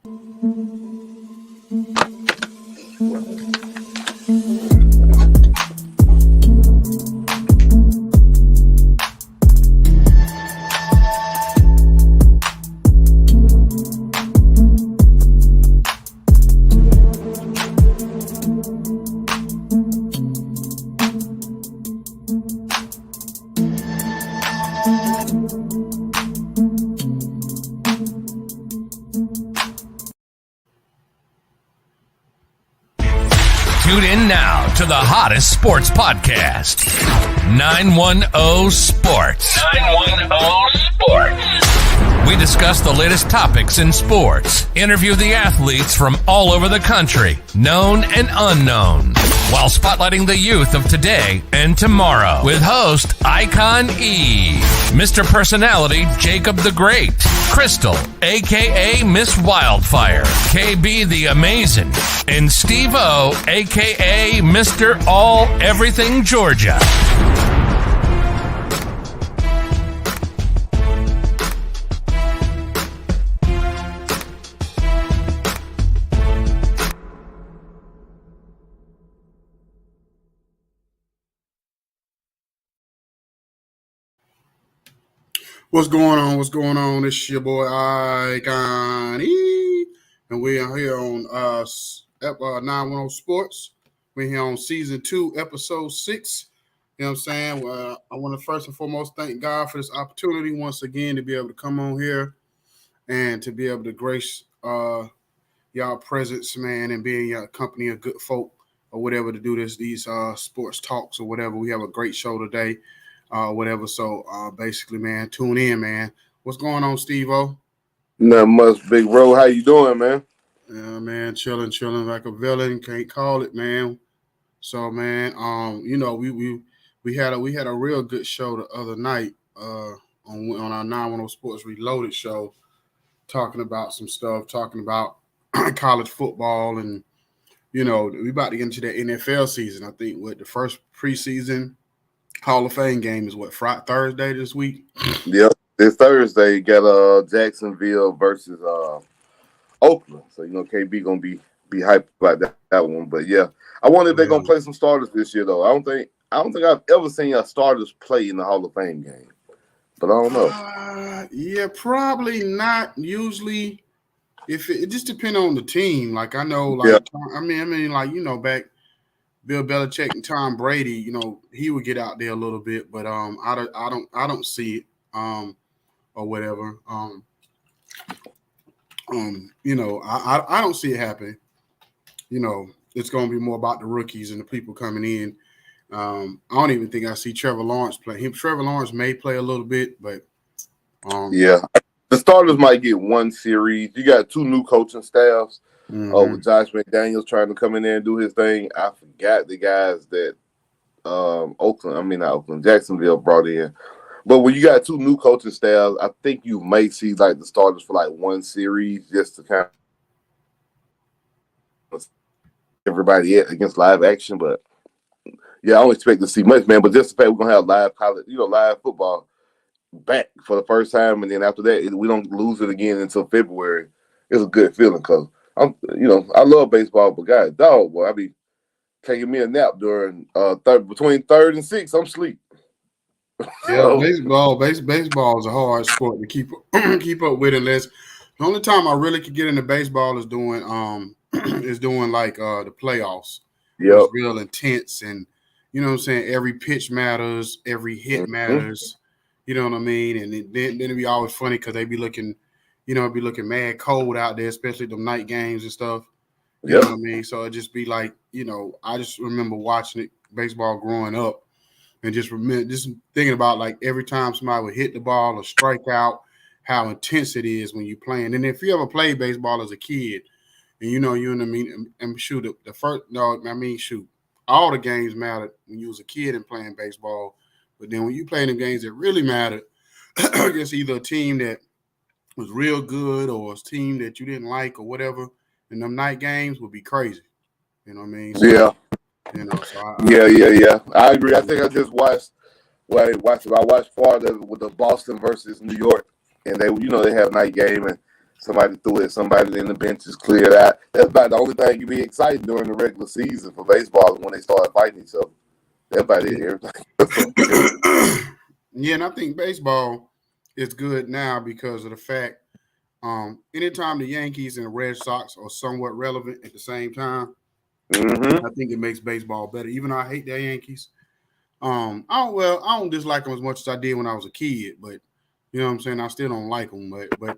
Tune in now to the hottest sports podcast, 910 Sports. 910 Sports. We discuss the latest topics in sports, interview the athletes from all over the country, known and unknown, while spotlighting the youth of today and tomorrow with host Icon E, Mr. Personality Jacob the Great, Crystal, a.k.a. Miss Wildfire, KB the Amazing, and Steve-O, a.k.a. Mr. All Everything Georgia. What's going on? What's going on? It's your boy Icon E, and we are here on 910 Sports. We're here on season 2, episode 6. You know what I'm saying? I want to first and foremost thank God for this opportunity once again to be able to come on here and to be able to grace y'all presence, man, and be in your company of good folk or whatever to do these sports talks or whatever. We have a great show today. Whatever. So basically, man, tune in, man. What's going on, Steve-O? Not much, big bro. How you doing, man? Yeah, man, chilling like a villain. Can't call it, man. So, man, you know, we had a real good show the other night on our 910 Sports Reloaded show, talking about some stuff, talking about college football, and you know, we about to get into the NFL season. I think with the first preseason Hall of Fame game is what, Thursday this week? Yep, this Thursday got Jacksonville versus Oakland. So you know KB gonna be hyped about that one. But yeah, I wonder if they're gonna play some starters this year though. I don't think I've ever seen a starters play in the Hall of Fame game. But I don't know. Yeah, probably not. Usually, if it just depends on the team. Like I know, like yeah. I mean, like you know, back Bill Belichick and Tom Brady, you know, he would get out there a little bit, but I don't see it or whatever. You know, I don't see it happening. You know, it's going to be more about the rookies and the people coming in. I don't even think I see Trevor Lawrence play. Trevor Lawrence may play a little bit, but yeah, the starters might get one series. You got 2 new coaching staffs. With Josh McDaniels trying to come in there and do his thing. I forgot the guys that Jacksonville brought in. But when you got 2 new coaching staffs, I think you may see like the starters for like one series just to kind of everybody against live action. But yeah, I don't expect to see much, man. But just the fact we're gonna have live college, live football back for the first time, and then after that we don't lose it again until February. It's a good feeling because I love baseball, but God, dog, boy, I be taking me a nap during between 3rd and 6th. I'm asleep. Yeah, baseball is a hard sport to keep up with. Unless the only time I really could get into baseball is doing like the playoffs. Yeah, it's real intense, and you know what I'm saying. Every pitch matters, every hit matters. You know what I mean? And then it'd be always funny because they be looking. You know, it'd be looking mad cold out there, especially the night games and stuff. You know what I mean? So it'd just be like, you know, I just remember watching baseball growing up and just thinking about like every time somebody would hit the ball or strike out, how intense it is when you're playing. And if you ever played baseball as a kid and you know, all the games mattered when you was a kid and playing baseball. But then when you play the games that really mattered against either a team that was real good or a team that you didn't like or whatever, and them night games would be crazy. You know what I mean? So, yeah. You know, so Yeah. I agree. I think I just watched part of it with the Boston versus New York, and they have night game, and somebody threw it, somebody in the benches cleared out. That's about the only thing you be excited during the regular season for baseball when they start fighting each other. That's about it. Everything. Yeah, and I think baseball is good now because of the fact anytime the Yankees and the Red Sox are somewhat relevant at the same time, I think it makes baseball better. Even though I hate the Yankees, I don't dislike them as much as I did when I was a kid, but you know what I'm saying, I still don't like them. But but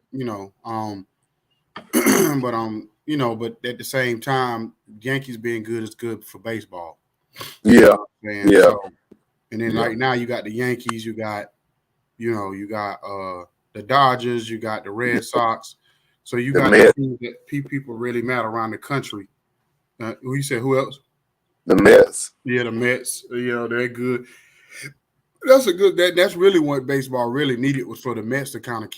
at the same time, Yankees being good is good for baseball. Yeah, yeah. So, and then right now you got the Yankees, you got the Dodgers, you got the Red Sox. So you got the teams that people really matter around the country. You said who else? The Mets. Yeah, the Mets. They're good. That's a good. That's really what baseball really needed, was for the Mets to kind of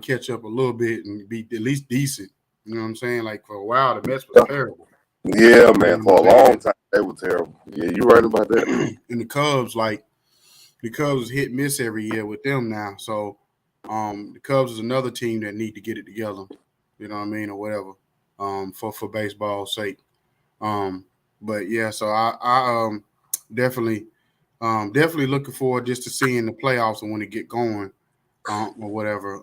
catch up a little bit and be at least decent. You know what I'm saying? Like for a while, the Mets was terrible. Yeah, man. For a long time, they were terrible. Yeah, you're right about that. And the Cubs is hit and miss every year with them now. So the Cubs is another team that need to get it together. You know what I mean, or whatever. For baseball's sake. But yeah, so I definitely looking forward just to seeing the playoffs and when it get going, or whatever.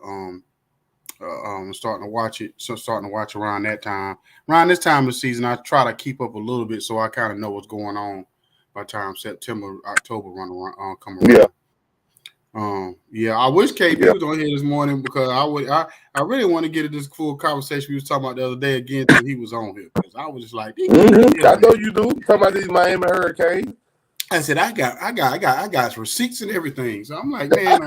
Starting to watch around that time. Around this time of the season, I try to keep up a little bit so I kind of know what's going on by the time September, October come around. Yeah. I wish KB was on here this morning because I really want to get into this full conversation we was talking about the other day again until he was on here, because I was just like, I know you do. Talking about these Miami Hurricanes. I said I got receipts and everything. So I'm like, man,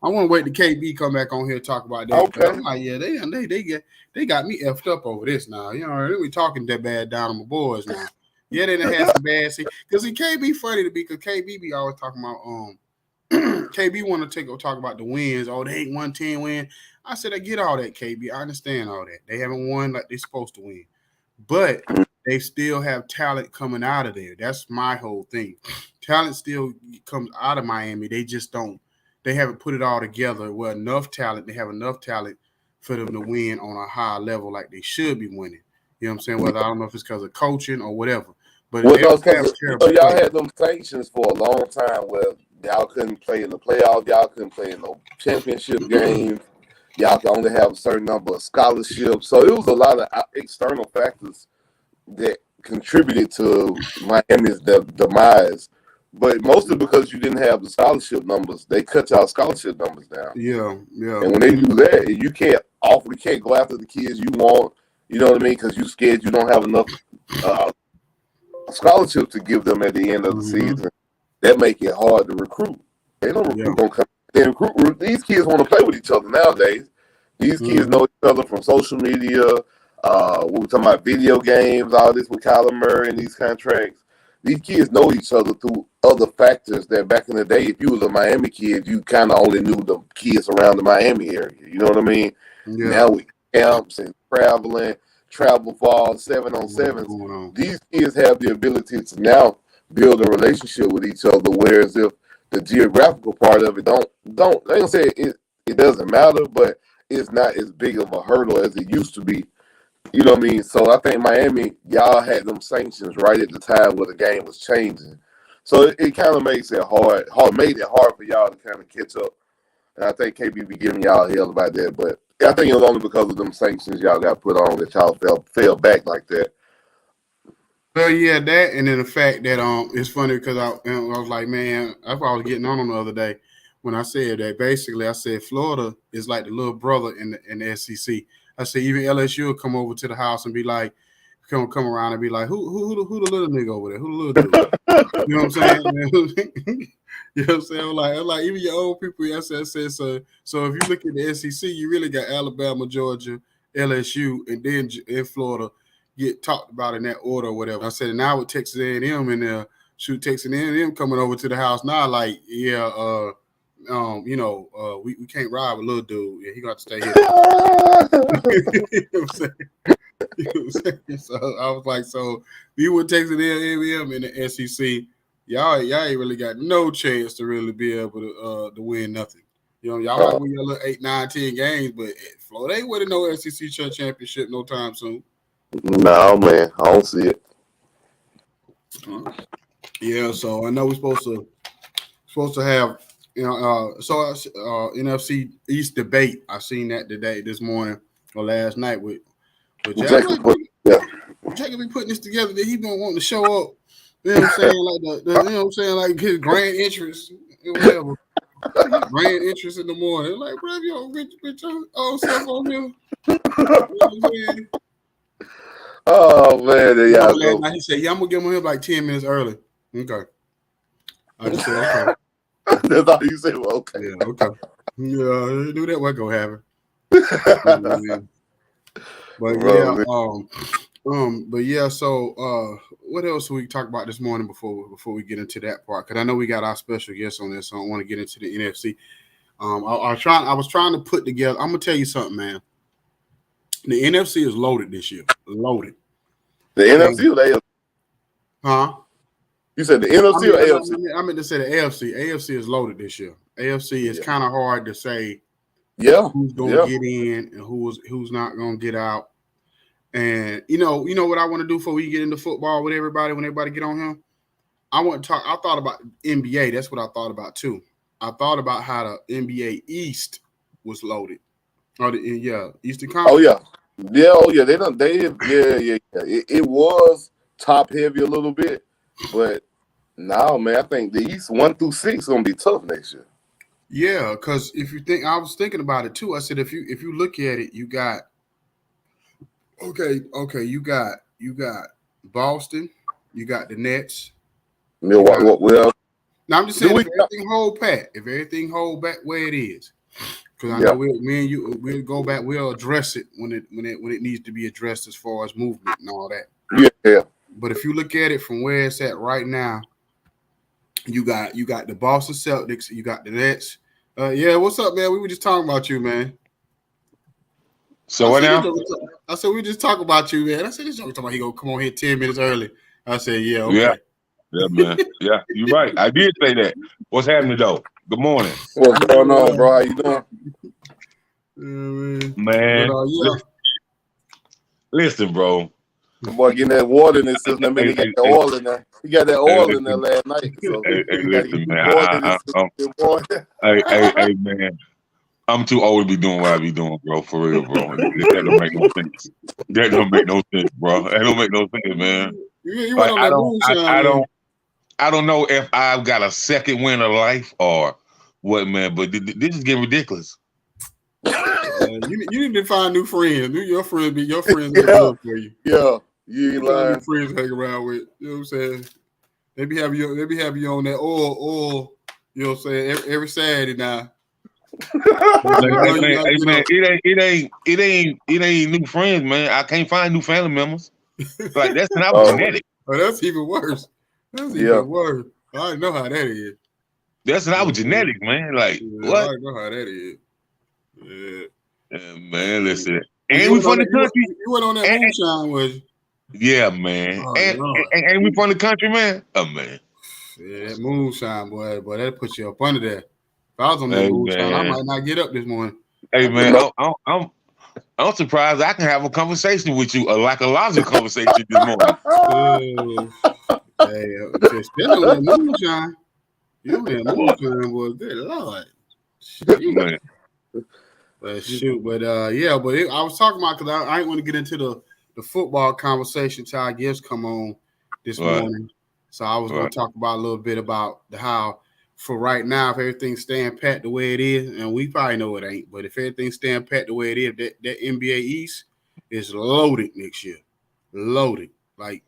I want to wait till KB come back on here and talk about that. Okay. I'm like, yeah, they got me effed up over this now. You know, they be talking that bad down on my boys now. Yeah, they done had some bad see, because it can't be funny to be, because KB be always talking about KB want to talk about the wins. Oh, they ain't 110 win. I said I get all that, KB. I understand all that. They haven't won like they're supposed to win, but they still have talent coming out of there. That's my whole thing. Talent still comes out of Miami. They just don't. They haven't put it all together. Well, enough talent. They have enough talent for them to win on a high level like they should be winning. You know what I'm saying? Whether I don't know if it's because of coaching or whatever. But y'all had them sanctions for a long time where y'all couldn't play in the playoffs. Y'all couldn't play in no championship games. Y'all could only have a certain number of scholarships. So it was a lot of external factors that contributed to Miami's demise, but mostly because you didn't have the scholarship numbers. They cut y'all scholarship numbers down. Yeah. And when they do that, you can't go after the kids you want. You know what I mean? Because you scared you don't have enough scholarships to give them at the end of the season. That make it hard to recruit. They don't recruit. They recruit. These kids want to play with each other nowadays. These kids know each other from social media. We were talking about video games, all this with Kyler Murray and these contracts. These kids know each other through other factors that back in the day, if you was a Miami kid, you kind of only knew the kids around the Miami area. You know what I mean? Yeah. Now with camps and travel for 7-on-7s, these kids have the ability to now build a relationship with each other, whereas if the geographical part of it I ain't gonna say it doesn't matter, but it's not as big of a hurdle as it used to be. You know what I mean? So I think Miami, y'all had them sanctions right at the time where the game was changing. So it kind of makes it made it hard for y'all to kind of catch up. And I think KB be giving y'all hell about that. But I think it was only because of them sanctions y'all got put on that y'all fell back like that. Well, yeah, that, and then the fact that it's funny because I was like, man, that's why I was getting on the other day when I said that. Basically, I said Florida is like the little brother in the SEC. I said even LSU will come over to the house and be like, come around and be like, who the little nigga over there? Who the little dude? You know what I'm saying? You know what I'm saying? Like even your old people. I said so. So if you look at the SEC, you really got Alabama, Georgia, LSU, and then in Florida get talked about in that order or whatever. I said, and now with Texas A&M in there, Texas A&M coming over to the house now, like, yeah, we can't ride with little dude. Yeah, he got to stay here. You know what I'm saying? You know what I'm saying? So I was like, so you with Texas A&M in the SEC, y'all ain't really got no chance to really be able to win nothing. You know, y'all might win your little 8, 9, 10 games, but Florida ain't winning no SEC championship no time soon. No, man, I don't see it. Yeah, so I know we're supposed to have NFC East debate. I seen that this morning or last night with Jack. Jack be putting this together that he don't want to show up. You know what I'm saying? Like you know what I'm saying? Like his grand interest, whatever. His grand interest in the morning. Like, bro, you don't bitch your own self on him. You know what I'm saying? Oh man, last night he said, "Yeah, I'm gonna get him here like 10 minutes early." Okay. I just said, "Okay." That's all you said. Well, okay. Yeah, okay. Yeah, do that. What gonna happen? But yeah, So, what else we talk about this morning before we get into that part? Because I know we got our special guest on this, so I don't want to get into the NFC. I was trying to put together. I'm gonna tell you something, man. The NFC is loaded this year. Loaded. The NFC or the AFC? Huh? You said the NFC or AFC? I meant to say the AFC. AFC is loaded this year. AFC is kind of hard to say. Yeah. Who's gonna get in and who's not gonna get out. And you know what I want to do before we get into football with everybody when everybody get on here? I want to talk. I thought about NBA. That's what I thought about too. I thought about how the NBA East was loaded. Eastern Conference. Oh yeah. It was top heavy a little bit, but now, man, I think the East 1 through 6 is gonna be tough next year. Yeah, because if you think, I was thinking about it too. I said if you look at it, you got you got Boston, you got the Nets, Milwaukee. Now I'm just saying if everything hold back where it is. Because I know me and you we'll go back, we'll address it when it needs to be addressed as far as movement and all that. Yeah. But if you look at it from where it's at right now, you got the Boston Celtics, you got the Nets. What's up, man? We were just talking about you, man. So what now? I said we just talk about you, man. I said this joke talking about he gonna come on here 10 minutes early. I said, yeah, okay. Yeah, man. Yeah, you're right. I did say that. What's happening though? Good morning. What's going on, bro? How you doing? Man. Listen, bro. The boy getting that water in his system. He got that oil in there. He got that oil in there last night. So listen, man. Hey, man. I'm too old to be doing what I be doing, bro. For real, bro. That don't make no sense. That don't make no sense, bro. That don't make no sense, man. I don't know if I've got a second win of life or what, man. But this is getting ridiculous. You need to find new friends. Your friends be good for you. Yeah, you ain't lying. Friends hang around with. You know what I'm saying? They be having you on that oil. You know what I'm saying? Every Saturday now. Hey man, it ain't new friends, man. I can't find new family members. Like that's not genetic. Oh, that's even worse. That's even worse. I already know how that is. That's not genetic, man. Like what? I already know how that is. Yeah, man. Listen, and we from the country. You went on that moonshine, was you? Yeah, man. And we from the country, man. Oh man. Yeah, that moonshine, boy, that put you up under there. If I was on that moonshine, I might not get up this morning. Hey man, I'm surprised I can have a conversation with you, like a logical conversation this morning. Just on that moonshine. You on that moonshine, boy. Good Lord. Man. I was talking about because I ain't want to get into the football conversation till our guests come on this morning. So I was going to talk about a little bit about how for right now, if everything's staying pat the way it is, and we probably know it ain't, but if everything's staying pat the way it is, that NBA East is loaded next year. Loaded. Like,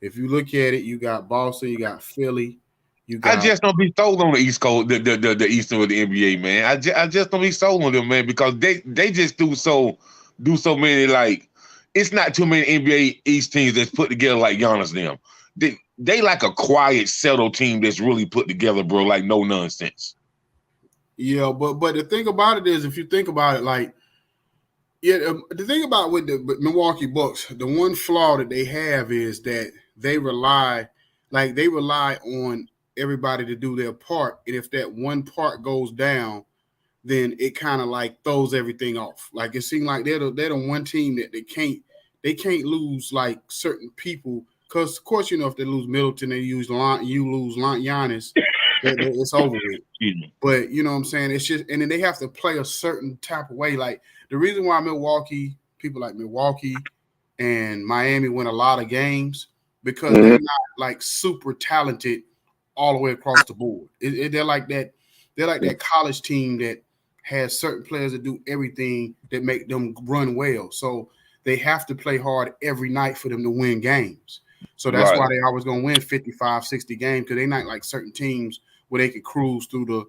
if you look at it, you got Boston, you got Philly, I just don't be sold on the East Coast, the Eastern of the NBA, man. I just don't be sold on them, man, because they just do so many, like, it's not too many NBA East teams that's put together like Giannis them. They like a quiet, settled team that's really put together, bro, like no nonsense. Yeah, but the thing about it is, if you think about it, like, the thing about with the Milwaukee Bucks, the one flaw that they have is that they rely on everybody to do their part, and if that one part goes down, then it kind of like throws everything off. Like it seems like they're the one team that they can't lose like certain people, because of course if they lose Middleton, you lose Giannis, it's over with. But you know what I'm saying? It's just, and then they have to play a certain type of way. Like the reason why people like Milwaukee and Miami win a lot of games, because they're not like super talented all the way across the board. They're like that. They're like that college team that has certain players that do everything that make them run well. So they have to play hard every night for them to win games. So that's why they always going to win 55, 60 games, because they're not like certain teams where they can cruise through the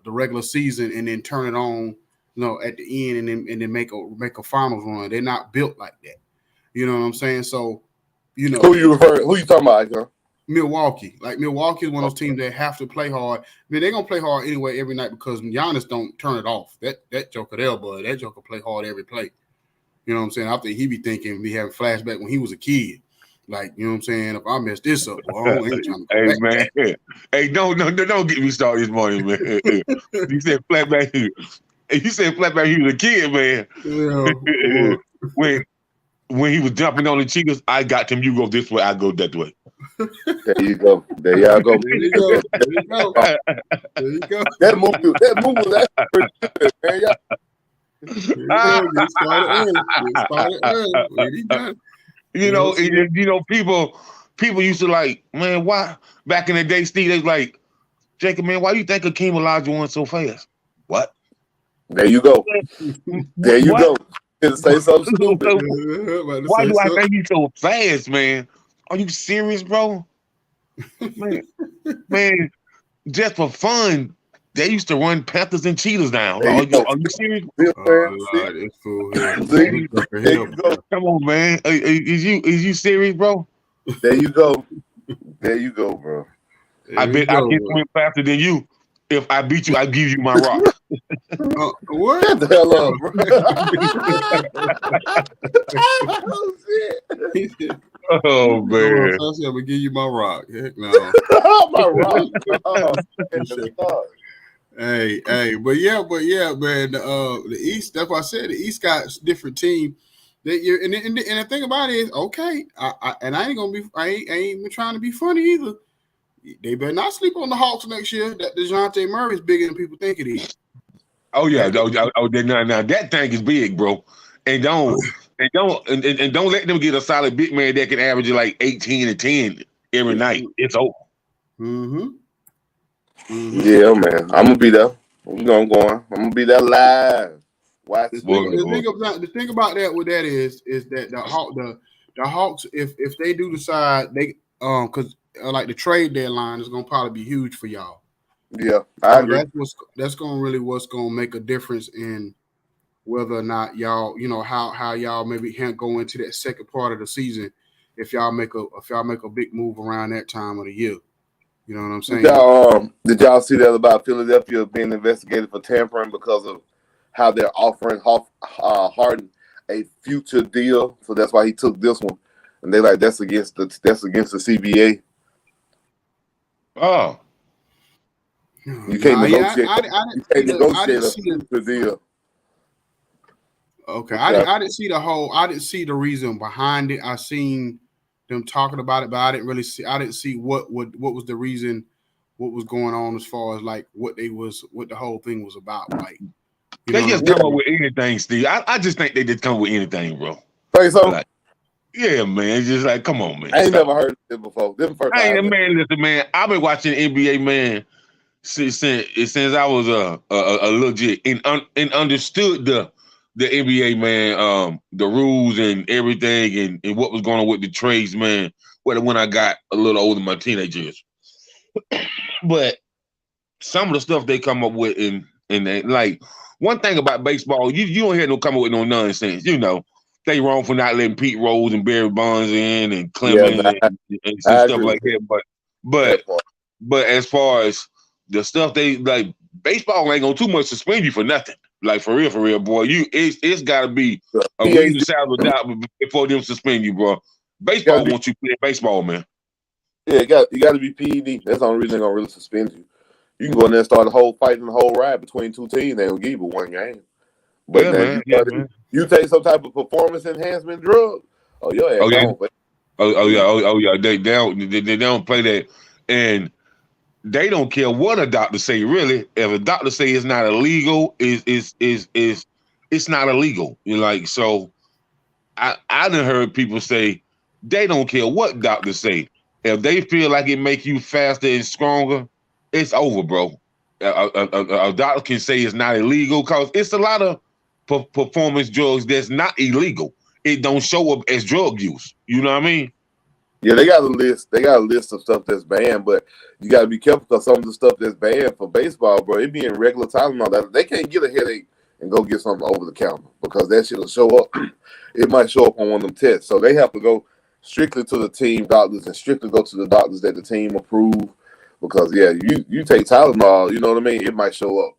regular season and then turn it on, at the end and then make a finals run. They're not built like that. You know what I'm saying? So, who you talking about, huh? Milwaukee. Like Milwaukee is one of those teams that have to play hard. I mean, they're gonna play hard anyway every night, because Giannis don't turn it off. That joker there, bud. That joker play hard every play. You know what I'm saying? I think he be thinking, be having flashback when he was a kid. Like, you know what I'm saying? If I mess this up, boy, I ain't trying to hey man, hey, don't get me started this morning, man. You said flashback. You said flashback. He was a kid, man. Yeah, when he was jumping on the cheaters, I got him. You go this way, I go that way. There you go. There y'all go. There you go. There you go. There you go. That move was pretty good, man. Get started early. People used to like, man, why back in the day, Steve, they was like, Jacob, man, why you think Akeem Olajuwon so fast? What? There you go. There you go. Say something stupid. Why do I think he's so fast, man? Are you serious, bro? man, just for fun, they used to run Panthers and Cheetahs down. Are you serious? Come on, man. Is you serious, bro? There you go. There you go, bro. I bet I can swim faster than you. If I beat you, I give you my rock. What? Shut the hell up, bro. Oh, shit. Oh, man. I'm going to give you my rock. Heck no. My rock. Hey, but yeah, man. The East, that's why I said the East got a different team. And the thing about it is, okay, I ain't even trying to be funny either. They better not sleep on the Hawks next year. That DeJounte Murray is bigger than people think it is. Oh yeah, now that thing is big, bro. And don't let them get a solid big man that can average like 18 and 10 every night. It's over. Mm-hmm. Yeah, man. I'm gonna be there. I'm gonna be there live. Watch the thing about that with that is that the Hawks, if they do decide they because like the trade deadline is gonna probably be huge for y'all. Yeah, I agree. That's what's gonna make a difference in whether or not y'all, how y'all maybe can't go into that second part of the season if y'all make a big move around that time of the year. You know what I'm saying? Did y'all see that about Philadelphia being investigated for tampering because of how they're offering Harden a future deal? So that's why he took this one, and they like that's against the CBA. Oh, you can't negotiate. You can't negotiate a future deal. Okay, I didn't see I didn't see the reason behind it. I seen them talking about it, but I didn't see what was the reason, what was going on as far as like what the whole thing was about. Like they just come up with anything, Steve. I just think they just come up with anything, bro. Think so? Like, yeah, man. It's just like, come on, man. I ain't never heard of it before. Listen, man. I've been watching NBA, man, since I was a little jit and understood the NBA, man, the rules and everything and what was going on with the trades, man, when I got a little older, my teenage years. But some of the stuff they come up with and like one thing about baseball, you don't hear no come up with no nonsense. They wrong for not letting Pete Rose and Barry Bonds in and Clemens and stuff like that. But as far as the stuff they like, baseball ain't gonna too much suspend you for nothing. Like for real, boy. It's gotta be a reason shadow of doubt before them suspend you, bro. Baseball wants you playing baseball, man. Yeah, you got to be PED. That's the only reason they're gonna really suspend you. You can go in there and start the whole fight and the whole ride between two teams. They don't give you one game. But Yeah, now man. you take some type of performance enhancement drug. Oh, your ass Oh yeah. gone. Oh yeah. They don't play that, and they don't care what a doctor say. Really, if a doctor say it's not illegal, it's not illegal. You know, like so. I done heard people say they don't care what doctors say. If they feel like it make you faster and stronger, it's over, bro. A doctor can say it's not illegal because it's a lot of performance drugs that's not illegal. It don't show up as drug use. You know what I mean? Yeah, they got a list. They got a list of stuff that's banned, but you got to be careful because some of the stuff that's banned for baseball, bro, it be in regular Tylenol. That they can't get a headache and go get something over the counter because that shit will show up. It might show up on one of them tests, so they have to go strictly to the team doctors and strictly go to the doctors that the team approve. Because you take Tylenol, you know what I mean. It might show up,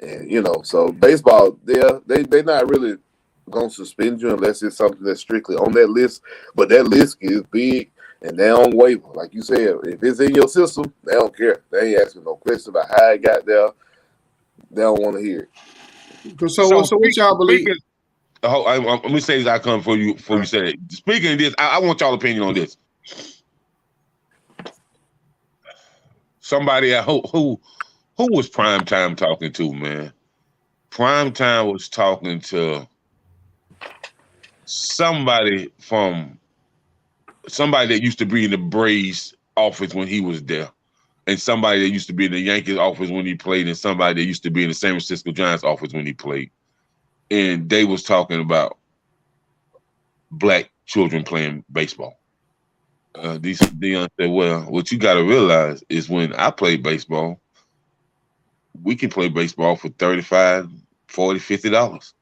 and so baseball, they not really gonna suspend you unless it's something that's strictly on that list. But that list is big and they don't waiver. Like you said, if it's in your system, they don't care. They ain't asking no question about how it got there. They don't want to hear it. So what y'all believe? Let me say this outcome for you before you say it. Speaking of this, I want y'all opinion on this. Somebody who was Primetime talking to, man? Primetime was talking to somebody that used to be in the Braves office when he was there, and somebody that used to be in the Yankees office when he played, and somebody that used to be in the San Francisco Giants office when he played. And they was talking about black children playing baseball. Dion said, well, what you got to realize is when I played baseball, we can play baseball for $35, $40, $50.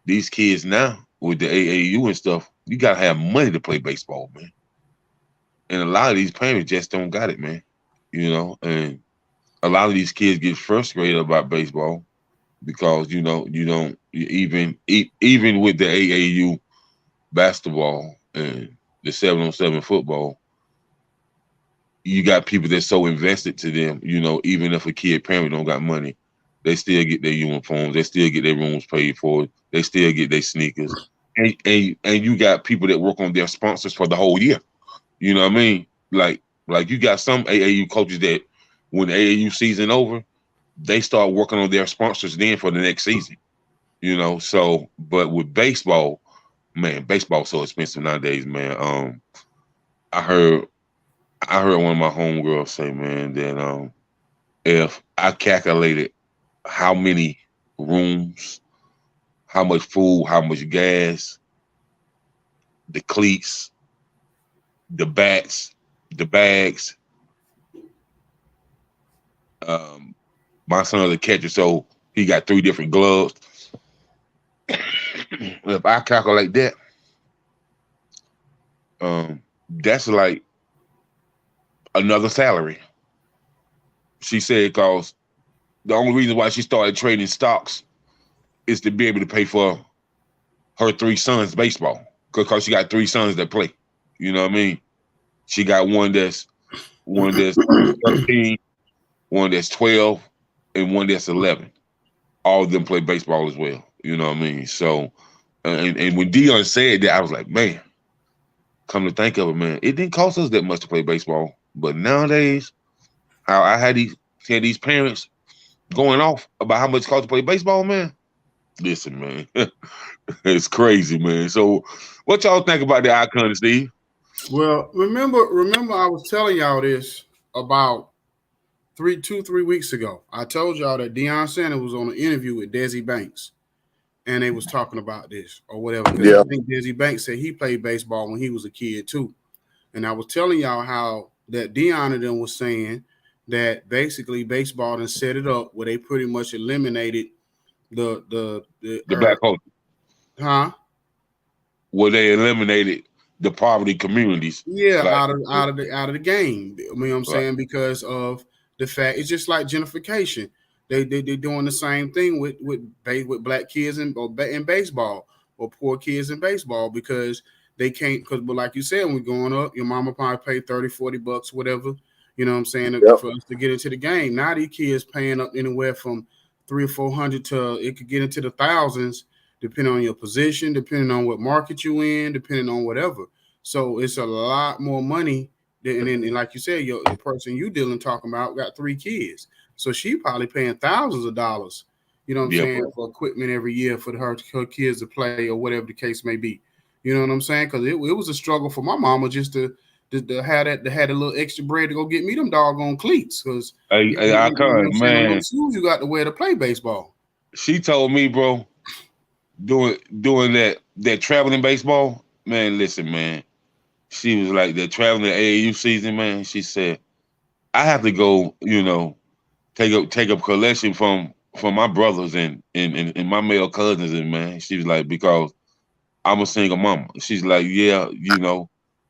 These kids now with the AAU and stuff, you got to have money to play baseball, man. And a lot of these parents just don't got it, man. And a lot of these kids get frustrated about baseball because, you don't even with the AAU basketball and the 7-on-7 football, you got people that's so invested to them, even if a kid parent don't got money, they still get their uniforms, they still get their rooms paid for, they still get their sneakers. And you got people that work on their sponsors for the whole year. You know what I mean? Like you got some AAU coaches that when the AAU season over, they start working on their sponsors then for the next season. So but with baseball, man, baseball's so expensive nowadays, man. I heard one of my homegirls say, man, that if I calculated how many rooms, how much food, how much gas, the cleats, the bats, the bags, my son's a catcher, so he got 3 different gloves. If I calculate that, that's like another salary. She said because the only reason why she started trading stocks is to be able to pay for her 3 sons baseball because she got 3 sons that play. You know what I mean? She got one that's 13, one that's 12, and one that's 11. All of them play baseball as well. You know what I mean? So, and when Dion said that, I was like, man, come to think of it, man, it didn't cost us that much to play baseball. But nowadays, how I had these parents going off about how much it costs to play baseball, man. Listen, man, it's crazy, man. So, what y'all think about the icon, Steve? Well, remember, I was telling y'all this about 3 weeks ago. I told y'all that Deion Sanders was on an interview with Desi Banks, and they was talking about this or whatever. Because I think Desi Banks said he played baseball when he was a kid too. And I was telling y'all how that Deion and them was saying that basically baseball done set it up where they pretty much eliminated the black culture. Huh? Where they eliminated the poverty communities. Yeah, out of the game. You know what I'm saying? Because of the fact it's just like gentrification. They're doing the same thing with black kids in baseball or poor kids in baseball because they can't, but like you said, when we're growing up, your mama probably paid $30, $40, whatever. You know what I'm saying? Yep. For us to get into the game. Now these kids paying up anywhere from $300 or $400 to it could get into the thousands, depending on your position, depending on what market you in, depending on whatever. So it's a lot more money. And like you said, the person you dealing talking about got 3 kids. So she probably paying thousands of dollars, you know what I'm saying, for equipment every year for her kids to play or whatever the case may be. You know what I'm saying? Because it was a struggle for my mama just to had a little extra bread to go get me them doggone cleats because I can't, man. Shoes you got to wear to play baseball. She told me, bro, doing that traveling baseball, man. Listen, man. She was like that traveling AAU season, man. She said, I have to go, take up collection from my brothers and my male cousins, and man. She was like, because I'm a single mama. She's like, yeah,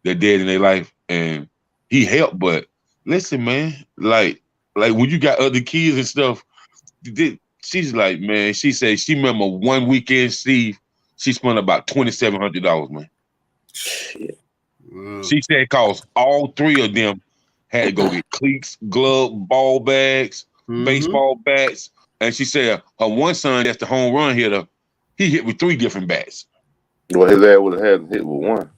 they're dead in their life, and he helped. But listen, man, like when you got other kids and stuff, she's like, man, she said she remember one weekend, Steve, she spent about $2,700, man. Shit. Wow. She said it cost all 3 of them had to go get cleats, glove, ball bags, baseball bats, and she said her one son, that's the home run hitter, he hit with 3 different bats. Well, his ass would have had hit with one.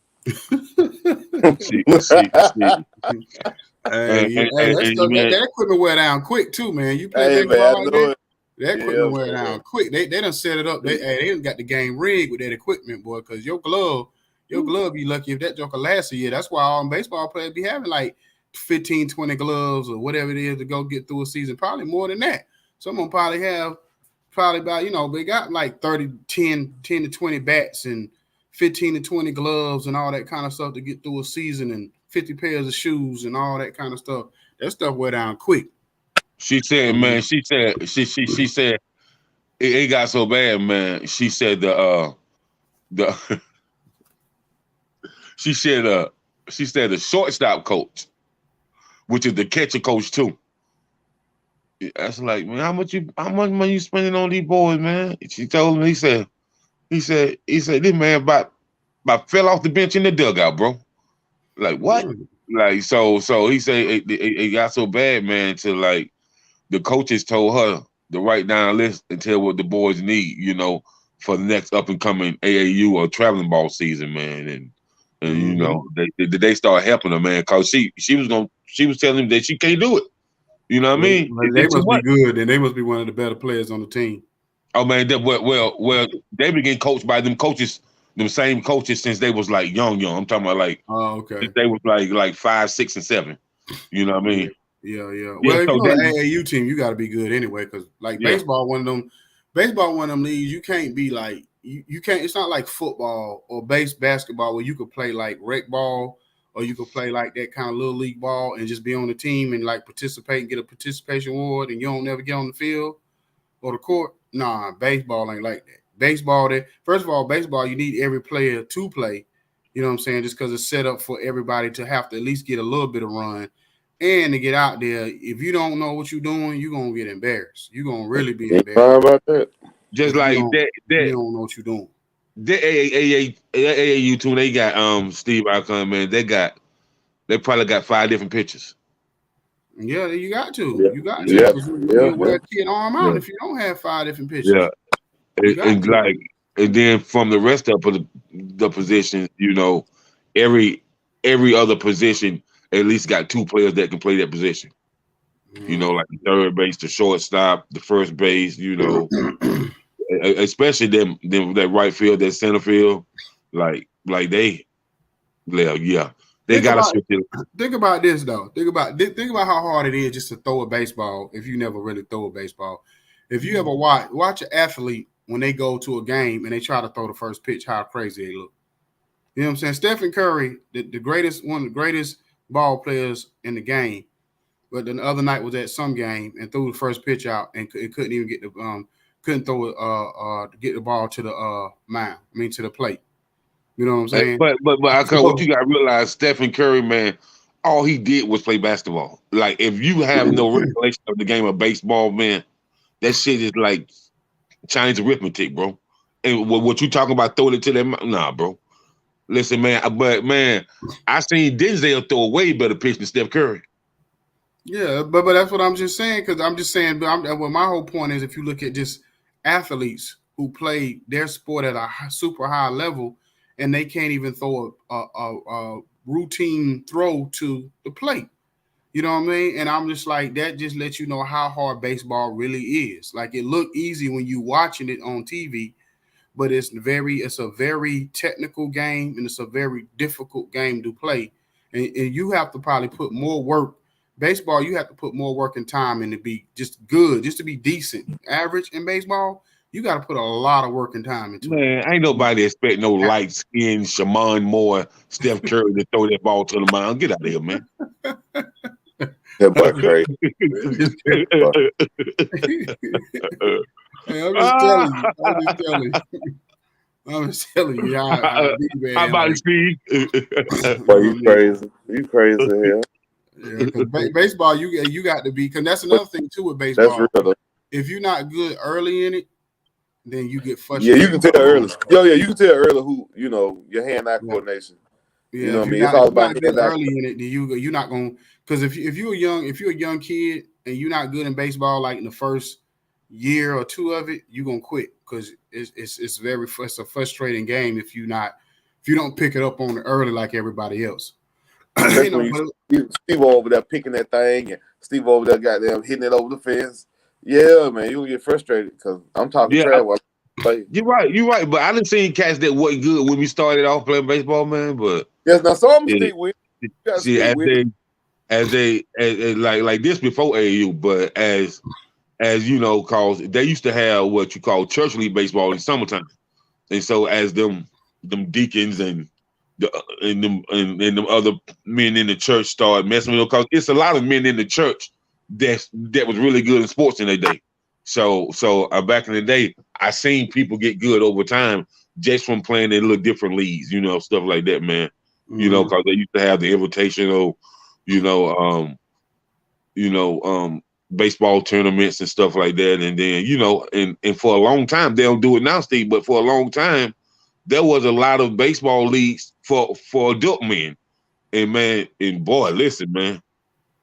That equipment wear down quick too, man. You play baseball like that, that equipment wear down quick. They done set it up. They done got the game rigged with that equipment, boy. Because your glove, be lucky if that joker lasts a year. That's why all baseball players be having like 15, 20 gloves or whatever it is to go get through a season. Probably more than that. Some of them probably have about, they got like 10 to 20 bats and 15 to 20 gloves and all that kind of stuff to get through a season, and 50 pairs of shoes and all that kind of stuff. That stuff wear down quick. She said, man, she said it got so bad, man. She said she said the shortstop coach, which is the catcher coach too. That's like, man, how much money you spending on these boys, man? She told me, he said, this man about fell off the bench in the dugout, bro. Like, what? Like, so he said it got so bad, man, to like the coaches told her to write down a list and tell what the boys need, for the next up and coming AAU or traveling ball season, man. And they start helping her, man, because she was telling him that she can't do it. You know what I mean? Well, they must be good, and they must be one of the better players on the team. Oh man, well, they been getting coached by them same coaches since they was like young. I'm talking about like, okay, they was like 5, 6, and 7. You know what I mean? Yeah. Well, if you're an AAU team, you got to be good anyway, because like baseball, one of them leagues, you can't be like you can't. It's not like football or basketball where you could play like rec ball or you could play like that kind of little league ball and just be on the team and like participate and get a participation award, and you don't never get on the field or the court. Nah, baseball ain't like that. Baseball, first of all, baseball, you need every player to play. You know what I'm saying? Just because it's set up for everybody to have to at least get a little bit of run and to get out there. If you don't know what you're doing, you're going to get embarrassed. You're going to really be embarrassed. How about that? Just like that. You don't know what you're doing. The AAU team, they got Steve Alcon, man. They probably got 5 different pitchers. Yeah, you got to. Yeah. You got to. Yeah. Wear a kid arm out if you don't have 5 different pitchers. Yeah. And then from the rest of the positions, every other position at least got 2 players that can play that position. Like the third base, the shortstop, the first base, especially them that right field, that center field, like they gotta switch it. Think about this though. Think about how hard it is just to throw a baseball if you never really throw a baseball. If you ever watch an athlete when they go to a game and they try to throw the first pitch, how crazy they look. You know what I'm saying? Stephen Curry, one of the greatest ball players in the game, but the other night was at some game and threw the first pitch out and couldn't even get couldn't throw it get the ball to the to the plate. You know what I'm saying? But what you gotta realize, Stephen Curry, man, all he did was play basketball. Like if you have no recollection of the game of baseball, man, that shit is like Chinese arithmetic, bro. And what you talking about throwing it to them? Nah, bro. Listen, man, but man, I seen Denzel throw a way better pitch than Steph Curry. Yeah, but that's what I'm just saying, because I'm just saying. Well, my whole point is, if you look at just athletes who play their sport at a super high level, and they can't even throw a routine throw to the plate. You know what I mean? And I'm just like, that just lets you know how hard baseball really is. Like, it looked easy when you watching it on TV, but it's a very technical game, and it's a very difficult game to play. And you have to probably put more work. Baseball, you have to put more work and time in to be just good, just to be decent. Average in baseball, you got to put a lot of work and time into it. Man, ain't nobody expect no light skinned Shaman Moore, Steph Curry to throw that ball to the mound. Get out of here, man. That boy crazy. Hey, I'm just telling you. I'm just telling you how I be, man. How about Like, Steve? Boy, you crazy. You crazy here. yeah, because baseball, you got to be. Because that's another thing too with That's baseball. real though. If you're not good early in it, then you get Yeah, frustrated. you can tell early. Yeah, you can tell early who, your hand-eye coordination. Yeah, You know what I mean? if It's all you're about not good hand-eye. early in it, then you're not going. Because if you're a young kid and you're not good in baseball, like in the first year or two of it, you're gonna quit, because it's a frustrating game if you don't pick it up on it early like everybody else. Especially when Steve over there picking that thing, and Steve over there goddamn hitting it over the fence. Yeah, man, you'll get frustrated because I'm talking Yeah, trash while I play. you're right. But I done seen cats that wasn't good when we started off playing baseball, man. But Yes, now some I'm yeah, stick with. You gotta see, stick with it. as like this before AAU, but as you know, cause they used to have what you call church league baseball in summertime, and so as them deacons and them other men in the church started messing with them, cause it's a lot of men in the church that was really good in sports in their day. So back in the day, I seen people get good over time just from playing in little different leagues, stuff like that, man. Cause they used to have the invitational, you know, um, baseball tournaments and stuff like that. And then, and for a long time, they don't do it now, Steve, but for a long time, there was a lot of baseball leagues for adult men. And man, and boy, listen, man,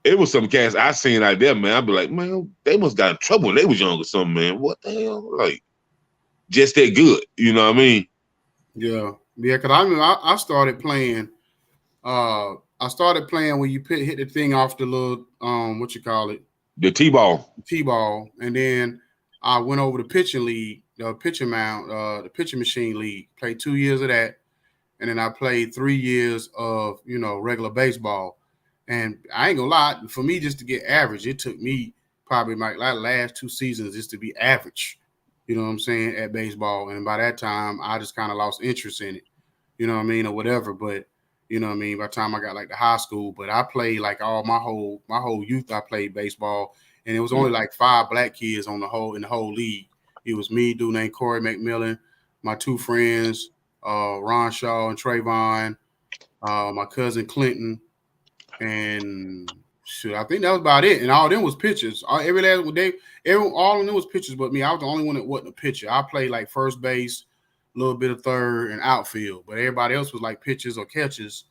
it was some cats I seen out there, man. I'd be like, man, they must got in trouble when they was young or something, man. What the hell? Like, just that good, you know what I mean? Yeah. Because I mean, I started playing. I started playing when you hit the thing off the little what you call it, The T-ball. T-ball, and then I went over to pitching league, the pitching mound, the pitching machine league. Played 2 years of that, and then I played 3 years of regular baseball. And I ain't gonna lie, for me just to get average, it took me probably my last 2 seasons just to be average. You know what I'm saying, at baseball. And by that time, I just kind of lost interest in it. You know what I mean, or whatever. But you know what I mean, by the time I got like to high school, but I played like all my whole youth. I played baseball, and it was only like 5 black kids in the whole league. It was me, dude named Corey McMillan, my 2 friends, Ron Shaw and Trayvon, my cousin Clinton, and shit, I think that was about it. And all of them was pitchers. All of them was pitchers, but me. I was the only one that wasn't a pitcher. I played like first base, a little bit of third, and outfield. But everybody else was like pitchers or catchers.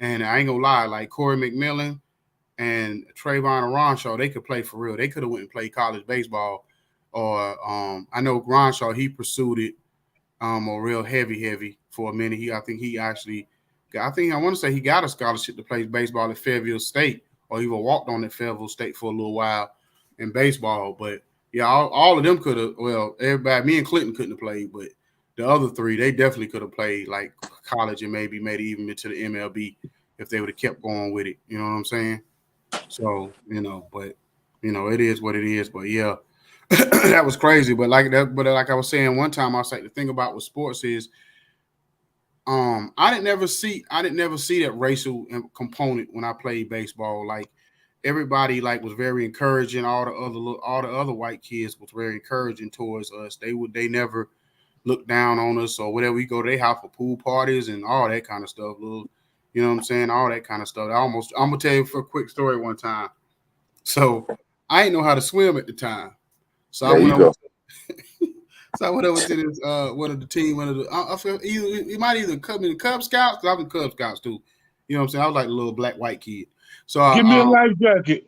And I ain't gonna lie, like Corey McMillan and Trayvon and Ron Shaw, they could play for real. They could have went and played college baseball. Or I know Ron Shaw, he pursued it or real heavy for a minute. I want to say he got a scholarship to play baseball at Fayetteville State, or even walked on at Fayetteville State for a little while in baseball. But yeah, all of them could have. Well, everybody, me and Clinton couldn't have played, but the other 3, they definitely could have played like college and maybe made it even into the MLB if they would have kept going with it. You know what I'm saying? So but it is what it is. But yeah. That was crazy, but like I was saying one time, I was like, the thing about with sports is, I didn't never see that racial component when I played baseball. Like everybody, like was very encouraging. All the other white kids was very encouraging towards us. They never look down on us or whatever. We go to their house for pool parties and all that kind of stuff. You know what I'm saying? All that kind of stuff. I'm gonna tell you for a quick story one time. So I didn't know how to swim at the time. So I went over to this one of the team, I feel he might either come in the Cub Scouts, because I was in Cub Scouts too. You know what I'm saying? I was like a little black white kid. So Give me a life jacket.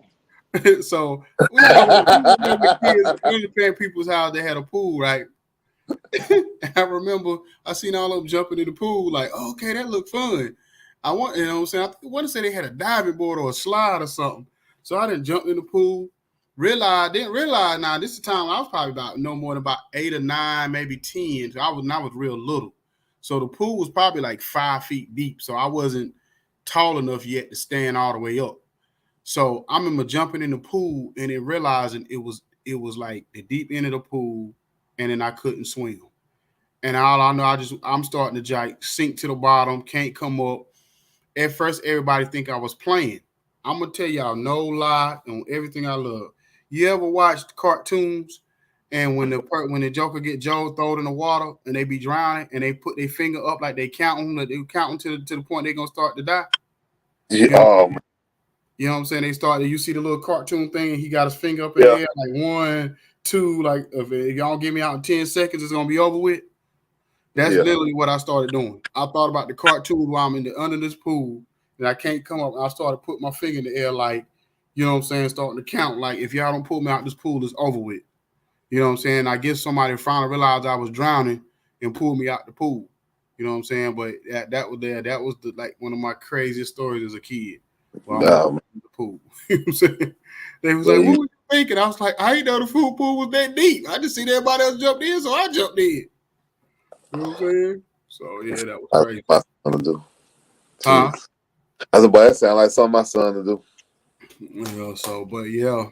So we were paying people's house. They had a pool, right? I remember I seen all of them jumping in the pool, like, oh, okay, that looked fun. I want, you know what I'm saying? I want to say they had a diving board or a slide or something. So I didn't jump in the pool. Didn't realize now this is the time I was probably about no more than about 8 or 9, maybe 10. So I was real little. So the pool was probably like 5 feet deep. So I wasn't tall enough yet to stand all the way up. So I remember jumping in the pool and then realizing it was like the deep end of the pool, and then I couldn't swim. And all I know, I'm starting to sink to the bottom, can't come up. At first, everybody think I was playing. I'm gonna tell y'all no lie on everything I love. You ever watched cartoons and when the Joker get Joe thrown in the water and they be drowning and they put their finger up like they counting to the point they're gonna start to die? Yeah, You know what I'm saying? You see the little cartoon thing and he got his finger up in the air like 1, 2, like if y'all get me out in 10 seconds, it's gonna be over with. That's literally what I started doing. I thought about the cartoon while I'm under this pool and I can't come up. I started putting my finger in the air like, you know what I'm saying, starting to count like if y'all don't pull me out this pool, it's over with. You know what I'm saying? I guess somebody finally realized I was drowning and pulled me out the pool. You know what I'm saying? But that was like one of my craziest stories as a kid. Well, I'm in the pool. You know what I'm saying? They was like, what were you thinking? I was like, I didn't know the pool was that deep. I just seen everybody else jumped in, so I jumped in. You know what I'm saying? So yeah, that was crazy. That's my son to do. Huh? I said, boy, that sounds like something my son to do. Yeah, so but yeah.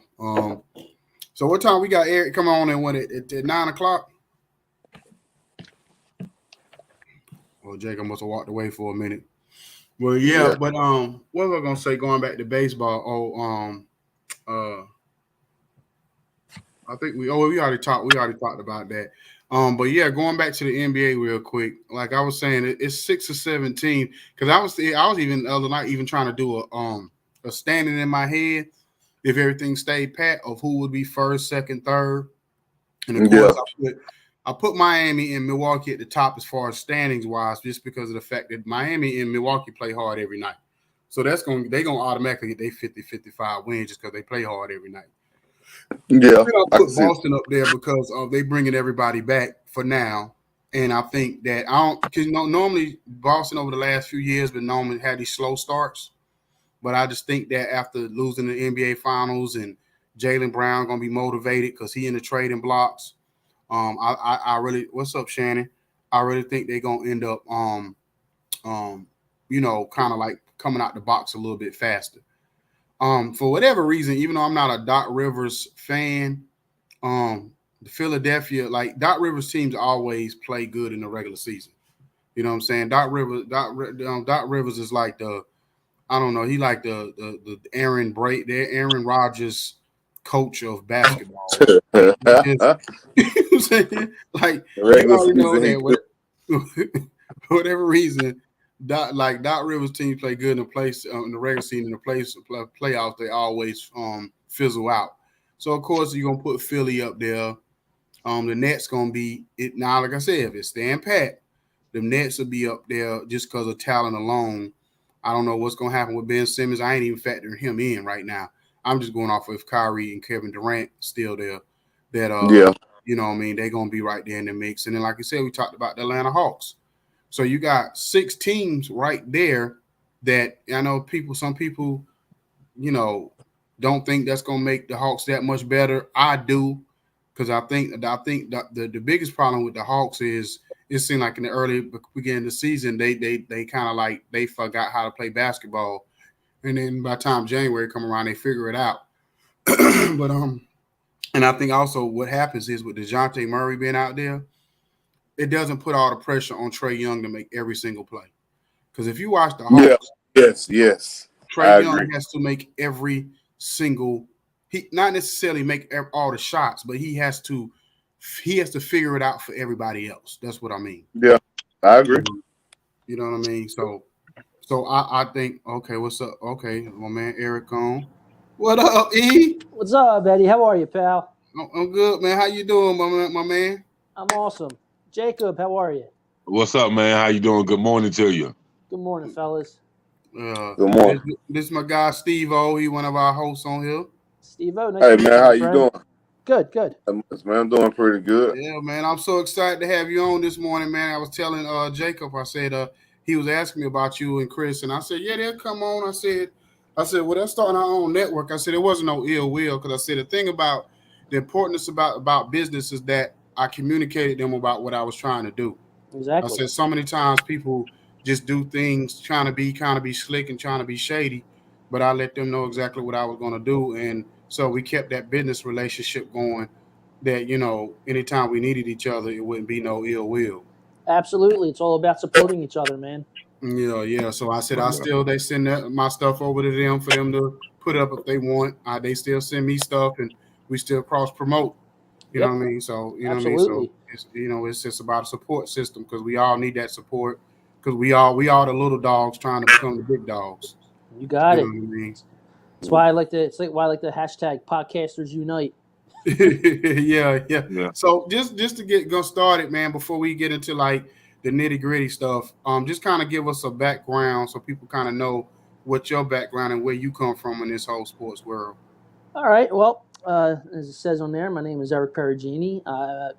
So what time we got Eric come on and at 9 o'clock? Well, Jacob must have walked away for a minute. Well, yeah. But what was I gonna say? Going back to baseball. I think we already talked about that. But yeah, going back to the NBA real quick. Like I was saying, it's 6 or 7 teams. Because I was even the other night even trying to do a standing in my head if everything stayed pat of who would be first, second, third. And of course, I put Miami and Milwaukee at the top as far as standings wise, just because of the fact that Miami and Milwaukee play hard every night. So they're gonna automatically get their 50-55 wins just because they play hard every night. Yeah, I put Boston up there because they bringing everybody back for now, and I think that because normally Boston over the last few years been normally had these slow starts, but I just think that after losing the NBA Finals and Jaylen Brown gonna be motivated because he in the trading blocks. I really, what's up, Shannon? I really think they're gonna end up, kind of like coming out the box a little bit faster. For whatever reason, even though I'm not a Doc Rivers fan, the Philadelphia, like Doc Rivers teams always play good in the regular season. You know what I'm saying? Doc Rivers is like he like the Aaron Rodgers coach of basketball. Like you already know that for whatever reason, Doc Rivers teams play good in the regular season, in the playoffs, they always fizzle out. So of course you're gonna put Philly up there. The Nets gonna be it now. Like I said, if it's stand pat, the Nets will be up there just because of talent alone. I don't know what's gonna happen with Ben Simmons. I ain't even factoring him in right now. I'm just going off of if Kyrie and Kevin Durant still there. You know what I mean, they're gonna be right there in the mix. And then, like I said, we talked about the Atlanta Hawks. So you got 6 teams right there that I know some people, don't think that's gonna make the Hawks that much better. I do, because I think the biggest problem with the Hawks is it seemed like in the early beginning of the season they kind of like they forgot how to play basketball, and then by the time January come around they figure it out. But and I think also what happens is with DeJounte Murray being out there, it doesn't put all the pressure on Trae Young to make every single play. Because if you watch the Hawks, yes, Trae Young has to make every single. He not necessarily make all the shots, but he has to figure it out for everybody else. That's what I mean. Yeah, I agree. You know what I mean? So I think, okay, what's up? Okay, my man Eric on. What up, E? What's up, Eddie? How are you, pal? I'm good, man. How you doing, my man? I'm awesome. Jacob, how are you? What's up, man? How you doing? Good morning to you. Good morning, fellas. Good morning. This is my guy Steve O. He one of our hosts on here. Steve-O, nice Hey to meet man, how my you friend. doing? Good, good. Man, I'm doing pretty good. Yeah, man, I'm so excited to have you on this morning, man. I was telling Jacob, I said he was asking me about you and Chris, and I said, yeah, they'll come on. Well, they're starting our own network. I said it wasn't no ill will because I said the thing about the importance about business is that I communicated them about what I was trying to do. Exactly. I said so many times people just do things trying to be kind of be slick and trying to be shady, but I let them know exactly what I was going to do, and so we kept that business relationship going. That anytime we needed each other, it wouldn't be no ill will. Absolutely. It's all about supporting each other, man. Yeah. So I said they send my stuff over to them for them to put up if they want. They still send me stuff, and we still cross promote. You know Yep. what I mean? So Absolutely. it's just about a support system because we all need that support because we all the little dogs trying to become the big dogs. You got You it. know what I mean? That's why I like to. It's like why I like the hashtag Podcasters Unite. Yeah. Yeah. So just to get started, man, before we get into like the nitty gritty stuff, just kind of give us a background so people kind of know what your background and where you come from in this whole sports world. All right. Well, as it says on there, my name is Eric Perugini,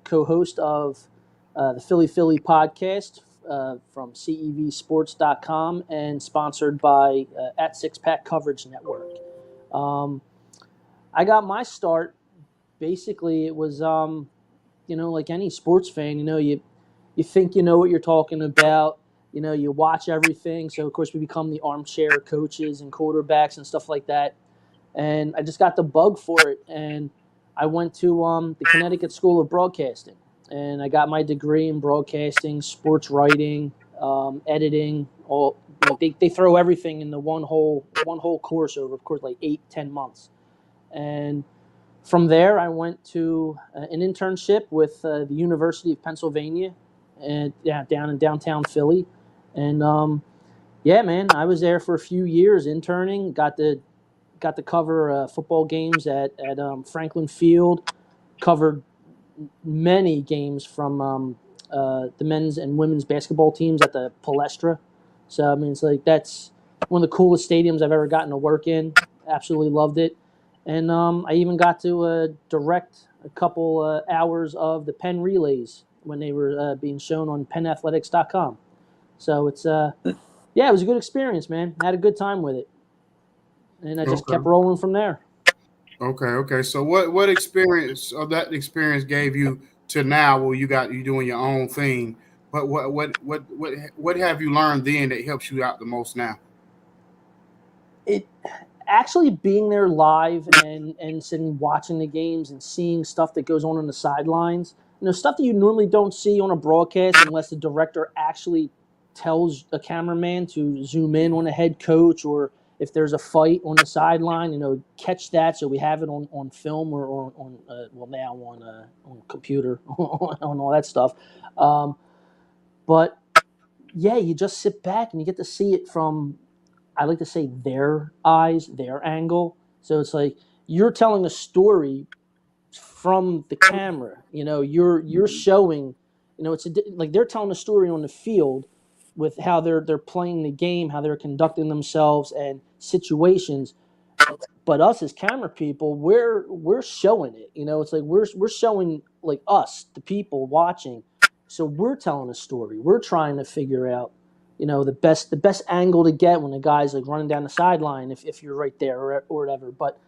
co-host of the Philly podcast from CEVsports.com and sponsored by at Six Pack Coverage Network. I got my start. Basically, it was like any sports fan, you think you know what you're talking about. You watch everything. So of course we become the armchair coaches and quarterbacks and stuff like that. And I just got the bug for it, and I went to the Connecticut School of Broadcasting, and I got my degree in broadcasting, sports writing, editing. All they throw everything in the one whole course over, of course, like 8-10 months, and from there I went to an internship with the University of Pennsylvania, and down in downtown Philly, and yeah, man, I was there for a few years interning. Got to cover football games at Franklin Field, covered many games from the men's and women's basketball teams at the Palestra. So, I mean, it's like that's one of the coolest stadiums I've ever gotten to work in. Absolutely loved it. And I even got to direct a couple hours of the Penn Relays when they were being shown on PennAthletics.com. So it's, yeah, it was a good experience, man. I had a good time with it. And I just kept rolling from there. Okay. So what experience of that experience gave you to now where you doing your own thing? But what have you learned then that helps you out the most now? It actually being there live and sitting watching the games and seeing stuff that goes on the sidelines, stuff that you normally don't see on a broadcast unless the director actually tells a cameraman to zoom in on a head coach, or if there's a fight on the sideline, catch that so we have it on film or on now on computer on all that stuff. But yeah, you just sit back and you get to see it from, I like to say, their eyes, their angle. So it's like you're telling a story from the camera. You're showing. It's like they're telling a story on the field with how they're playing the game, how they're conducting themselves, and situations. But us as camera people, we're showing it. It's like we're showing like us, the people watching. So we're telling a story. We're trying to figure out, the best angle to get when the guy's like running down the sideline if you're right there or whatever. But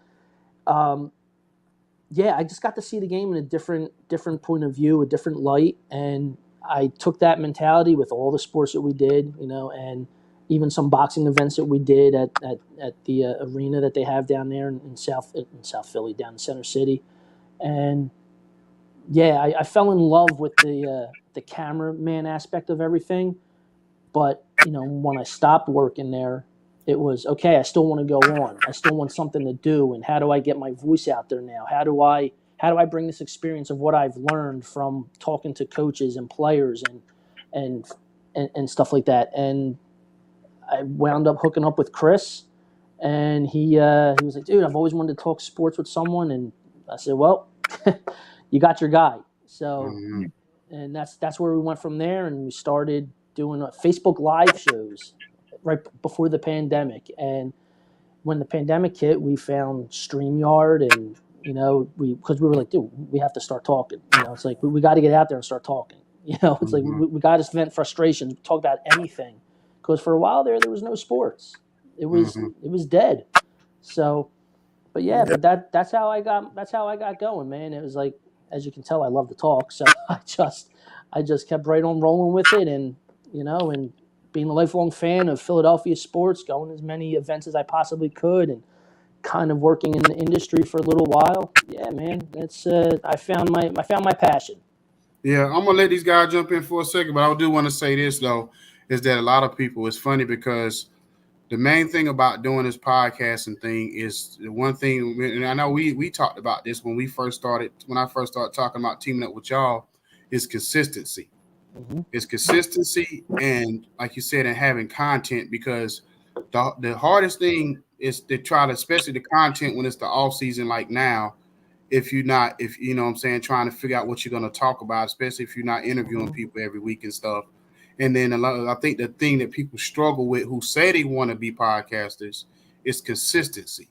yeah, I just got to see the game in a different point of view, a different light, and I took that mentality with all the sports that we did, and even some boxing events that we did at the arena that they have down there in South Philly, down in Center City, and yeah, I fell in love with the cameraman aspect of everything. But when I stopped working there, it was okay. I still want to go on. I still want something to do. And how do I get my voice out there now? How do I bring this experience of what I've learned from talking to coaches and players and stuff like that? And I wound up hooking up with Chris, and he was like, "Dude, I've always wanted to talk sports with someone." And I said, "Well, you got your guy." So, and that's where we went from there, and we started doing Facebook Live shows right before the pandemic, and when the pandemic hit, we found StreamYard, and because we were like, dude, we have to start talking. It's like we got to get out there and start talking. It's like we got to vent frustrations, talk about anything, because for a while there was no sports. It was dead. So, but yeah, but that's how I got going, man. It was like, as you can tell, I love to talk, so I just kept right on rolling with it, and and being a lifelong fan of Philadelphia sports, going to as many events as I possibly could, and kind of working in the industry for a little while. Yeah, man, it's I found my passion. Yeah, I'm gonna let these guys jump in for a second, but I do want to say this though, is that a lot of people, it's funny because the main thing about doing this podcasting thing is the one thing, and I know we talked about this when I first started talking about teaming up with y'all, is consistency. It's consistency, and like you said, and having content, because the hardest thing is to try to, especially the content when it's the off season like now, if you know what I'm saying, trying to figure out what you're going to talk about, especially if you're not interviewing people every week and stuff. And then I think the thing that people struggle with who say they want to be podcasters is consistency.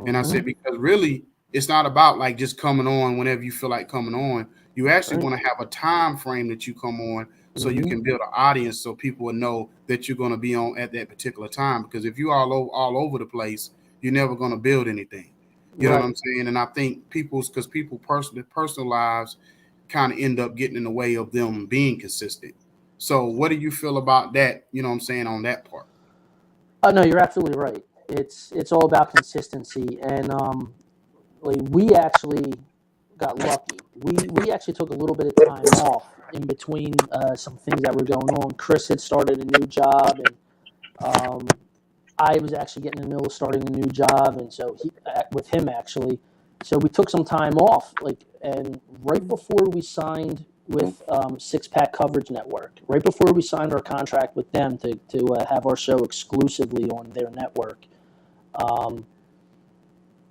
And I said, because really it's not about like just coming on whenever you feel like coming on. You actually want to have a time frame that you come on so you can build an audience so people will know that you're going to be on at that particular time. Because if you're all over the place, you're never going to build anything. You know what I'm saying? And I think people's personal lives kind of end up getting in the way of them being consistent. So what do you feel about that? You know what I'm saying, on that part? Oh no, you're absolutely right. It's all about consistency, and we actually got lucky. We actually took a little bit of time off in between some things that were going on. Chris had started a new job, and I was actually getting in the middle of starting a new job, and so with him actually. So we took some time off, and right before we signed with Six Pack Coverage Network, right before we signed our contract with them to have our show exclusively on their network,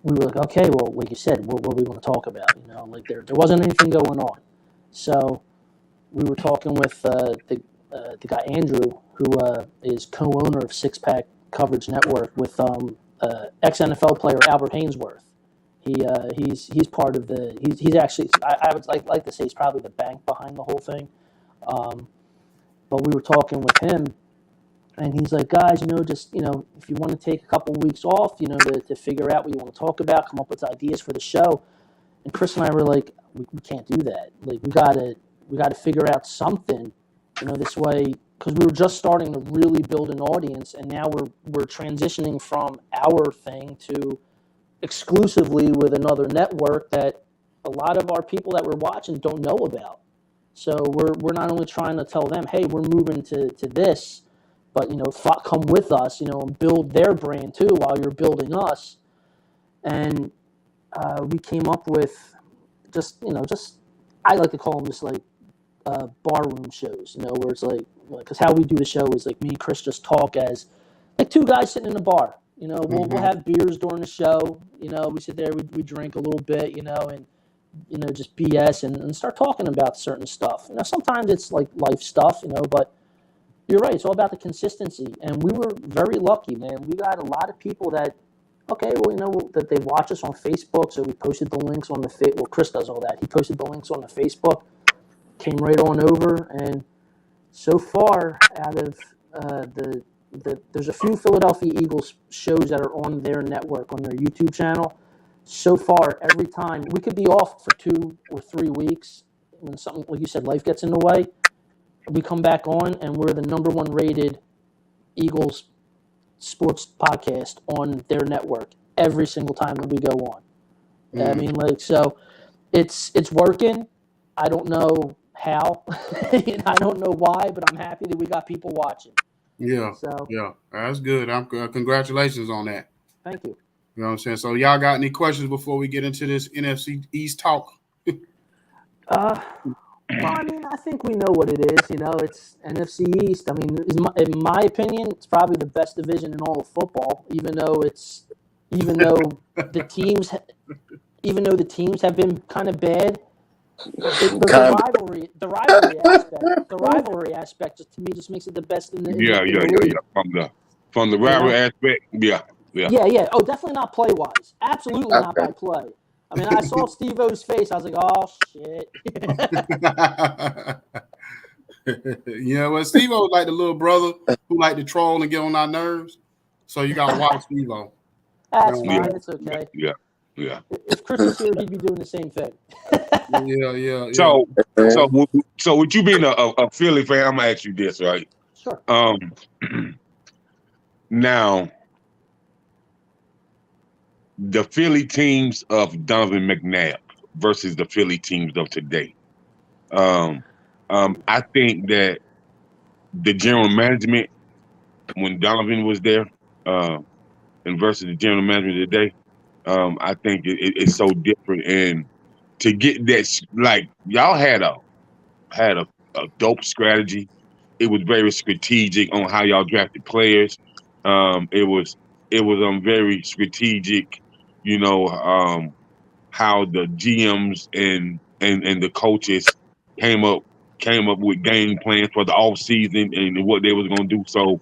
we were like, okay, well, like you said, what are we going to talk about? There wasn't anything going on. So we were talking with the guy Andrew, who is co-owner of Six Pack Coverage Network, with ex-NFL player Albert Hainsworth. He's part of he's actually, I would like to say he's probably the bank behind the whole thing. But we were talking with him, and he's like, guys, just if you want to take a couple weeks off, to figure out what you want to talk about, come up with ideas for the show. And Chris and I were like, we can't do that. Like, we gotta figure out something, this way, because we were just starting to really build an audience, and now we're transitioning from our thing to exclusively with another network that a lot of our people that we're watching don't know about. So we're not only trying to tell them, hey, we're moving to this, but come with us, and build their brand too while you're building us. And we came up with just I like to call them just like barroom shows, where it's like, because how we do the show is like me and Chris just talk as like two guys sitting in a bar. We'll have beers during the show. We sit there, we drink a little bit, and just BS and start talking about certain stuff. Sometimes it's like life stuff, but you're right. It's all about the consistency. And we were very lucky, man. We got a lot of people that, that they watch us on Facebook. So we posted the links on the well, Chris does all that. He posted the links on the Facebook, came right on over, and so far out of there's a few Philadelphia Eagles shows that are on their network, on their YouTube channel. So far, every time, we could be off for 2 or 3 weeks when something, like you said, life gets in the way. We come back on, and we're the number 1 rated Eagles sports podcast on their network every single time that we go on. I mean, so it's working. I don't know how, and I don't know why, but I'm happy that we got people watching. Yeah. So yeah, that's good. Congratulations on that. Thank you. You know what I'm saying? So y'all got any questions before we get into this NFC East talk? Well, I mean, I think we know what it is. It's NFC East. I mean, in my opinion, it's probably the best division in all of football. Even though the teams have been kind of bad. The rivalry aspect just, to me, just makes it the best in the league. From the rivalry aspect, yeah. Yeah. Oh, definitely not play wise. Absolutely not Okay. by play. I mean, I saw Steve O's face. I was like, oh shit. Yeah, well, Steve O was like the little brother who like to troll and get on our nerves. So you gotta watch Steve O. That's Yeah, fine. It's okay. yeah. If Chris was here, he'd be doing the same thing. Yeah. So, Man. so with you being a Philly fan, I'm gonna ask you this, right? Sure. Now the Philly teams of Donovan McNabb versus the Philly teams of today. I think that the general management when Donovan was there, and versus the general management today, I think it's so different. And to get that, like y'all had a dope strategy. It was very strategic on how y'all drafted players. It was very strategic, you know, how the GMs and the coaches came up with game plans for the off season and what they was gonna do. So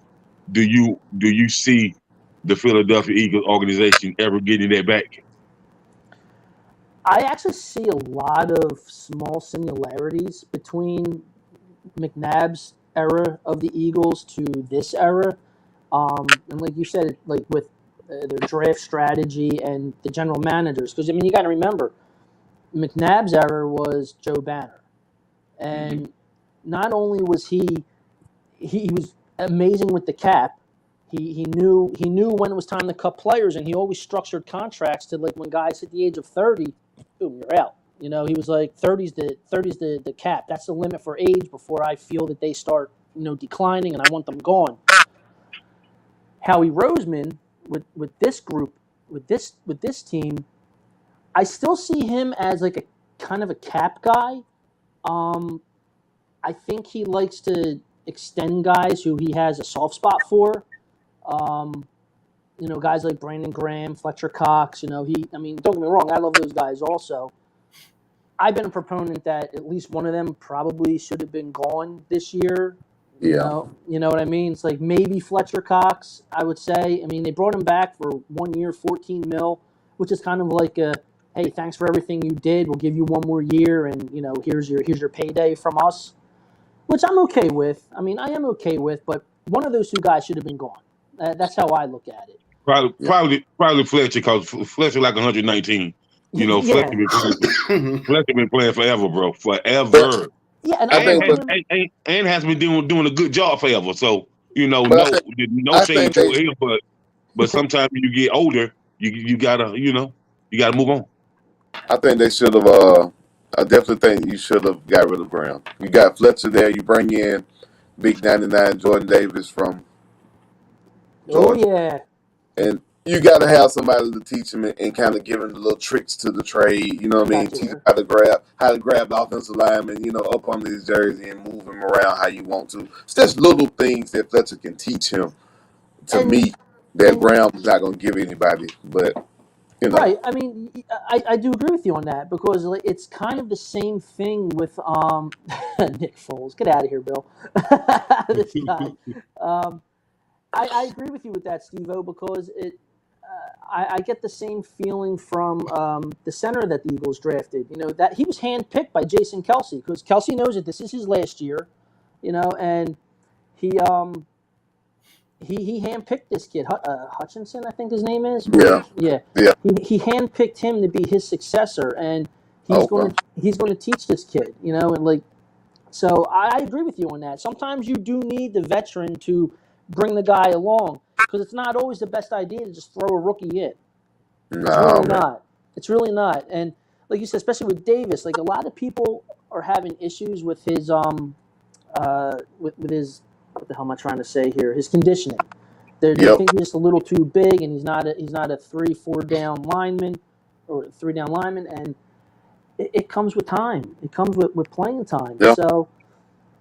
do you see the Philadelphia Eagles organization ever getting that back? I actually see a lot of small similarities between McNabb's era of the Eagles to this era. And like you said, like with their draft strategy and the general managers, because I mean, you got to remember, McNabb's era was Joe Banner, and not only was he was amazing with the cap. He knew when it was time to cut players, and he always structured contracts to like when guys hit the age of 30, boom, you're out. You know, he was like 30's the cap. That's the limit for age before I feel that they start declining, and I want them gone. Howie Roseman with this group with this team, I still see him as like a kind of a cap guy. I think he likes to extend guys who he has a soft spot for. Guys like Brandon Graham, Fletcher Cox. I mean, don't get me wrong, I love those guys also. I've been a proponent that at least one of them probably should have been gone this year. Yeah. You know what I mean? It's like maybe Fletcher Cox, I would say. I mean, they brought him back for 1 year, 14 mil, which is kind of like a, hey, thanks for everything you did. We'll give you 1 more year, and here's your payday from us, which I'm okay with. I mean, I am okay with, but one of those two guys should have been gone. That's how I look at it. Probably Fletcher, because Fletcher like 119. Yeah. Fletcher been playing forever, bro, forever. Yeah, and And has been doing a good job forever. So no I shade think to they, him, but sometimes you get older, you gotta move on. I think they should have. I definitely think you should have got rid of Graham. You got Fletcher there. You bring in Big 99 Jordan Davis from Georgia. Oh yeah. And you got to have somebody to teach him and kind of give him the little tricks to the trade. You know what I mean? Gotcha. Teach him how to grab the offensive lineman, up under his jersey and move him around how you want to. It's just little things that Fletcher can teach him. To me, that Brown's not going to give anybody, but. Right. I mean, I do agree with you on that because it's kind of the same thing with Nick Foles. Get out of here, Bill. This guy. I agree with you with that, Steve-O, because I get the same feeling from the center that the Eagles drafted. That he was handpicked by Jason Kelce because Kelce knows that this is his last year, and he handpicked this kid, Hutchinson, I think his name is. Yeah. He handpicked him to be his successor, and he's going to teach this kid, and like, so I agree with you on that. Sometimes you do need the veteran to bring the guy along because it's not always the best idea to just throw a rookie in. It's really not. And like you said, especially with Davis, like a lot of people are having issues with his with his, what the hell am I trying to say here? His conditioning. They think he's just a little too big, and he's not a 3-4 down lineman or 3 down lineman, and it comes with time. It comes with playing time. Yep. So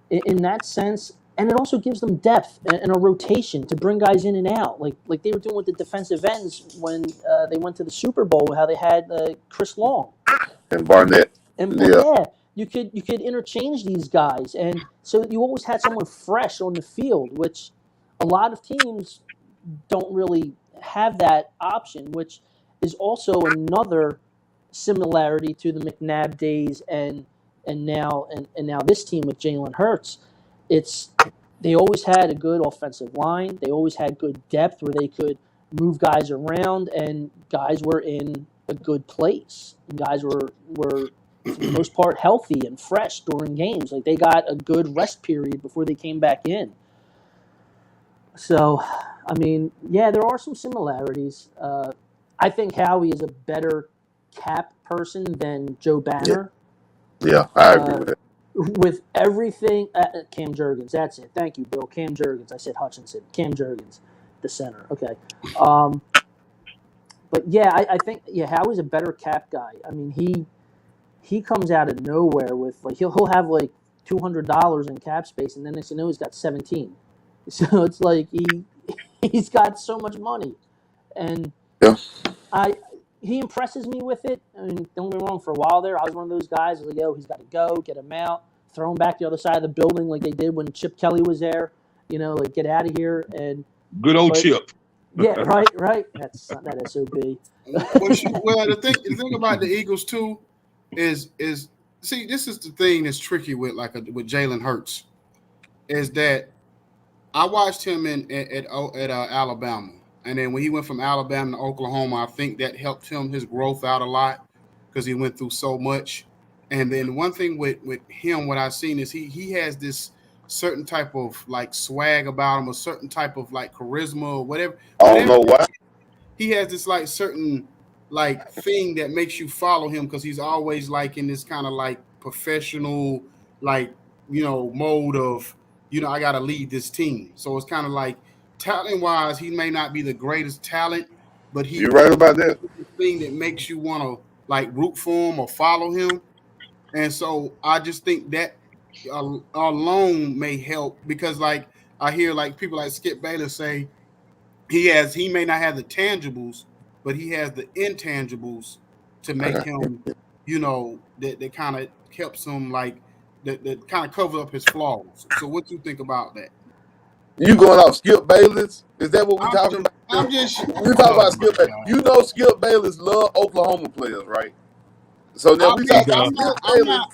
in that sense, and it also gives them depth and a rotation to bring guys in and out, like they were doing with the defensive ends when they went to the Super Bowl. How they had Chris Long and Barnett. You could interchange these guys, and so you always had someone fresh on the field, which a lot of teams don't really have that option, which is also another similarity to the McNabb days and now this team with Jalen Hurts. They always had a good offensive line. They always had good depth where they could move guys around, and guys were in a good place. And guys were for the most part healthy and fresh during games. Like, they got a good rest period before they came back in. So, I mean, yeah, there are some similarities. I think Howie is a better cap person than Joe Banner. Yeah, I agree with that. With everything, Cam Jurgens, that's it. Thank you, Bill. Cam Jurgens. I said Hutchinson. Cam Jurgens, the center. Okay. But yeah, I think Howie's a better cap guy. I mean, he comes out of nowhere with, like, he'll have like $200 in cap space, and then next thing you know, he's got 17. So it's like he's got so much money, and Yeah. he impresses me with it. I mean, don't get me wrong. For a while there, I was one of those guys. Like, he's got to go, get him out, throw him back the other side of the building, like they did when Chip Kelly was there. Like, get out of here. And Good old Chip. Yeah, right. That's that SOB. Well, the thing about the Eagles too is see, this is the thing that's tricky with with Jalen Hurts, is that I watched him at Alabama, and then when he went from Alabama to Oklahoma, I think that helped his growth out a lot because he went through so much. And then one thing with him, what I've seen is he has this certain type of like swag about him, a certain type of like charisma or whatever. I don't know why. He has this like certain like thing that makes you follow him because he's always like in this kind of like professional, like, mode of, I got to lead this team. So it's kind of like talent wise, he may not be the greatest talent, but You're right about that. Thing that makes you want to like root for him or follow him. And so I just think that alone may help, because like I hear like people like Skip Bayless say he may not have the tangibles, but he has the intangibles to make him, that kind of helps him, like that kind of covers up his flaws. So what you think about that? You going off Skip Bayless? Is that what we're talking about? We talking about Skip Bayless. Skip Bayless love Oklahoma players, right? So now we talking about Skip Bayless.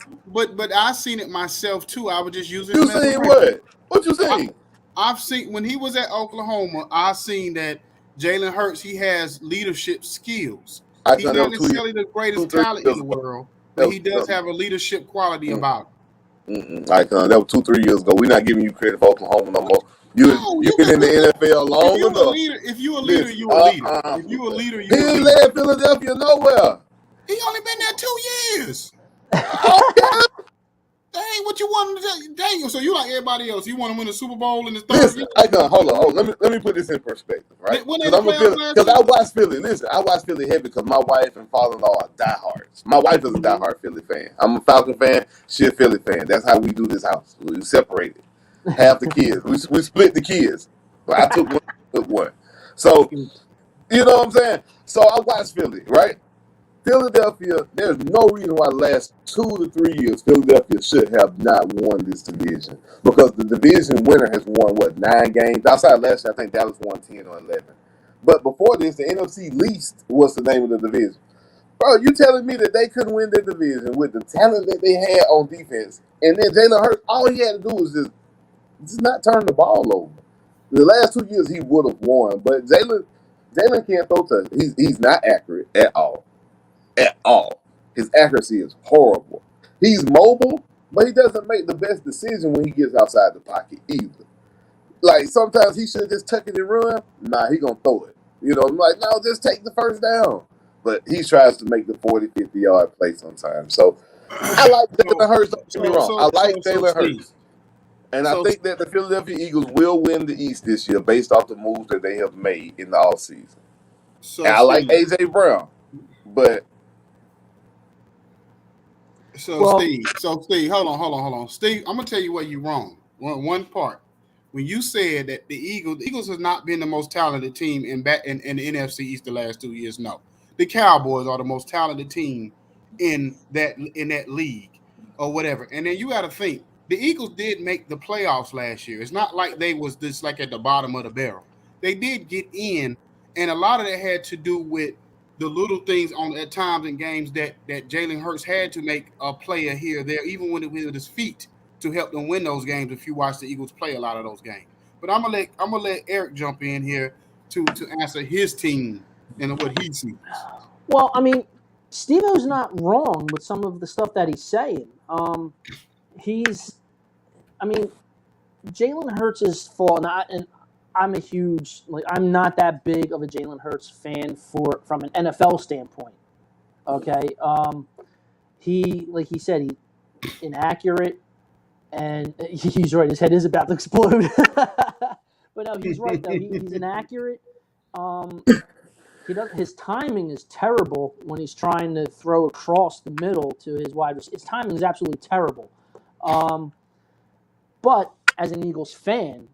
But I seen it myself too. I was just using. You seen what? What you seen? I've seen when he was at Oklahoma. I seen that Jalen Hurts, he has leadership skills. He's not necessarily the greatest talent in the world, but he does have a leadership quality about him. Like that was 2-3 years ago. We're not giving you credit for Oklahoma no more. You've been in the NFL long enough. If you're a leader, you're a leader. If you're a leader, you're a leader. He ain't led Philadelphia nowhere. He only been there 2 years. Dang, what you want to do? Dang, so you like everybody else. You want to win the Super Bowl in the third year? Hold on. Let me put this in perspective, right? Because I watch Philly. Listen, I watch Philly heavy because my wife and father-in-law are diehards. My wife is a diehard Philly fan. I'm a Falcon fan. She a Philly fan. That's how we do this house. We separated. Half the kids. We split the kids. But I took one. So, you know what I'm saying? So I watch Philly, right? Philadelphia, there's no reason why the last 2 to 3 years Philadelphia should have not won this division, because the division winner has won 9 games. Outside last year, I think Dallas won 10 or 11. But before this, the NFC least was the name of the division. Bro, you telling me that they couldn't win their division with the talent that they had on defense, and then Jalen Hurts, all he had to do was just not turn the ball over. The last 2 years he would have won, but Jalen can't throw touchdowns. He's not accurate at all. At all. His accuracy is horrible. He's mobile, but he doesn't make the best decision when he gets outside the pocket either. Like, sometimes he should just tuck it and run. Nah, he gonna throw it. I'm like, no, just take the first down. But he tries to make the 40, 50-yard play sometimes. So I like Jalen Hurts. Don't get me wrong. I like Jalen Hurts. And I think that the Philadelphia Eagles will win the East this year based off the moves that they have made in the offseason. And I like A.J. Brown, but Steve, hold on. Steve, I'm gonna tell you where you're wrong. One part. When you said that the Eagles has not been the most talented team in the NFC East the last 2 years, no. The Cowboys are the most talented team in that league or whatever. And then you got to think, the Eagles did make the playoffs last year. It's not like they was just like at the bottom of the barrel. They did get in, And a lot of that had to do with the little things at times in games that Jalen Hurts had to make a play here or there, even when it was his feet, to help them win those games. If you watch the Eagles play a lot of those games, but I'm gonna let Eric jump in here to answer his team and what he sees. Well, I mean, Steve-O's not wrong with some of the stuff that he's saying. Jalen Hurts is falling, and I'm a huge I'm not that big of a Jalen Hurts fan from an NFL standpoint. Okay, he said, he inaccurate, and he's right. His head is about to explode. But no, he's right though. He's inaccurate. His timing is terrible when he's trying to throw across the middle to his wide receiver. His timing is absolutely terrible. But as an Eagles fan,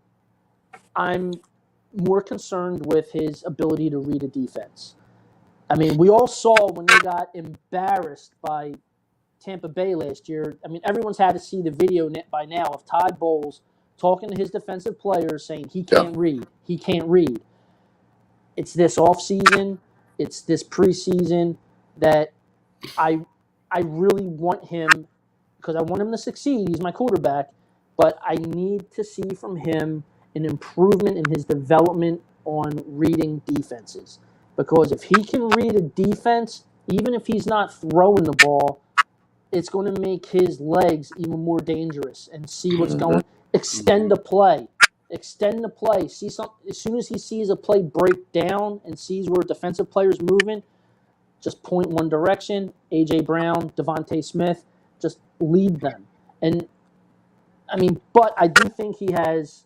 I'm more concerned with his ability to read a defense. I mean, we all saw when they got embarrassed by Tampa Bay last year. I mean, everyone's had to see the video by now of Todd Bowles talking to his defensive players saying he can't read. He can't read. It's this offseason, it's this preseason that I really want him, because I want him to succeed. He's my quarterback. But I need to see from him an improvement in his development on reading defenses. Because if he can read a defense, even if he's not throwing the ball, it's going to make his legs even more dangerous and see what's going. Extend the play. Extend the play. See some. As soon as he sees a play break down and sees where a defensive player is moving, just point one direction. A.J. Brown, Devontae Smith, just lead them. And I mean, but I do think he has,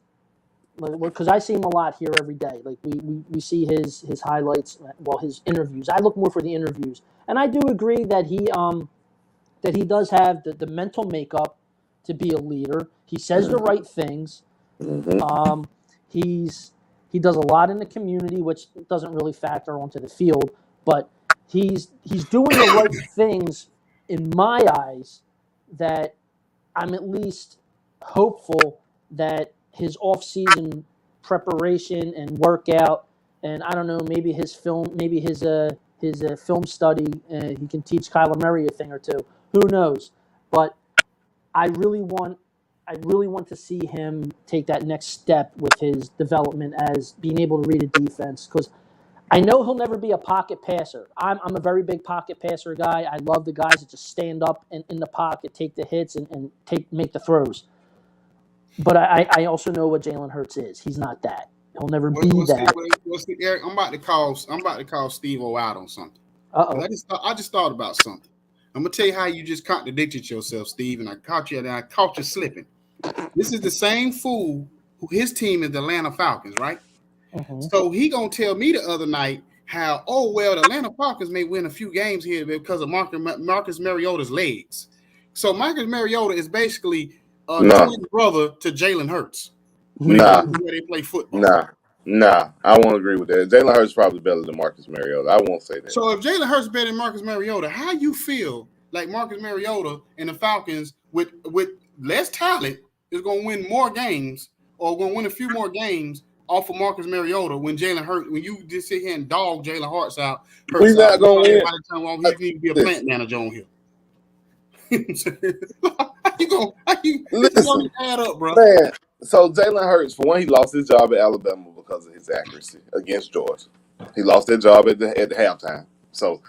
because I see him a lot here every day. Like we see his highlights, well, his interviews. I look more for the interviews, and I do agree that he does have the mental makeup to be a leader. He says the right things. He does a lot in the community, which doesn't really factor onto the field, but he's doing the right things in my eyes. That I'm at least hopeful that his off-season preparation and workout, and I don't know, maybe his film study, he can teach Kyler Murray a thing or two. Who knows? But I really want to see him take that next step with his development as being able to read a defense, because I know he'll never be a pocket passer. I'm a very big pocket passer guy. I love the guys that just stand up in the pocket, take the hits, and make the throws. But I also know what Jalen Hurts is. He's not that. He'll never be that. Eric, I'm about to call Steve-O out on something. Uh-oh. I just thought about something. I'm gonna tell you how you just contradicted yourself, Steve, and I caught you slipping. This is the same fool who his team is the Atlanta Falcons, right? Mm-hmm. So he gonna tell me the other night how, the Atlanta Falcons may win a few games here because of Marcus Mariota's legs. So Marcus Mariota is basically twin brother to Jalen Hurts. Where they play football. Nah, I won't agree with that. Jalen Hurts is probably better than Marcus Mariota. I won't say that. So if Jalen Hurts is better than Marcus Mariota, how you feel like Marcus Mariota and the Falcons with less talent is going to win more games, or going to win a few more games off of Marcus Mariota when Jalen Hurts, when you just sit here and dog Jalen Hurts out? We're not going to win. He needs to be a plant manager on here. How you going to add up, bro? Man, so Jalen Hurts, for one, he lost his job at Alabama because of his accuracy against Georgia. He lost that job at the halftime. So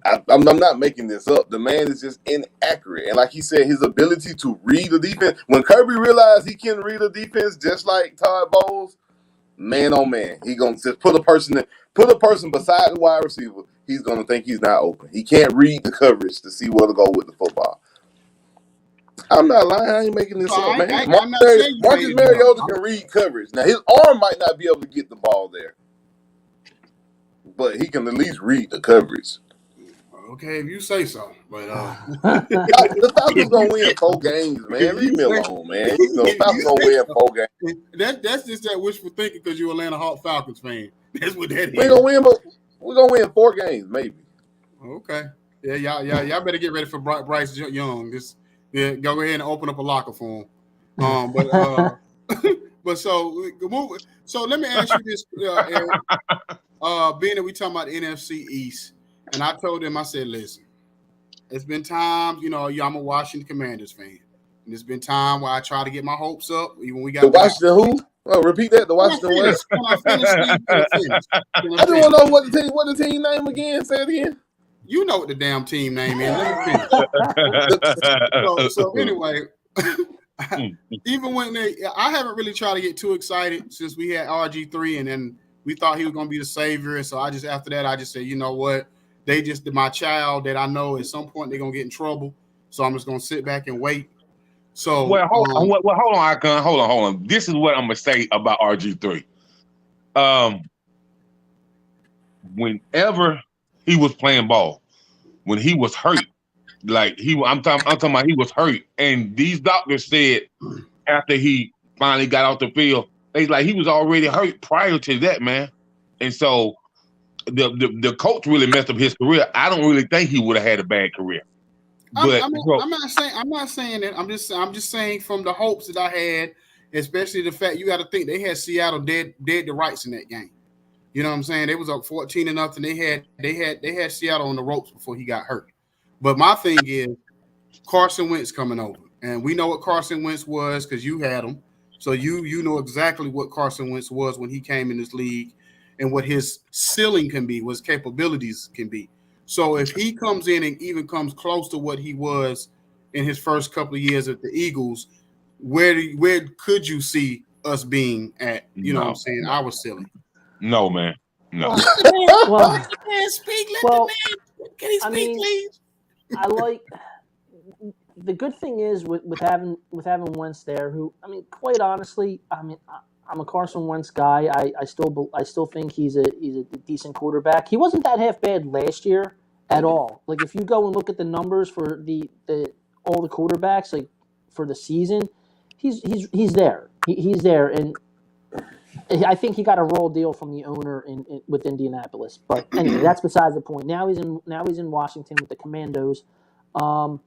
I'm not making this up. The man is just inaccurate. And like he said, his ability to read the defense, when Kirby realized he can read a defense just like Todd Bowles, man oh man, he gonna just put a person beside the wide receiver. He's gonna think he's not open. He can't read the coverage to see where to go with the football. I'm not lying. I ain't making this up, man. Marcus Mariota can read coverage. Now, his arm might not be able to get the ball there, but he can at least read the coverage. Okay, if you say so. But the Falcons gonna win 4 games, man. Leave me alone, man. The Falcons gonna win 4 games. That's just that wishful thinking because you're Atlanta Hawk Falcons fan. That's what that is. We're gonna win 4 games, maybe. Okay. Yeah, y'all better get ready for Bryce Young. Go ahead and open up a locker for him. But so let me ask you this, Eric. being that we talking about the NFC East, and I told him, I said, listen, it's been times, I'm a Washington Commanders fan. And there's been time where I try to get my hopes up, even when we got the Washington who? Oh, repeat that. The Washington what? When I finish. I don't know what the team name again. Say it again. You know what the damn team name is. Let me finish. so anyway, even when I haven't really tried to get too excited since we had RG3 and then we thought he was going to be the savior. And so after that, I just said, you know what? They just my child that I know at some point they're going to get in trouble. So I'm just going to sit back and wait. So hold on, Icon. Hold on. This is what I'm gonna say about RG3. Whenever he was playing ball, when he was hurt, I'm talking about he was hurt, and these doctors said after he finally got off the field, he was already hurt prior to that, man. And so the coach really messed up his career. I don't really think he would have had a bad career. But I'm not saying that. I'm just saying from the hopes that I had, especially the fact you got to think they had Seattle dead to rights in that game. You know what I'm saying? They was up 14-0. They had Seattle on the ropes before he got hurt. But my thing is Carson Wentz coming over, and we know what Carson Wentz was because you had him, so you know exactly what Carson Wentz was when he came in this league, and what his ceiling can be, what his capabilities can be. So if he comes in and even comes close to what he was in his first couple of years at the Eagles, where could you see us being at? You know what I'm saying? Our ceiling. No, man. No. Well, Can he speak, please? I like the good thing is with having Wentz there, who quite honestly, I'm a Carson Wentz guy. I still think he's a decent quarterback. He wasn't that half bad last year at all. Like if you go and look at the numbers for all the quarterbacks, like for the season, he's there. He's there, and I think he got a raw deal from the owner with Indianapolis. But anyway, that's besides the point. Now he's in Washington with the Commandos. Y'all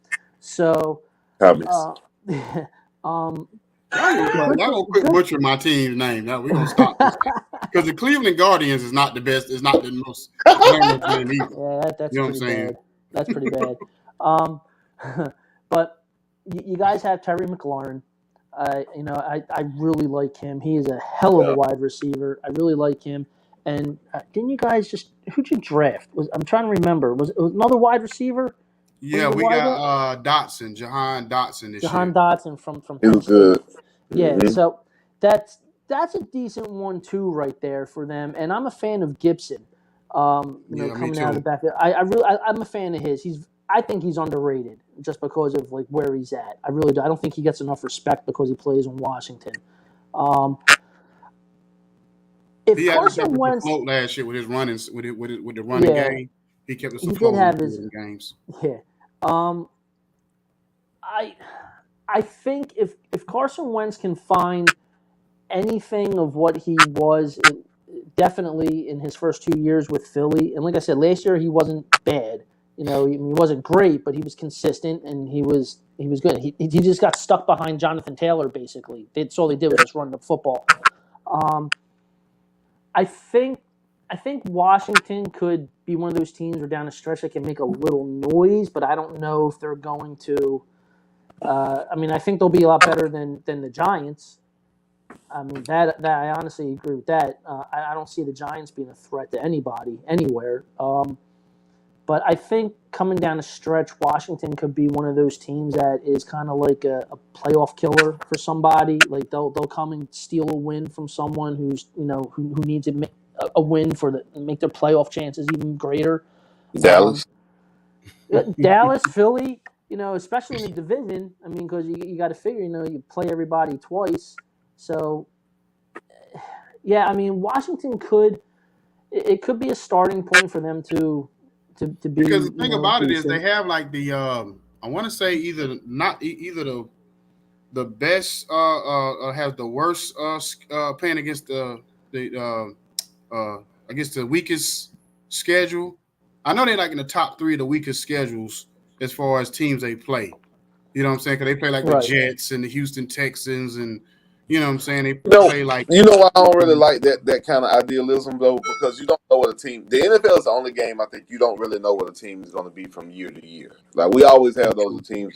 gonna quit butchering my team's name. Now we're gonna stop this because the Cleveland Guardians is not the best. It's not the most. Yeah, that's pretty bad. That's pretty bad. But you guys have Terry McLaurin. I really like him. He is a hell of a wide receiver. I really like him. And didn't you guys who'd you draft? I'm trying to remember. Was it another wide receiver? Yeah, we got Dotson, Jahan Dotson. Jahan Dotson from It was good. Yeah, Mm-hmm. so that's a decent one too, right there for them. And I'm a fan of Gibson. Coming out of the backfield, I'm a fan of his. I think he's underrated just because of like where he's at. I really do. I don't think he gets enough respect because he plays in Washington. If he Carson had Wentz float last year with his running with the running game, he kept us afloat in games. Yeah. I think if Carson Wentz can find anything of what he was definitely in his first 2 years with Philly, and like I said, last year he wasn't bad. He wasn't great, but he was consistent and he was good. He just got stuck behind Jonathan Taylor basically. That's all they did was just run the football. I think Washington could be one of those teams where down the stretch they can make a little noise, but I don't know if they're going to. I think they'll be a lot better than the Giants. That I honestly agree with that. I don't see the Giants being a threat to anybody anywhere. But I think coming down the stretch, Washington could be one of those teams that is kind of like a playoff killer for somebody. Like they'll come and steal a win from someone who's who needs a win make their playoff chances even greater. Dallas, Philly. Especially in the division. Because you got to figure, you play everybody twice. So, yeah, Washington could be a starting point for them to be. Because the thing about it is they have like the I want to say either the best has the worst playing against the weakest schedule. I know they're like in the top 3 of the weakest schedules as far as teams they play. You know what I'm saying? Because they play like the Jets and the Houston Texans and You know what I'm saying? They No, play like you know why I don't really like that kind of idealism though, because you don't know what a team. The NFL is the only game I think you don't really know what a team is going to be from year to year. Like we always have those teams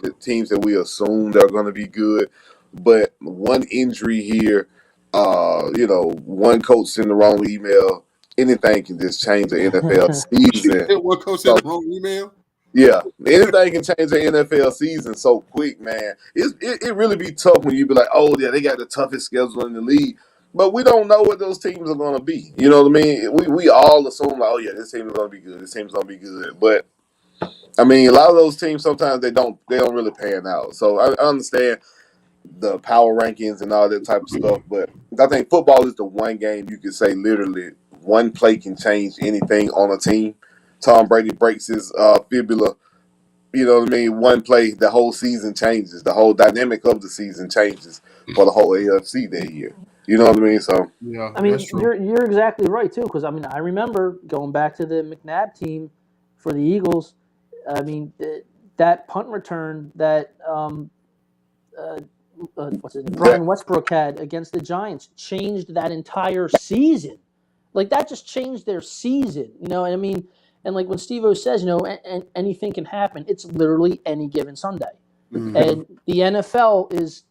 that we assume they're going to be good, but one injury here, one coach send the wrong email, anything can just change the NFL season. what coach So said the wrong email. yeah, anything can change the NFL season so quick, man. It really be tough when you be like, oh yeah, they got the toughest schedule in the league, but we don't know what those teams are going to be. You know what I mean? We all assume like, oh yeah, this team is going to be good. This team's going to be good, but I mean, a lot of those teams sometimes they don't really pan out. So I understand the power rankings and all that type of stuff, but I think football is the one game you could say literally one play can change anything on a team. Tom Brady breaks his fibula. You know what I mean? One play, the whole season changes. The whole dynamic of the season changes for the whole AFC that year. You know what I mean? So Yeah, I mean, that's true. you're exactly right too. Because I mean, I remember going back to the McNabb team for the Eagles. I mean, that punt return that what's it? Brian Westbrook had against the Giants changed that entire season. Like that just changed their season. You know, and I mean, and like when Steve-O says, you know, anything can happen. It's literally any given Sunday, and the NFL is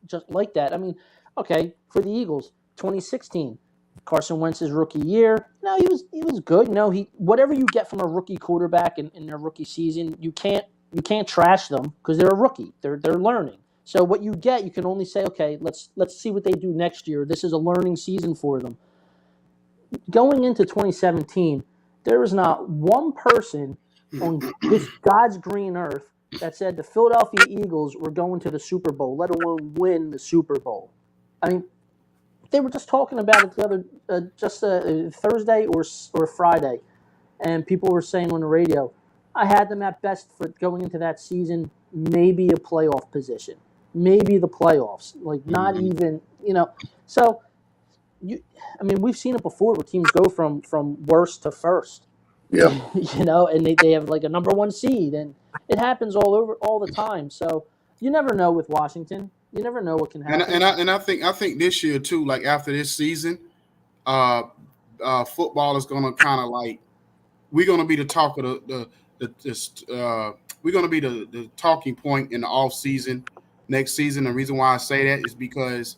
just like that. I mean, okay, for the Eagles, 2016, Carson Wentz's rookie year. No, he was good. You know, whatever you get from a rookie quarterback in their rookie season, you can't trash them because they're a rookie. They're learning. So what you get, you can only say, okay, let's see what they do next year. This is a learning season for them. Going into 2017, there was not one person on this God's green earth that said the Philadelphia Eagles were going to the Super Bowl, let alone win the Super Bowl. I mean, they were just talking about it the other Thursday or Friday, and people were saying on the radio, I had them at best for going into that season, maybe a playoff position, maybe the playoffs, like not even, you know. So, I mean, we've seen it before where teams go from worst to first. yeah, You know, and they have like a number one seed, and it happens all the time. So you never know with Washington. You never know what can happen. And I think this year too, like after this season, football is gonna kind of like we're gonna be the talk of we're gonna be the talking point in the off season next season. The reason why I say that is because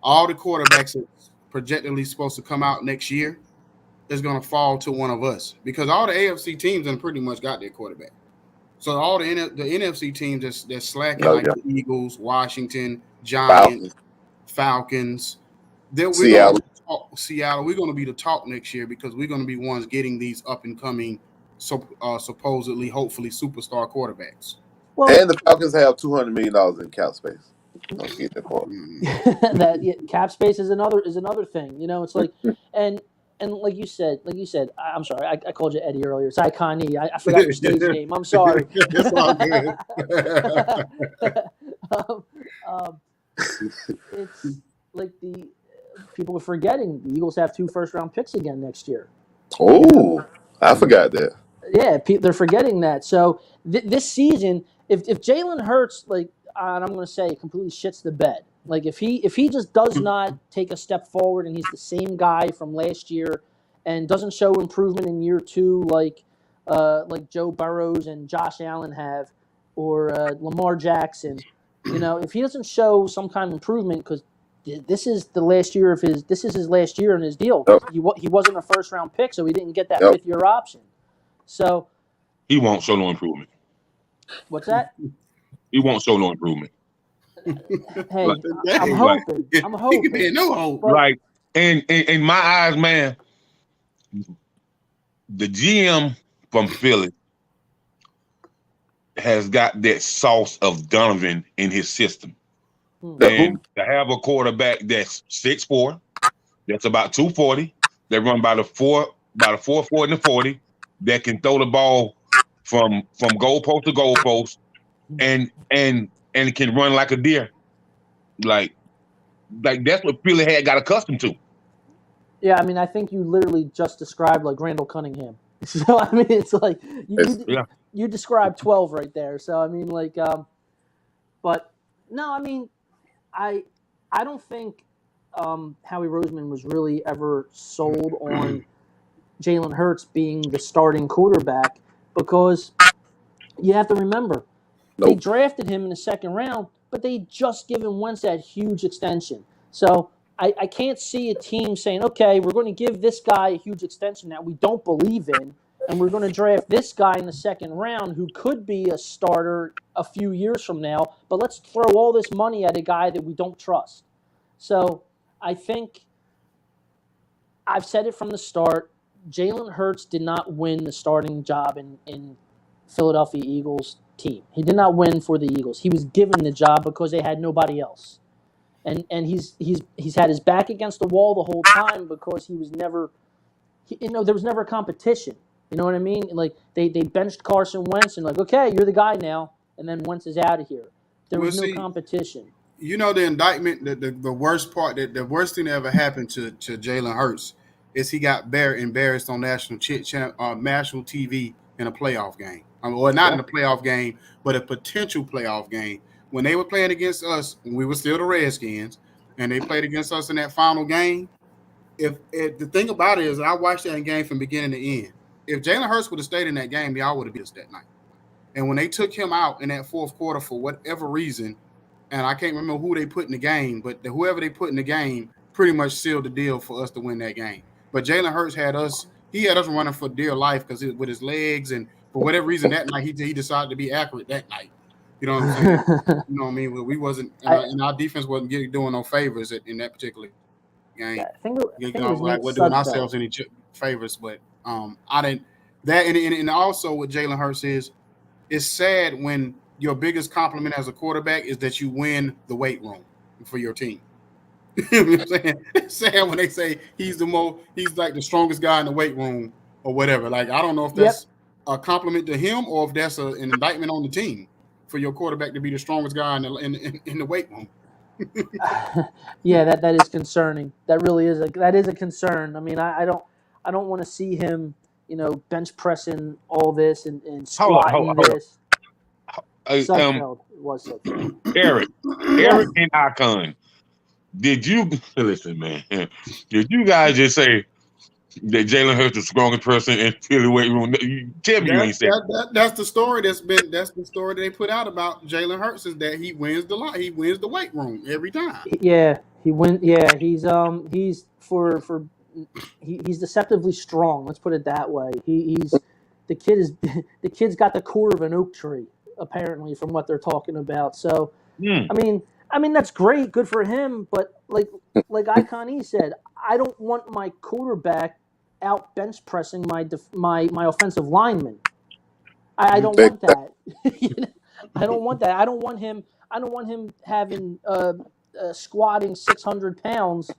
all the quarterbacks that's projectedly supposed to come out next year is going to fall to one of us because all the AFC teams have pretty much got their quarterback. So all the NFC teams that's slacking, like the Eagles, Washington, Giants, Falcons. Seattle. Seattle. We're going to be the talk next year because we're going to be ones getting these up and coming, supposedly, hopefully, superstar quarterbacks. Well, and the Falcons have $200 million in cap space. Don't get that part. Cap space is another thing. You know, it's like and like you said, I'm sorry, I called you Eddie earlier. It's Iconi. I forgot your stage name. I'm sorry. It's all good. It's like the people are forgetting the Eagles have 2 first-round picks again next year. Oh, I forgot that. Yeah, they're forgetting that. So this season, if Jalen Hurts, like, and I'm going to say, completely shits the bed. Like if he just does not take a step forward and he's the same guy from last year and doesn't show improvement in year 2 like Joe Burrows and Josh Allen have, or Lamar Jackson, you know, if he doesn't show some kind of improvement, because this is his last year in his deal. Yep. He wasn't a first round pick, so he didn't get that 5th year option. So he won't show no improvement. What's that? He won't show no improvement. Hey, I'm hoping. No hope. Like in my eyes, man, the GM from Philly has got that sauce of Donovan in his system. And to have a quarterback that's 6'4", that's about 240, that run by the 4 4 and the 40, that can throw the ball from goalpost to goalpost, and can run like a deer. Like that's what Philly had got accustomed to. Yeah, I mean, I think you literally just described like Randall Cunningham. So I mean, it's like you described 12 right there. So I mean, like, but no, I mean, I I don't think Howie Roseman was really ever sold on Jalen Hurts being the starting quarterback because you have to remember they Nope. drafted him in the second round, but they just given Wentz that huge extension. So I can't see a team saying, okay, we're going to give this guy a huge extension that we don't believe in, and we're going to draft this guy in the second round who could be a starter a few years from now, but let's throw all this money at a guy that we don't trust. So I think I've said it from the start. Jalen Hurts did not win the starting job in Philadelphia Eagles team. He did not win for the Eagles. He was given the job because they had nobody else. And he's had his back against the wall the whole time because he was never there was never a competition. You know what I mean? Like they benched Carson Wentz and like, okay, you're the guy now, and then Wentz is out of here. There was no competition. You know, the indictment, the worst part, the worst thing that ever happened to Jalen Hurts is he got embarrassed on national TV in a playoff game. Or not in a playoff game, but a potential playoff game. When they were playing against us, when we were still the Redskins, and they played against us in that final game, if the thing about it is, I watched that game from beginning to end. If Jalen Hurts would have stayed in that game, y'all would have beat us that night. And when they took him out in that fourth quarter for whatever reason, and I can't remember who they put in the game, but whoever they put in the game pretty much sealed the deal for us to win that game. But Jalen Hurts had us running for dear life because with his legs, and for whatever reason that night he decided to be accurate that night. You know what I'm saying? You know what I mean? We wasn't, and our defense wasn't doing no favors in that particular game. I think we're doing ourselves any favors, but I didn't. That and also with Jalen Hurts is, it's sad when your biggest compliment as a quarterback is that you win the weight room for your team. You know what I'm saying? It's sad when they say he's like the strongest guy in the weight room or whatever. Like, I don't know if that's a compliment to him or if that's an indictment on the team for your quarterback to be the strongest guy in the weight room. Yeah, that is concerning. That really is a concern. I mean, I don't want to see him, bench pressing all this and squatting this. Sudfeld was Sudfeld. Eric and Icon, did you listen, man? Did you guys just say that Jalen Hurts is the strongest person in Philly weight room? Tell me you ain't said that's the story that's the story they put out about Jalen Hurts is that he wins the weight room every time. Yeah, he wins. Yeah, he's deceptively strong. Let's put it that way. The kid's got the core of an oak tree, apparently, from what they're talking about. So, I mean that's great, good for him. But like Icon said, I don't want my quarterback out bench pressing my offensive lineman. I don't want that. I don't want that. I don't want him having squatting 600 pounds.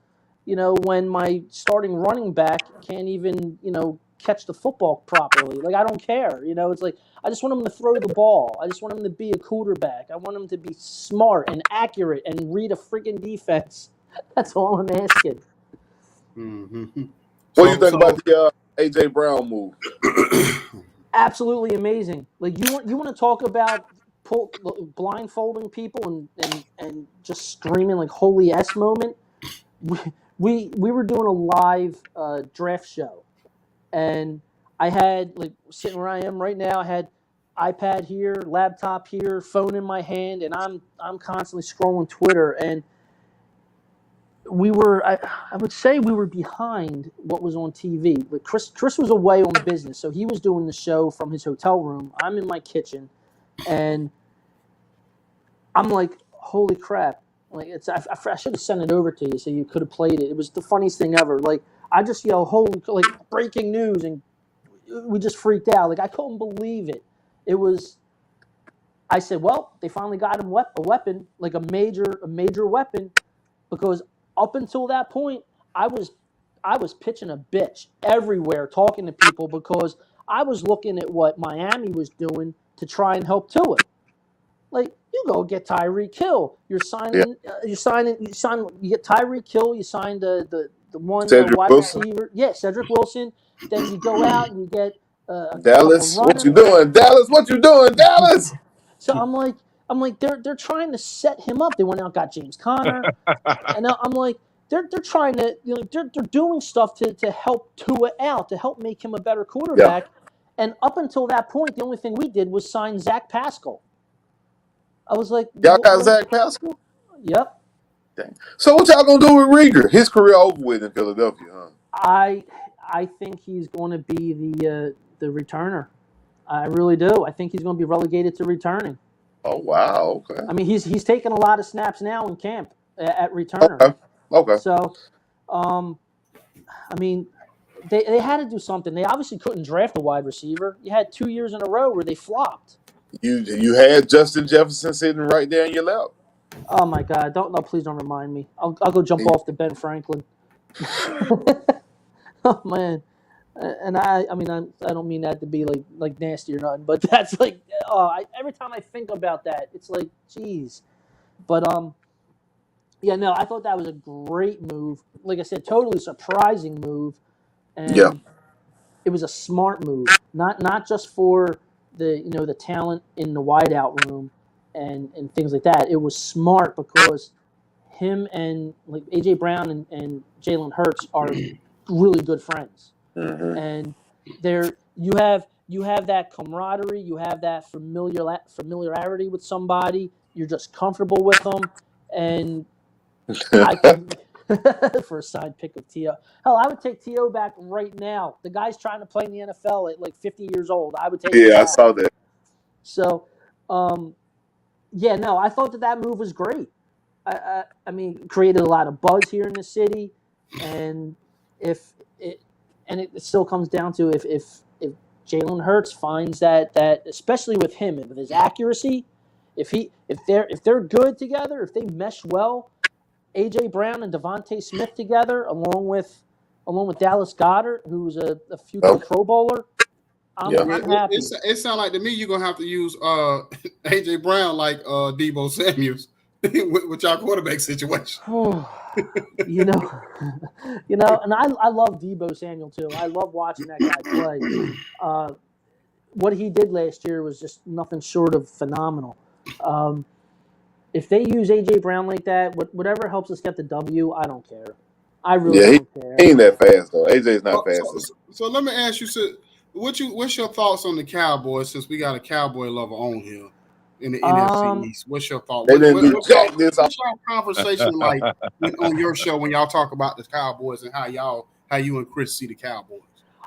When my starting running back can't even catch the football properly. Like, I don't care. It's like I just want him to throw the ball. I just want him to be a quarterback. I want him to be smart and accurate and read a freaking defense. That's all I'm asking. Mm-hmm. What do you think about the AJ Brown move? Absolutely amazing. Like, you want to talk about blindfolding people and just screaming like holy S moment. We were doing a live draft show, and I had, like, sitting where I am right now, I had iPad here, laptop here, phone in my hand, and I'm constantly scrolling Twitter, and we were, I would say we were behind what was on TV. Like, Chris was away on business, so he was doing the show from his hotel room. I'm in my kitchen, and I'm like, holy crap. Like, I should have sent it over to you so you could have played it. It was the funniest thing ever. Like, I just yelled, holy, like, breaking news, and we just freaked out. Like, I couldn't believe it. I said, well, they finally got him a weapon, like a major weapon, because up until that point, I was pitching a bitch everywhere, talking to people, because I was looking at what Miami was doing to try and help Tua. Like, you go get Tyreek Hill. You get Tyreek Hill. You sign the one wide receiver. Yeah, Cedric Wilson. Then you go out and you get Dallas. What you doing, Dallas? What you doing, Dallas? So I'm like, I'm like, they're trying to set him up. They went out and got James Conner, and I'm like, they're trying to, they're doing stuff to help Tua out, to help make him a better quarterback. And up until that point, the only thing we did was sign Zach Pascal. I was like, y'all got Zach Pascal? Yep. Dang. So what y'all gonna do with Rieger? His career over with in Philadelphia, huh? I think he's going to be the returner. I really do. I think he's going to be relegated to returning. Oh wow, okay. I mean, he's taking a lot of snaps now in camp at returner. Okay. So, I mean, they had to do something. They obviously couldn't draft a wide receiver. You had 2 years in a row where they flopped. You had Justin Jefferson sitting right there in your lap. Oh my God! Please don't remind me. I'll go jump off to Ben Franklin. Oh man, and I don't mean that to be like nasty or nothing, but that's like, every time I think about that, it's like, geez. But yeah, no, I thought that was a great move. Like I said, totally surprising move, and it was a smart move. Not just for the talent in the wideout room and things like that. It was smart because him and like AJ Brown and Jalen Hurts are really good friends, and you have that camaraderie, you have that familiarity with somebody. You're just comfortable with them, and I think for a side pick of T.O. Hell, I would take T.O. back right now. The guy's trying to play in the NFL at like 50 years old. I would take him back. I saw that. So, yeah, no, I thought that move was great. I mean, created a lot of buzz here in the city, and it still comes down to if Jalen Hurts finds that especially with him and with his accuracy, if they're good together, if they mesh well, AJ Brown and Devontae Smith together, along with Dallas Goedert, who's a future Pro Bowler. I'm happy. It sounds like to me you're gonna have to use AJ Brown like Deebo Samuels with your quarterback situation. you know, and I love Deebo Samuel too. I love watching that guy play. What he did last year was just nothing short of phenomenal. If they use AJ Brown like that, whatever helps us get the W, I don't care. I really don't care. He ain't that fast though. AJ's not fast. So let me ask you, what's your thoughts on the Cowboys? Since we got a Cowboy lover on here in the NFC East, what's your thought? What's your conversation like on your show when y'all talk about the Cowboys and how you and Chris see the Cowboys?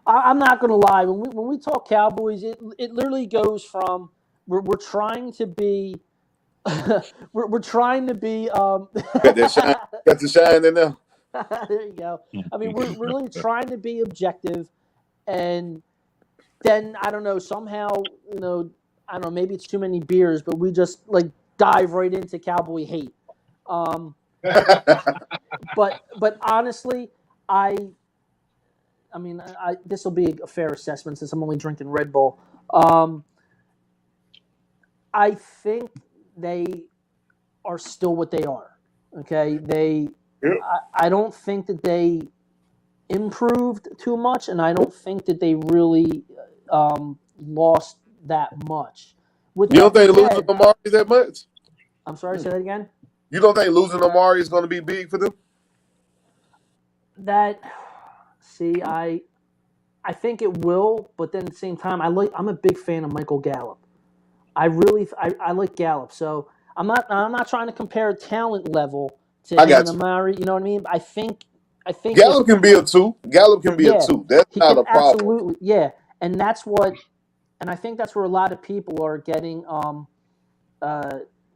I'm not gonna lie. When we talk Cowboys, it literally goes from we're trying to be. we're trying to be. Got the shine in there. There you go. I mean, we're really trying to be objective, and then I don't know. Somehow, I don't know. Maybe it's too many beers, but we just like dive right into Cowboy hate. But honestly, I mean, this will be a fair assessment since I'm only drinking Red Bull. I think they are still what they are. Okay, I don't think that they improved too much, and I don't think that they really lost that much. You don't think losing Amari is that much? I'm sorry, say that again. You don't think losing Amari is going to be big for them? I think it will, but then at the same time, I'm a big fan of Michael Gallup. I like Gallup, so I'm not trying to compare talent level to Amari. You know what I mean? I think Gallup can be a 2. Gallup can be a 2. That's not a problem. Absolutely, yeah, and I think that's where a lot of people are getting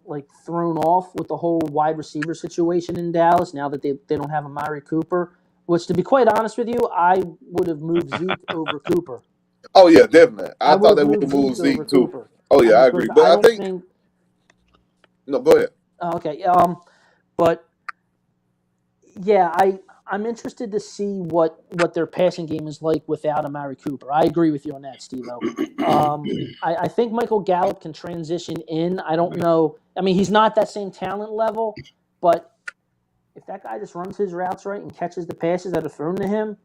like thrown off with the whole wide receiver situation in Dallas now that they don't have Amari Cooper. Which, to be quite honest with you, I would have moved Zeke over Cooper. Oh yeah, definitely. I thought they would have moved Zeke too. Cooper. Oh yeah, I agree. But I think no, go ahead. Okay. But yeah, I'm interested to see what their passing game is like without Amari Cooper. I agree with you on that, Steve-O. I think Michael Gallup can transition in. I don't know. I mean, he's not that same talent level, but if that guy just runs his routes right and catches the passes that are thrown to him.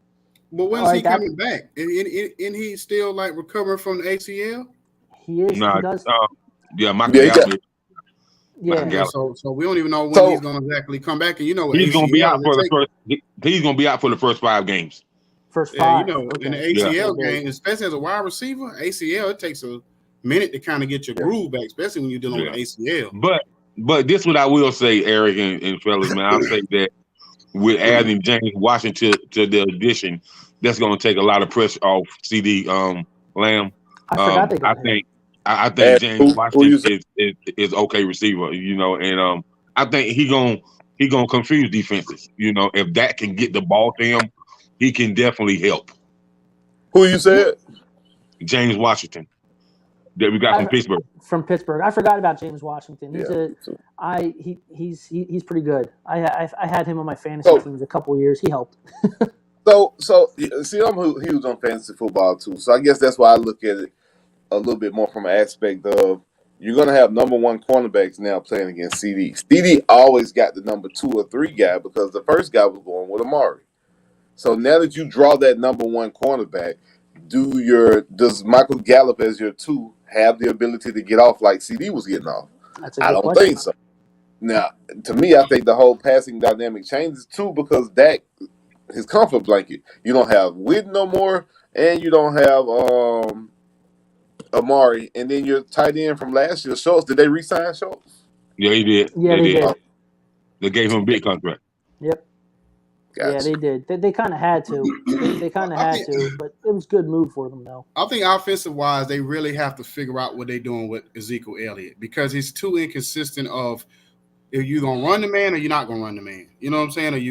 But when's he coming back? And he's still like recovering from the ACL? He is. Nah, he does. Michael Gallup. Yeah. Yeah, so we don't even know when So- he's going to exactly come back. And you know, with He's gonna be out ACL, for the first. He's gonna be out for the first 5 games. First yeah, you 5. know, in the Okay. ACL Yeah. game, especially as a wide receiver, ACL, it takes a minute to kind of get your groove back, especially when you're dealing with ACL. But this what I will say, Eric and fellas, man. I'll say that with adding James Washington to the addition, that's gonna take a lot of pressure off CD Lamb. I forgot they I got him. think I think And James who you Washington is okay receiver, you know, and I think he gonna confuse defenses. You know, if that can get the ball to him, he can definitely help. Who you said? James Washington that we got from Pittsburgh. From Pittsburgh. I forgot about James Washington. Yeah, He's pretty good. I had him on my fantasy teams a couple of years. He helped. So see, I'm huge on fantasy football too. So I guess that's why I look at it a little bit more from an aspect of you're gonna have number 1 cornerbacks now playing against CD. CD always got the number 2 or 3 guy because the first guy was going with Amari. So now that you draw that number 1 cornerback, does Michael Gallup as your 2 have the ability to get off like CD was getting off? That's a good I don't question. think so. Now, to me, I think the whole passing dynamic changes too because Dak, his comfort blanket. You don't have Witten no more, and you don't have Amari, and then your tight end from last year, Schultz. Did they re-sign Schultz? Yeah, he did. Yeah, they did. They gave him a big contract. Yep. Gotcha. Yeah, they did. They kind of had to. They kind of had to, but it was a good move for them, though. I think offensive-wise, they really have to figure out what they're doing with Ezekiel Elliott because he's too inconsistent of if you're going to run the man or you're not going to run the man. You know what I'm saying? If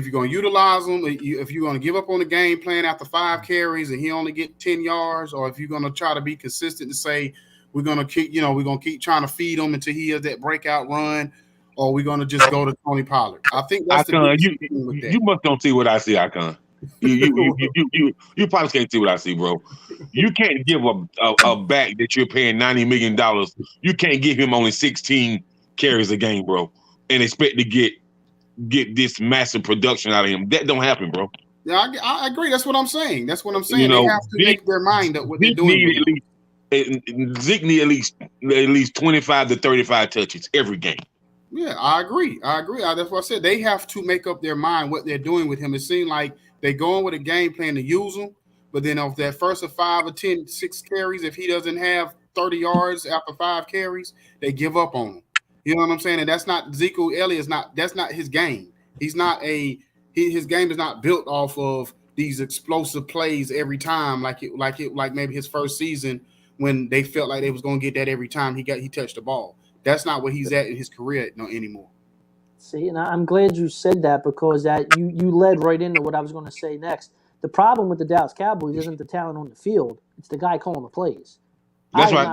you're going to utilize him, if you're going to give up on the game plan after 5 carries and he only get 10 yards, or if you're going to try to be consistent to say we're going to keep trying to feed him until he has that breakout run, or we're going to just go to Tony Pollard. I think that's Icon, you must don't see what I see, Icon. You probably can't see what I see, bro. You can't give a back that you're paying $90 million. You can't give him only 16 carries a game, bro, and expect to get this massive production out of him. That don't happen, bro. Yeah, I agree. That's what I'm saying. You know, they have to make their mind up what they're doing. Zeke need at least 25 to 35 touches every game. Yeah, I agree. That's what I said. They have to make up their mind what they're doing with him. It seems like they're going with a game plan to use him, but then of that first of 5 or 10, 6 carries, if he doesn't have 30 yards after 5 carries, they give up on him. You know what I'm saying? And that's not Ezekiel Elliott. That's not his game. His game is not built off of these explosive plays every time, like maybe his first season when they felt like they was going to get that every time he touched the ball. That's not where he's at in his career anymore. See, and I'm glad you said that because that you led right into what I was going to say next. The problem with the Dallas Cowboys isn't the talent on the field; it's the guy calling the plays. That's right.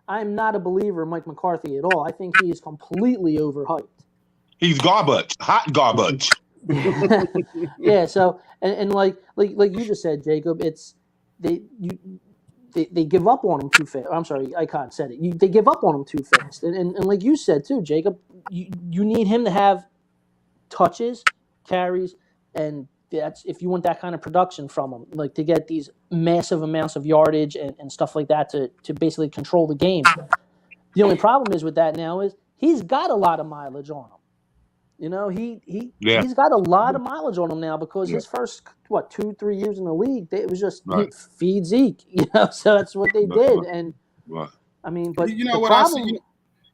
I'm not a believer in Mike McCarthy at all. I think he is completely overhyped. He's garbage, hot garbage. Yeah. So and like you just said, Jacob, it's they give up on him too fast. I'm sorry, Icon said it. They give up on him too fast. And like you said too, Jacob, you need him to have touches, carries, and that's if you want that kind of production from him, like to get these massive amounts of yardage and stuff like that to basically control the game. The only problem is with that now is he's got a lot of mileage on him. You know, he's got a lot of mileage on him now because his first 2-3 years in the league, it was just feed Zeke. You know, so that's what they did. And I mean, but you know what problem, I see.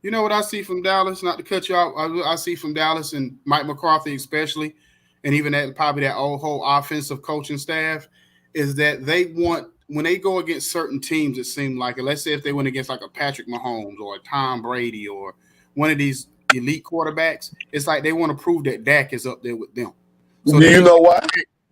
You know what I see from Dallas. Not to cut you off, I see from Dallas and Mike McCarthy especially, and even probably that whole offensive coaching staff, is that they want when they go against certain teams. It seems like, let's say if they went against like a Patrick Mahomes or a Tom Brady or one of these elite quarterbacks, it's like they want to prove that Dak is up there with them. So do you know why?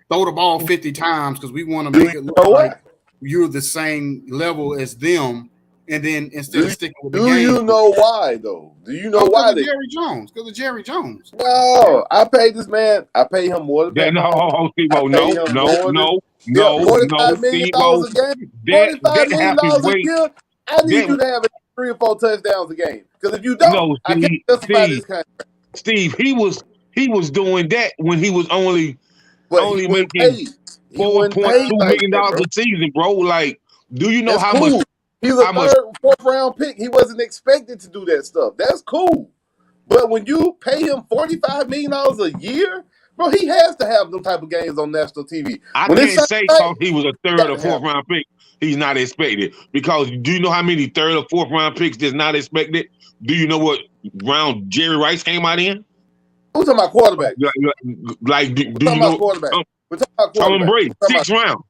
Throw the ball 50 times because we want to make it look like you're the same level as them. And then instead of sticking with the game. Do you know why, though? Do you know why? Because of Jerry Jones. No, I paid this man. I pay him more than No, Steve-O, no, Steve-O. $45 million a game. $45 million a year. I need you to have 3 or 4 touchdowns a game. Because if you don't, I can't justify this kind of. Steve, he was doing that when he was only making $4.2 million a season, bro. Like, do you know how much? He's a fourth round pick. He wasn't expected to do that stuff. That's cool. But when you pay him $45 million a year, bro, he has to have them type of games on national TV. I can't say because he was a third or fourth round pick, he's not expected. Because do you know how many third or fourth round picks that's not expected? Do you know what round Jerry Rice came out in? We're talking about quarterback. Like, do you know? Quarterback. We're talking about quarterback. Tom Brady, 6th round.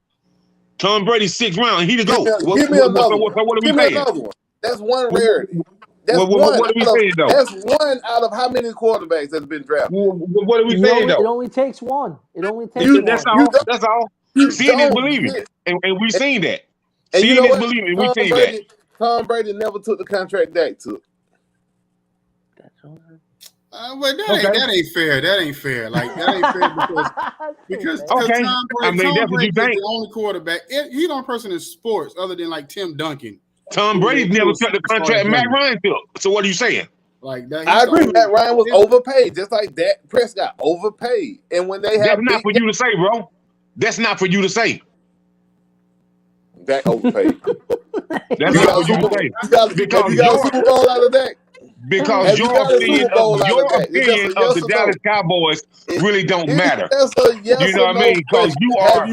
Tom Brady, 6th round, and he to go. Give me another one. What are we saying? Another one. That's one rarity. That's what are we saying, though? That's one out of how many quarterbacks that's been drafted? What are we saying, though? It only takes one. It only takes one. That's all. That's all. Seeing is believing. And we've seen that. Seeing is believing. We've seen that. Tom Brady never took the contract Dak took. But that ain't fair. That ain't fair. Like, that ain't fair because okay. Tom Brady is the only quarterback. He's the only person in sports other than like Tim Duncan. Tom Brady never took the contract Matt Ryan took. So what are you saying? Like that, I agree. Matt Ryan was overpaid, just like Dak Prescott overpaid. And when they have that's not for you to say, bro. That's not for you to say. Dak overpaid. That's not for you to say. Because you got a Super Bowl out of Dak. Because your opinion of the Dallas Cowboys really don't matter. Yes, you know what I mean? Because you are a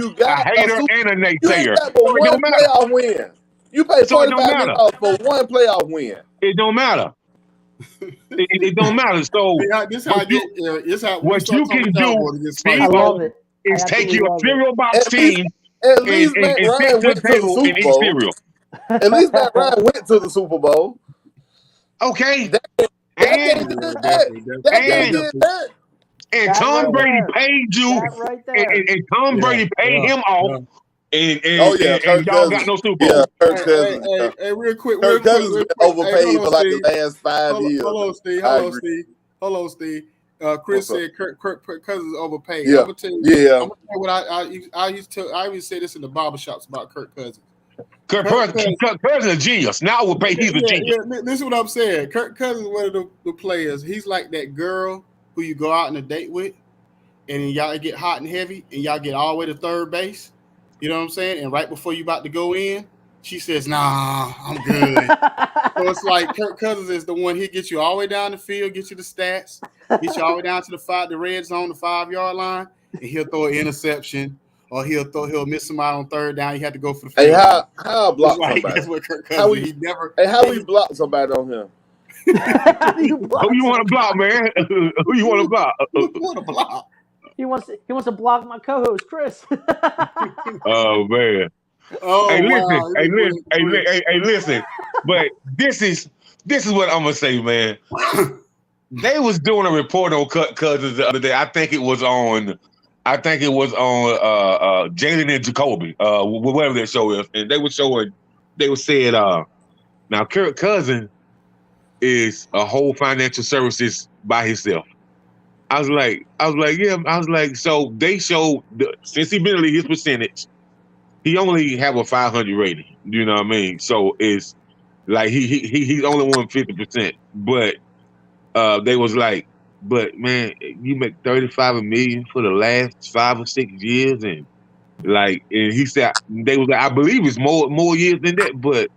hater and a naysayer. It don't matter. Playoff win. You pay $45 million for one playoff win. It don't matter. It don't matter. So what you can do, Steve, is take your cereal box team and take to the table and eat cereal. At least Matt Ryan went to the Super Bowl. Okay. And Tom Brady paid you, and Tom Brady paid him off. And y'all got no Super Bowl. Hey, real quick. Kirk Cousins been overpaid for like the last 5 years. Hello, Steve. Chris said Kirk Cousins is overpaid. Yeah. I'm gonna tell you what I used to. I even say this in the barbershops about Kirk Cousins. Kirk Cousins is a genius. Now we'll pay. He's a genius. This is what I'm saying. Kirk Cousins is one of the players. He's like that girl who you go out on a date with, and y'all get hot and heavy, and y'all get all the way to third base. You know what I'm saying? And right before you about to go in, she says, "Nah, I'm good." So it's like Kirk Cousins is the one. He gets you all the way down the field, get you the stats, get you all the way down to the red zone, the 5-yard line, and he'll throw an interception. Or he'll miss somebody on third down. You have to go for the field. Hey, how block somebody? That's what Kirk Cousins. How we block somebody on him? Who you want to block, man? Who you want to block? Who you want to block? He wants to block my co-host Chris. Oh man. Oh, hey, wow. Listen. But this is what I'm gonna say, man. They was doing a report on Cousins the other day. I think it was on Jalen and Jacoby, whatever that show is, and they were saying, now Kirk Cousins is a whole financial services by himself. I was like, so they showed since he been in his percentage, he only have a 500 rating. You know what I mean? So it's like he's only won 50%, but they was like, but man, you make $35 million for the last 5 or 6 years, and he said they was like, I believe it's more years than that, but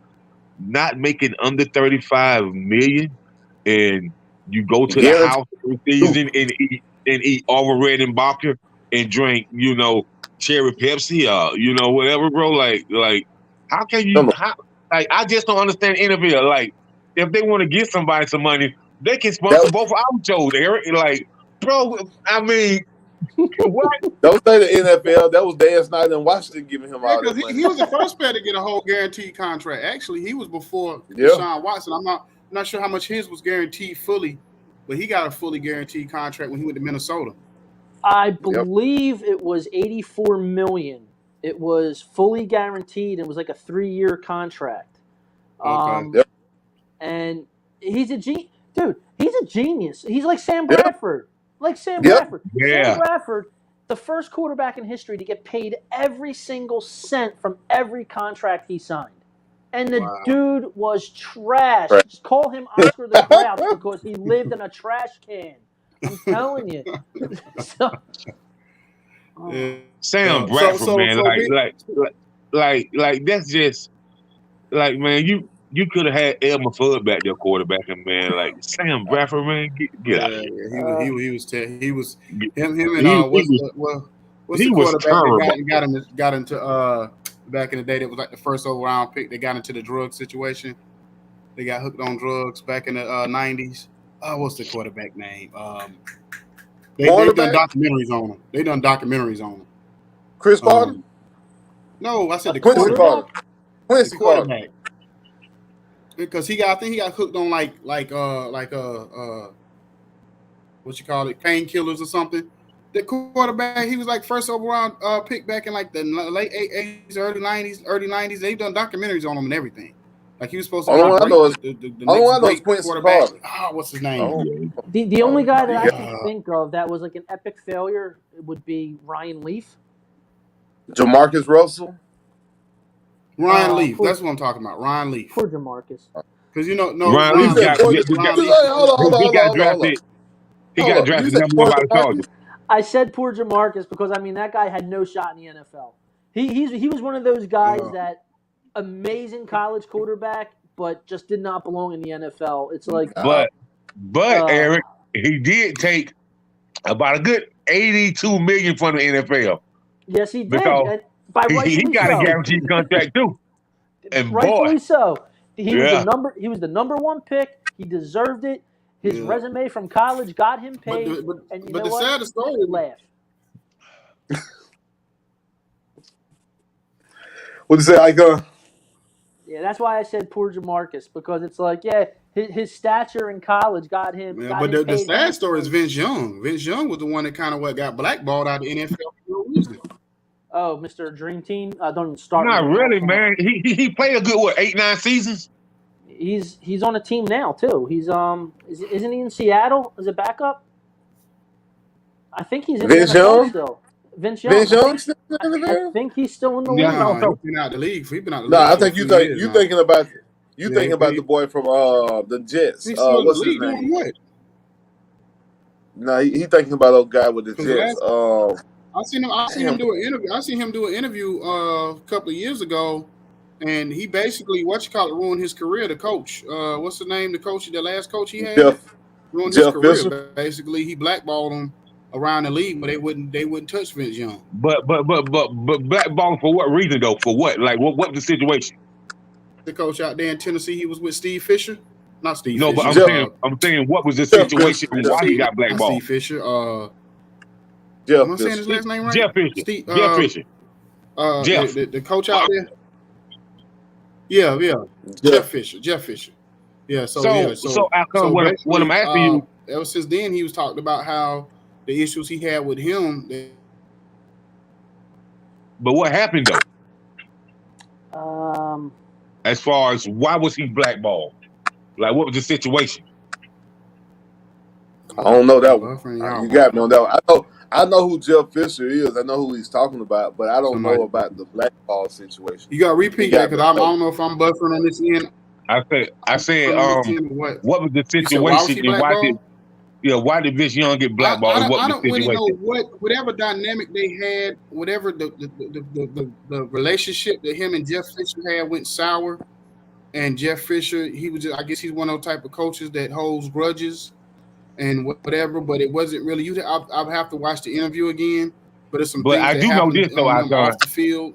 not making under $35 million, and you go to the house every season and eat Red and Barker and drink, cherry Pepsi or whatever, bro. Like how can you? I just don't understand NFL. Like if they want to give somebody some money, they can sponsor both our shows, Eric. Like, bro, I mean, what? Don't say the NFL. That was Dan Snyder in Washington giving him all that money. He was the first player to get a whole guaranteed contract. Actually, he was before Deshaun Watson. I'm not sure how much his was guaranteed fully, but he got a fully guaranteed contract when he went to Minnesota. I believe it was $84 million. It was fully guaranteed. It was like a 3-year contract. Okay. And he's a genius. Dude, he's a genius. He's like Sam Bradford. Bradford. Yeah. Sam Bradford, the first quarterback in history to get paid every single cent from every contract he signed. And the dude was trash. Just call him Oscar the Grouch because he lived in a trash can. I'm telling you. Sam Bradford, man. Like that's just like man, you could have had Elmer Fudd back there quarterbacking, man. Like Sam Bradford, man, get out of here. He was Get- him and He what's was what's he the was quarterback terrible. that got into back in the day that was like the first overall pick. They got into the drug situation. They got hooked on drugs back in the 90s. What's the quarterback name? They done documentaries on him. Chris Carter? No, I said the Quincy quarterback. Carter. The Quincy Carter. quarterback. Because I think he got hooked on like what you call it, painkillers or something. The quarterback, he was like first overall pick back in like the late 80s, early 90s. They've done documentaries on him and everything. Like he was supposed to be the next great quarterback. What's his name? The only guy that I can think of that was like an epic failure would be Ryan Leaf. Jamarcus Russell. Ryan Leaf. That's what I'm talking about. Ryan Leaf. Poor Jamarcus. Because Ryan Leaf got drafted. He got drafted number one by the Chargers. I said poor Jamarcus because I mean that guy had no shot in the NFL. He was one of those guys that amazing college quarterback, but just did not belong in the NFL. It's like, but Eric, he did take about a good $82 million from the NFL. Yes, he did. Because he got a guaranteed contract too. And rightfully so. He was the number one pick. He deserved it. His resume from college got him paid. But the saddest story, laugh. What'd you say, Icon? Yeah, that's why I said poor Jamarcus, because it's like, his stature in college got him. Yeah, but the sad story is Vince Young. Vince Young was the one that kind of got blackballed out of the NFL for no reason. Oh, Mr. Dream Team, don't even start. Not really, man. He played a good 8-9 seasons. He's on a team now too. He's isn't he in Seattle as a backup? I think he's in Vince the NFL Young still. Vince Young. Still in the NFL? I think he's still in the league. No, he's been out of the league. He's been out of the league. No, I think you thinking about the boy from the Jets. What's his name? What? No, he thinking about old guy with the Jets. I seen him do an interview. I seen him do an interview a couple of years ago, and he basically ruined his career. The coach, what's the name? The last coach he had, ruined his career. Fisher. Basically, he blackballed him around the league, but they wouldn't touch Vince Young. But blackballing for what reason though? For what? Like what the situation? The coach out there in Tennessee, he was with Steve Fisher. Not Steve No, Fisher. but I'm saying what was the situation and why he got blackballed? Steve Fisher. Jeff Am I saying his last name right? Jeff Fisher. Jeff Fisher. Jeff. The coach out there. Yeah. Jeff Fisher. Yeah. So what I'm asking you. Ever since then, he was talking about how the issues he had with him. But what happened though? As far as why was he blackballed? Like what was the situation? I don't know that one. You got me on that one. I know who Jeff Fisher is. I know who he's talking about, but I don't know about the blackball situation. You got to repeat that because I don't know if I'm buffering on this end. I said, what was the situation and why did Vince Young get blackballed? I don't really know whatever dynamic they had, whatever the relationship that him and Jeff Fisher had went sour. And Jeff Fisher, I guess he's one of those type of coaches that holds grudges and whatever, but it wasn't really. I'll have to watch the interview again. But it's some. But I do know this though. Off the field.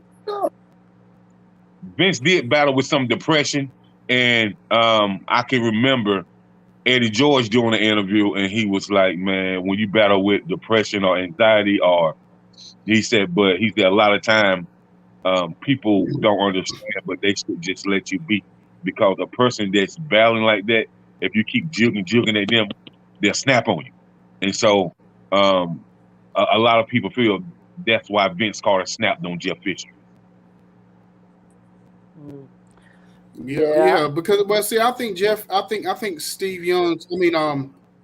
Vince did battle with some depression, and I can remember Eddie George doing an interview, and he was like, "Man, when you battle with depression or anxiety, he said a lot of time people don't understand, but they should just let you be, because a person that's battling like that, if you keep jugging at them, they'll snap on you." And so a lot of people feel that's why Vince Carter snapped on Jeff Fisher. Yeah, because I think Steve Young's,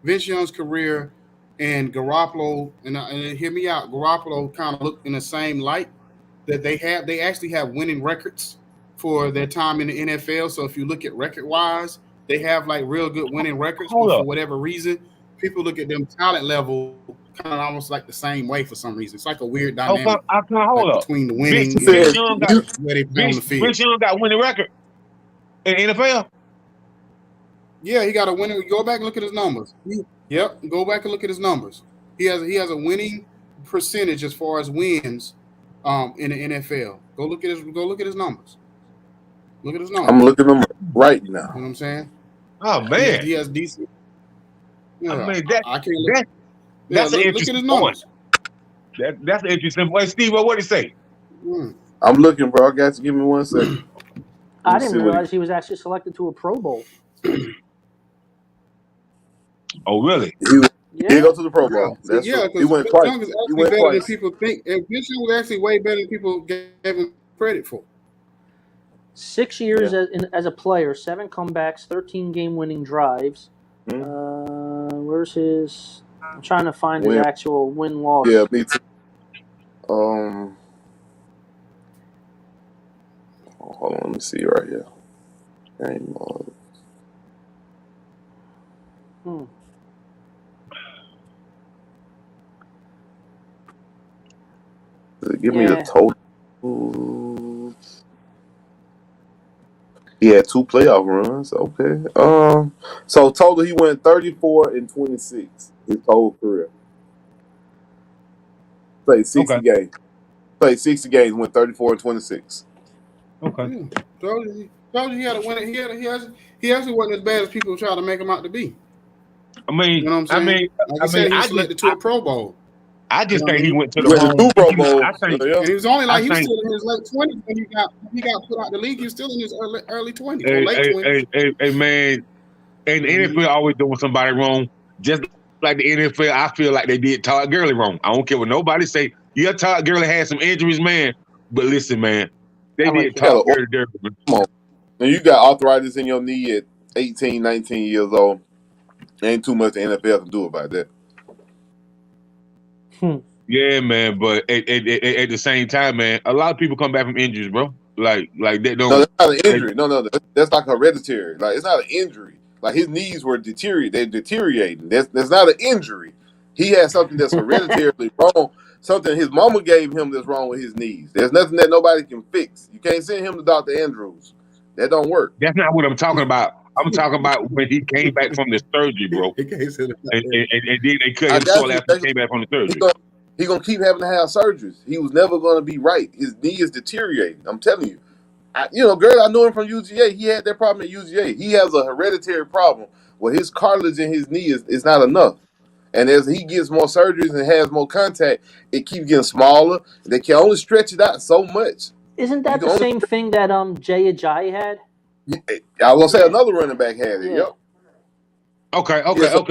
Vince Young's career and Garoppolo, and hear me out, Garoppolo kind of looked in the same light that they actually have winning records for their time in the NFL. So if you look at record-wise, they have like real good winning records. But for whatever reason, people look at them talent level kind of almost like the same way for some reason. It's like a weird dynamic between the winning Vince Young where they play on the field. Vince Young got winning record. in NFL? Yeah, he got a winning. Go back and look at his numbers. Yep, go back and look at his numbers. He has a winning percentage as far as wins in the NFL. Go look at his numbers. Look at his numbers. I'm looking at them right now. You know what I'm saying? Oh man, he has decent. Yeah, I mean I can't look. that's an look at interesting his point. numbers. That's an interesting point. Steve, what did he say? I'm looking, bro. I got to give me 1 second. I didn't realize he was actually selected to a Pro Bowl. Oh, really? He go to the Pro Bowl. Yeah, he went twice. He went better than people think. And Vince Young was actually way better than people gave him credit for. 6 years as a player, 7 comebacks, 13 game-winning drives. Where's his? I'm trying to find his actual win-loss. Yeah, me too. Hold on, let me see right here. Game on. Give me the total. He had 2 playoff runs. Okay. So total he went 34-26 his whole career. Played 60 games. Played 60 games. Went 34-26. Okay. Told you he had a winner. He actually wasn't as bad as people try to make him out to be. I mean, you know what I'm saying? He was selected to a Pro Bowl. I just think he went to the Pro Bowl. And he was only he was still in his late 20s when he got put out the league. He was still in his early 20s, late 20s. Hey, man, and the NFL always doing somebody wrong. Just like the NFL, I feel like they did Todd Gurley wrong. I don't care what nobody say. Yeah, Todd Gurley had some injuries, man. But listen, man, they did Todd Gurley dirty. Come on. And you got arthritis in your knee at 18, 19 years old. Ain't too much the NFL can do about that. Yeah, man, but at the same time, man, a lot of people come back from injuries, bro. Like they don't. No, that's not an injury. No, that's like hereditary. Like it's not an injury. Like his knees were deteriorating. That's not an injury. He had something that's hereditarily wrong. Something his mama gave him that's wrong with his knees. There's nothing that nobody can fix. You can't send him to Dr. Andrews. That don't work. That's not what I'm talking about. I'm talking about when he came back from the surgery, bro. And then they cut him short after he came back from the surgery. He's going to keep having to have surgeries. He was never going to be right. His knee is deteriorating. I'm telling you. I knew him from UGA. He had that problem at UGA. He has a hereditary problem where his cartilage in his knee is not enough. And as he gets more surgeries and has more contact, it keeps getting smaller. They can only stretch it out so much. Isn't that the same thing that Jay Ajayi had? I was going to say another running back had it. Yep. Okay.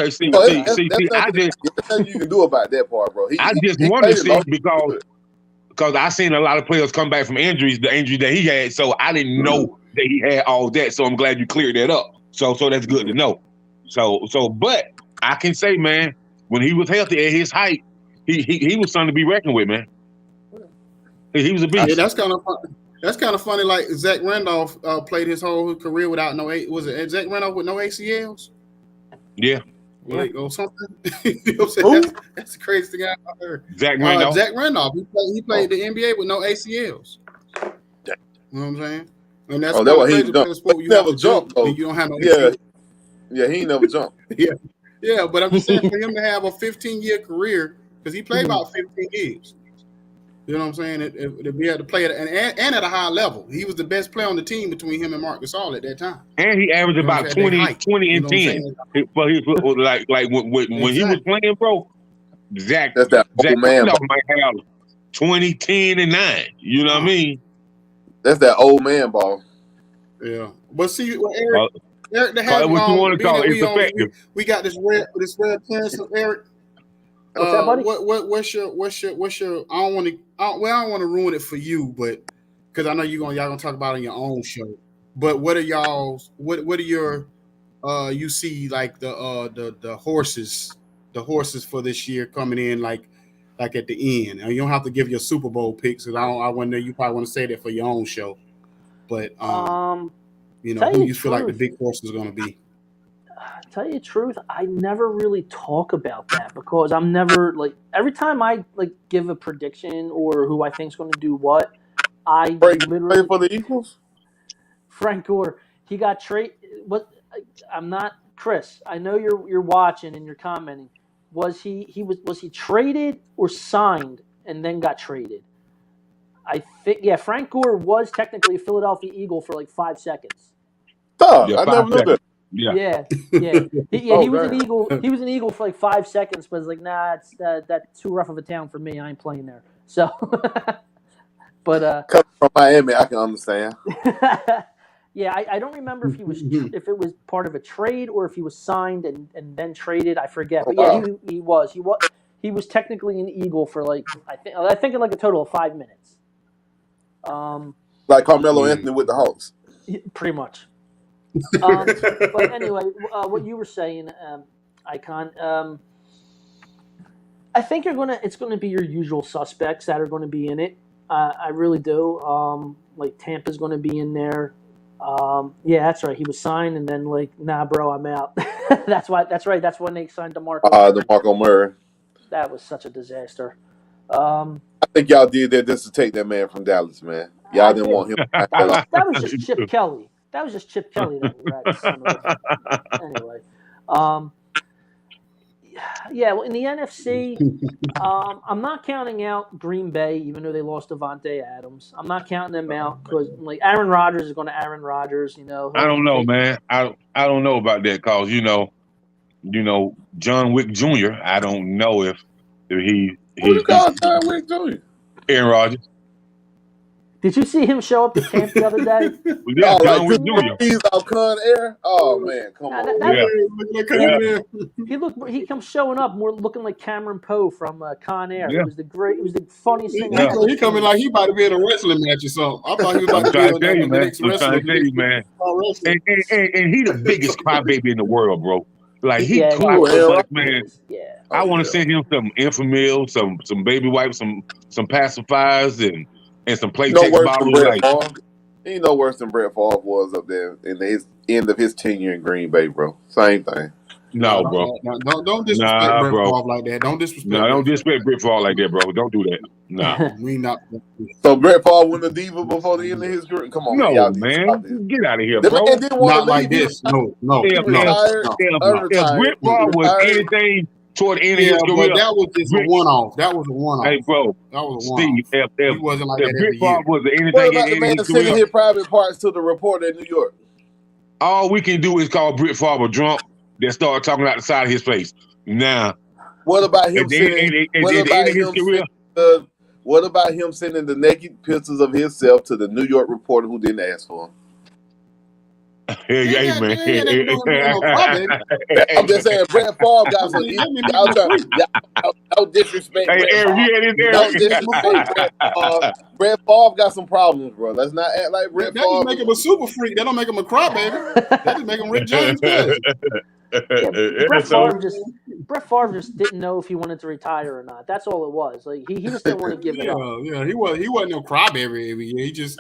See, there's nothing you can do about that part, bro. I just wanted to see because I seen a lot of players come back from injuries, the injury that he had, so I didn't know that he had all that. So I'm glad you cleared that up. So that's good to know. But I can say, man, when he was healthy at his height, he was something to be reckoned with, man. He was a beast. Yeah, that's kind of fun. That's kind of funny. Like Zach Randolph played his whole career without was it Zach Randolph with no ACLs? Yeah. Or something. You know what I'm saying? That's the craziest thing I heard. Zach Randolph. Zach Randolph. He played the NBA with no ACLs. You know what I'm saying? And that's why he jumped. You never jump. You don't have no ACLs. Yeah, he ain't never jumped. Yeah, but I'm just saying for him to have a 15-year career, because he played about 15 years. You know what I'm saying? To be able to play and at a high level. He was the best player on the team between him and Marc Gasol at that time. And he averaged about 20 and 10. But he like when he was playing, bro, Zach Randolph might have 20, 10, and 9. You know what I mean? That's that old man ball. Yeah. But see, Eric, what you want to call it's effective. We got this rare appearance of Eric. What's that, buddy? What's your? I don't want to ruin it for you, but because I know y'all gonna talk about it on your own show. But what are y'all's? What are your? You see like the horses for this year coming in like at the end. And you don't have to give your Super Bowl picks because I wonder you probably want to say that for your own show. But who you feel like the big horse is going to be? Tell you the truth, I never really talk about that because I'm never every time I give a prediction or who I think is going to do what, I literally for the Eagles. Frank Gore. he got traded. What? I'm not Chris. I know you're watching and you're commenting. Was he traded or signed and then got traded? I think Frank Gore was technically a Philadelphia Eagle for like 5 seconds. Stop. Yeah, I 5 never knew that. seconds. Yeah. He was an damn. Eagle. He was an Eagle for like 5 seconds, but it's like, nah, that's too rough of a town for me. I ain't playing there. So, but Coming from Miami, I can understand. yeah, I don't remember if it was part of a trade or if he was signed and then traded. I forget. But yeah, he was technically an Eagle for like I think in like a total of 5 minutes. Like Carmelo Anthony with the Hawks. Pretty much. But anyway, what you were saying, Icon. I think it's gonna be your usual suspects that are going to be in it. I really do. Like Tampa's going to be in there. Yeah, that's right. He was signed, and then like, nah, bro, I'm out. That's right. That's when they signed DeMarco. DeMarco Murray. That was such a disaster. I think y'all did that just to take that man from Dallas, man. Y'all didn't want him. That was just Chip Kelly. That was just Chip Kelly that we read. Anyway, yeah. Well, in the NFC, I'm not counting out Green Bay, even though they lost Devontae Adams. I'm not counting them out because like Aaron Rodgers is going to Aaron Rodgers. You know. I don't know, man. I don't know about that because you know John Wick Jr. I don't know if he Who you call John Wick Jr.? Aaron Rodgers. Did you see him show up at camp the other day? Yeah, John Wick Jr. He's out Con Air. Oh man, come on. He comes showing up more looking like Cameron Poe from Con Air. Yeah. It was the funniest thing. He coming like he about to be in a wrestling match or something. I thought he was about to be in the next wrestling man. And he the biggest crybaby in the world, bro. Like he Yeah, cool so much, man. Yeah. I want to send him some Enfamil, some baby wipes, some pacifiers, and some Playtex bottles. Like, he no worse than Brett Favre was up there in his end of his tenure in Green Bay, bro. Same thing. No, bro. Don't disrespect Brett Favre like that. Don't disrespect. No, don't disrespect Brett Favre like that, bro. Don't do that. No. We not. So Brett Favre won the diva before the end of his career. Come on, no, man. Get out of here, bro. Not like this. No. If Brett Favre was anything toward the end of his career, that was just a one-off. That was a one-off. Hey, bro. That was a one-off. Steve, he wasn't like that Brett every year. Favre was anything What about the in man his sending career, his private parts to the reporter in New York? all we can do is call Brett Favre drunk that start talking out the side of his face. Now, what about him what about him sending the naked pictures of himself to the New York reporter who didn't ask for him? Hey, man. I'm just saying, Brett Favre got some. No disrespect. Hey, Eric, No disrespect. Brett Favre got some problems, bro. Let's not act like Brett Favre. That just make him a super freak. That don't make him a crybaby. That just make him Rick James good. Brett Favre just didn't know if he wanted to retire or not. That's all it was. Like he just didn't want to give it up. Yeah, he wasn't no crybaby every year. He just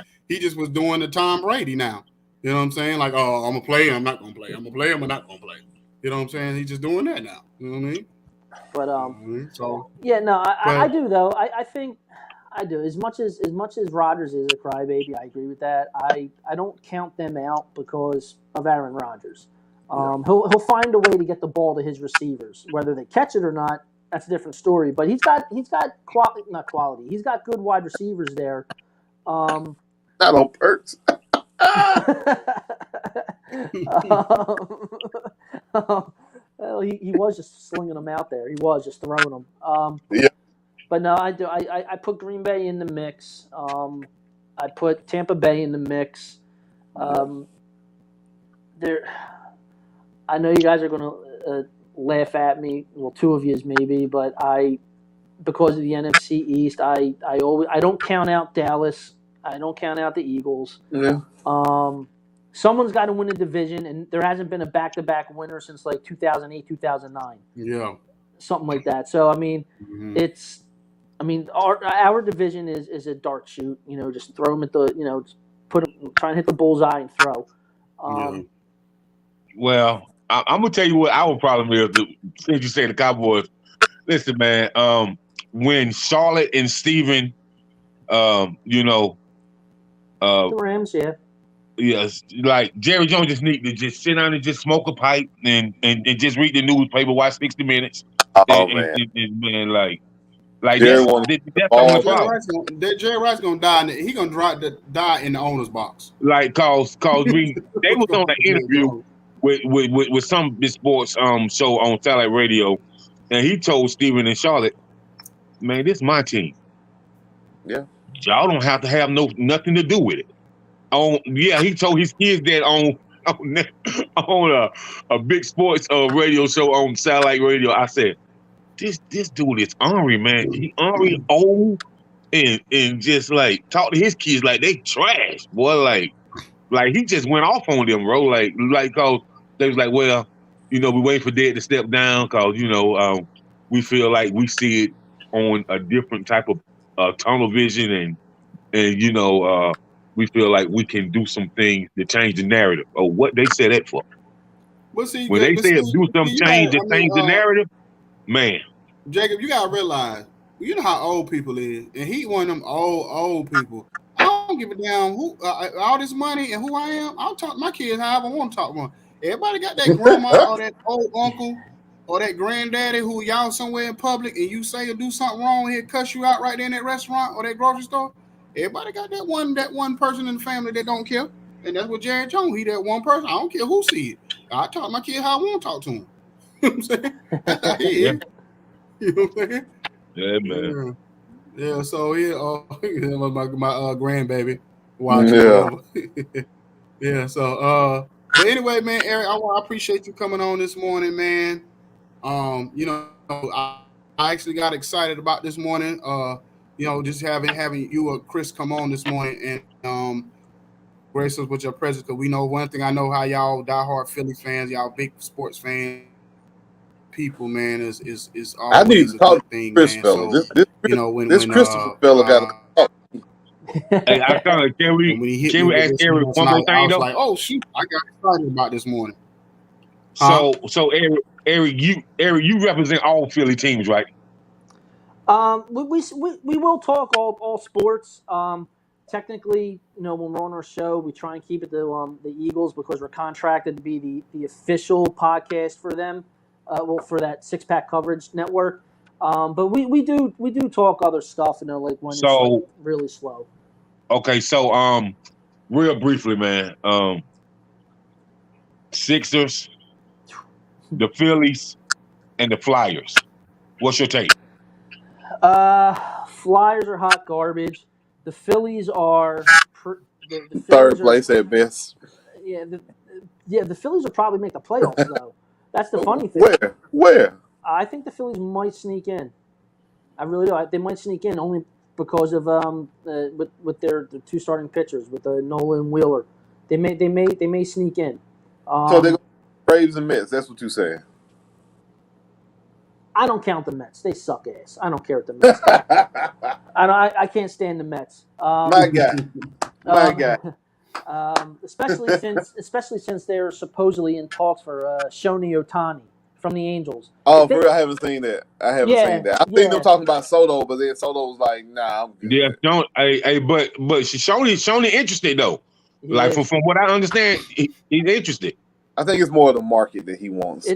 was doing the Tom Brady now. You know what I'm saying? Like, oh, I'm gonna play. I'm not gonna play. I'm gonna play. I'm not gonna play. You know what I'm saying? He's just doing that now. You know what I mean? But I do though. I think I do. As much as Rodgers is a crybaby, I agree with that. I don't count them out because of Aaron Rodgers. He'll find a way to get the ball to his receivers, whether they catch it or not. That's a different story. But he's got not quality. He's got good wide receivers there. Not on purpose. Well, he was just slinging them out there. He was just throwing them. Yeah. But no, I do. I put Green Bay in the mix. I put Tampa Bay in the mix. I know you guys are going to laugh at me. Well, two of you maybe, but because of the NFC East, I don't count out Dallas. I don't count out the Eagles. Yeah. Someone's got to win a division, and there hasn't been a back-to-back winner since like 2008, 2009. Yeah. Something like that. So, I mean, our division is a dart shoot. You know, just throw them at the, just try and hit the bullseye and throw. Well, I'm going to tell you what our problem is. Since you say the Cowboys, listen, man, when Charlotte and Steven, the Rams, yeah. Yes, like Jerry Jones just need to just sit down and just smoke a pipe and just read the newspaper, watch 60 Minutes, Oh man, and man, like Jerry wanted the that's the ball. only problem. Jerry Rice gonna die. He gonna die in the owner's box. Like, cause they What's was going on on an with Jerry interview Jones? with some big sports show on satellite radio, and he told Steven and Charlotte, man, this is my team. Yeah. Y'all don't have to have nothing to do with it. He told his kids that on a big sports radio show on satellite radio. I said, this dude is ornery, man. He ornery, old, and just like talk to his kids like they trash, boy. Like he just went off on them, bro. Cause they was like, well, we wait for Dad to step down, cause we feel like we see it on a different type of tunnel vision, and we feel like we can do some things to change the narrative. Or what they said that for? But see, When they say do some you change gotta, to change the narrative, man. Jacob, you gotta realize, you know how old people is, and he one of them old people. I don't give a damn who all this money and who I am. I'll talk to my kids however I want to talk to them. Everybody got that grandma or that old uncle or that granddaddy who y'all somewhere in public and you say or do something wrong, he'll cuss you out right there in that restaurant or that grocery store. Everybody got that one person in the family that don't care. And that's what Jerry Jones, he that one person. I don't care who see it. I talk to my kid how I want to talk to him. You know what I'm saying? That's how he is. You know what I'm saying? Yeah, man. Yeah, so my grandbaby watching. Yeah, so but anyway, man, Eric, I appreciate you coming on this morning, man. I actually got excited about this morning. Just having you or Chris come on this morning and grace us with your presence, because we know one thing. I know how y'all diehard Philly fans, y'all big sports fans, people, man, is I need always to a talk good to thing, Chris man. fella. So This Christopher fella got to talk. Hey, I thought, can when he hit me we with ask this Eric last one more night, I thing was though? like, oh shoot, I got excited about this morning. So Eric, you represent all Philly teams, right? We will talk all sports. Technically, when we're on our show, we try and keep it to the Eagles because we're contracted to be the official podcast for them. For that Six Pack Coverage Network. But we do talk other stuff, like when it's like really slow. Okay, so real briefly, man. Sixers, the Phillies, and the Flyers. What's your take? Flyers are hot garbage. The Phillies are the Phillies Third place at best. The Phillies will probably make the playoffs though. That's the funny thing. Where? I think the Phillies might sneak in. I really do. They might sneak in only because of with their two starting pitchers with Nola and Wheeler. They may sneak in. So they go Braves and Mets. That's what you're saying. I don't count the Mets. They suck ass. I don't care what the Mets do. I can't stand the Mets. My guy. Especially since they're supposedly in talks for Shoni Otani from the Angels. Oh, for real, I haven't seen that. I've seen them talking about Soto, but then Soto was like, "Nah, I'm good." Yeah, but Shoni interested though. Like from what I understand, he's interested. I think it's more the market that he wants. I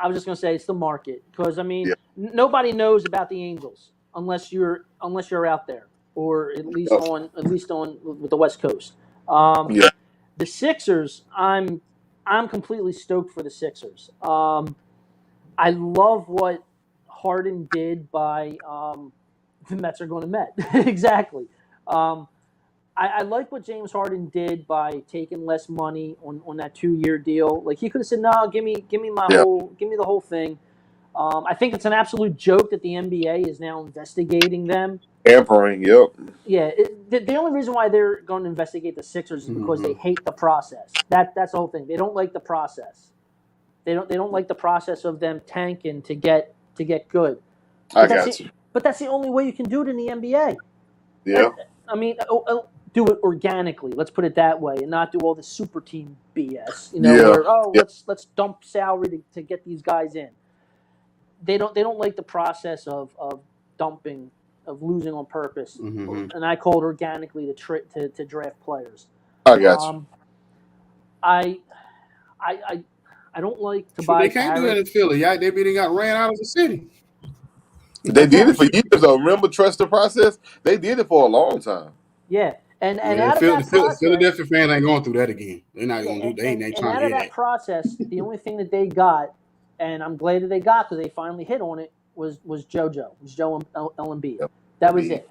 was just gonna say it's the market because nobody knows about the Angels unless you're out there or at least on with the West Coast. The Sixers, I'm completely stoked for the Sixers. I love what Harden did by the Mets are going to Met exactly. I like what James Harden did by taking less money on that 2-year deal. Like he could have said, "No, give me the whole thing." I think it's an absolute joke that the NBA is now investigating them. Tampering, yep. Yeah, the only reason why they're going to investigate the Sixers is because they hate the process. That's the whole thing. They don't like the process. They don't like the process of them tanking to get good. I got you. But that's the only way you can do it in the NBA. Yeah. I mean, do it organically. Let's put it that way, and not do all the super team BS. Let's dump salary to get these guys in. They don't like the process of dumping, of losing on purpose, and I call it organically to draft players. I got you. I don't like They Tobias can't do that Harris. in Philly. Yeah, they got ran out of the city. They did it for years, though. Remember, trust the process. They did it for a long time. Yeah, and Yeah, out of that process, Philadelphia fans ain't going through that again. They're not yeah, going to do. They ain't and trying out to of hear that process, the only thing that they got, and I'm glad that they got because they finally hit on it, was Joe Embiid. Yep. That was it.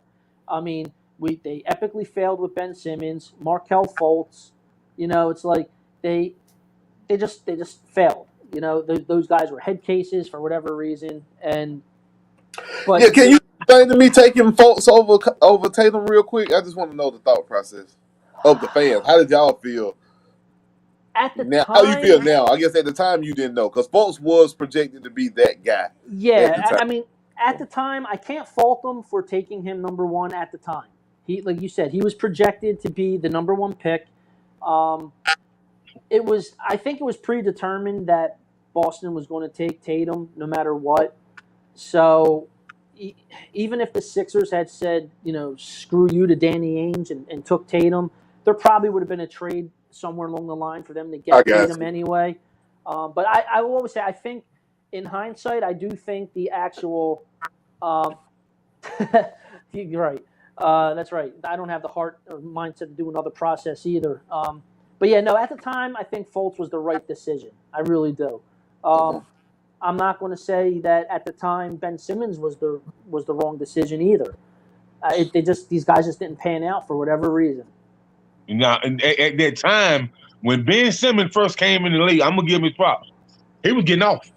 I mean, they epically failed with Ben Simmons, Markelle Fultz. You know, it's like they just failed. You know, those guys were head cases for whatever reason, but Yeah, can you explain to me taking Fultz over Tatum real quick? I just want to know the thought process of the fans. How did y'all feel? At the Now, time, how you feel now? I guess at the time you didn't know because Fultz was projected to be that guy. Yeah, I mean, at the time, I can't fault them for taking him number one at the time. He, like you said, he was projected to be the number one pick. I think it was predetermined that Boston was going to take Tatum no matter what. So even if the Sixers had said, you know, screw you to Danny Ainge and took Tatum, there probably would have been a trade somewhere along the line for them to get Tatum anyway. But I will always say, I think in hindsight, I do think the actual you're right. That's right. I don't have the heart or mindset to do another process either. But yeah, no, at the time, I think Fultz was the right decision. I really do. I'm not going to say that at the time Ben Simmons was the wrong decision either. These guys just didn't pan out for whatever reason. Now, at that time when Ben Simmons first came in the league, I'm gonna give him his props. He was getting off.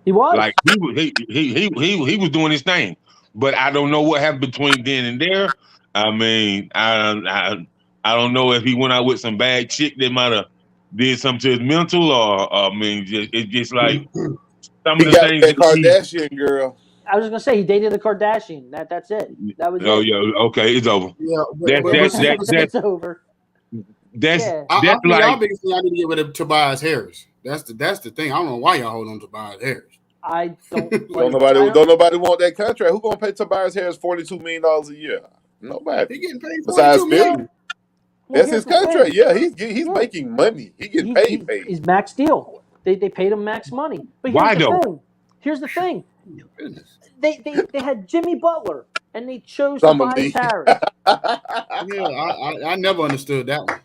He was like he was doing his thing, but I don't know what happened between then and there. I mean, I don't know if he went out with some bad chick that might have did something to his mental, or I mean, it's just like some of the things. That Kardashian girl. I was just gonna say he dated a Kardashian. That's it. That was it. Oh yeah, okay, it's over. Yeah, It's over. That's I like y'all biggest thing. I need to get rid of Tobias Harris. That's the thing. I don't know why y'all hold on to Tobias Harris. I don't. Don't nobody want that contract. Who gonna pay Tobias Harris $42 million a year? Nobody. He getting paid besides $42 million. That's his contract. Yeah, he's making money. He getting paid. He's max deal. They paid him max money. But here's the thing. They had Jimmy Butler and they chose Tobias Harris. I never understood that one.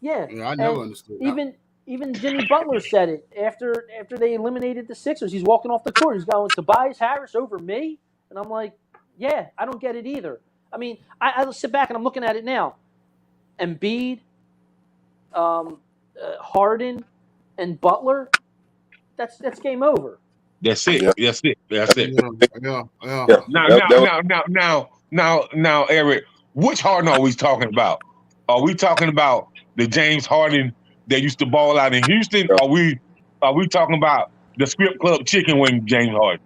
Yeah, I never understood that. Even Jimmy Butler said it after they eliminated the Sixers. He's walking off the court. He's going, Tobias Harris over me? And I'm like, yeah, I don't get it either. I mean, I sit back and I'm looking at it now. Embiid, Harden, and Butler, that's game over. That's it. Yeah. That's it. Yeah. Now, Eric, which Harden are we talking about? Are we talking about the James Harden that used to ball out in Houston? Are we talking about the strip club chicken wing James Harden?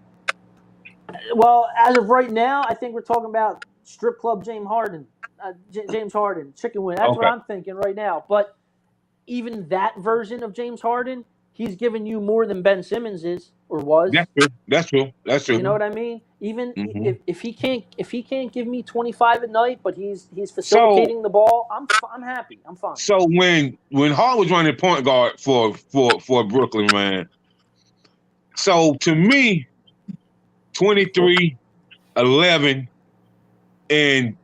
Well, as of right now, I think we're talking about strip club James Harden, chicken wing. That's what I'm thinking right now. But even that version of James Harden, he's given you more than Ben Simmons is or was. That's true. You know what I mean? Even if he can't give me 25 a night, but he's facilitating the ball, I'm happy. I'm fine. So when Hart was running point guard for Brooklyn, man. So to me, 23, 11, and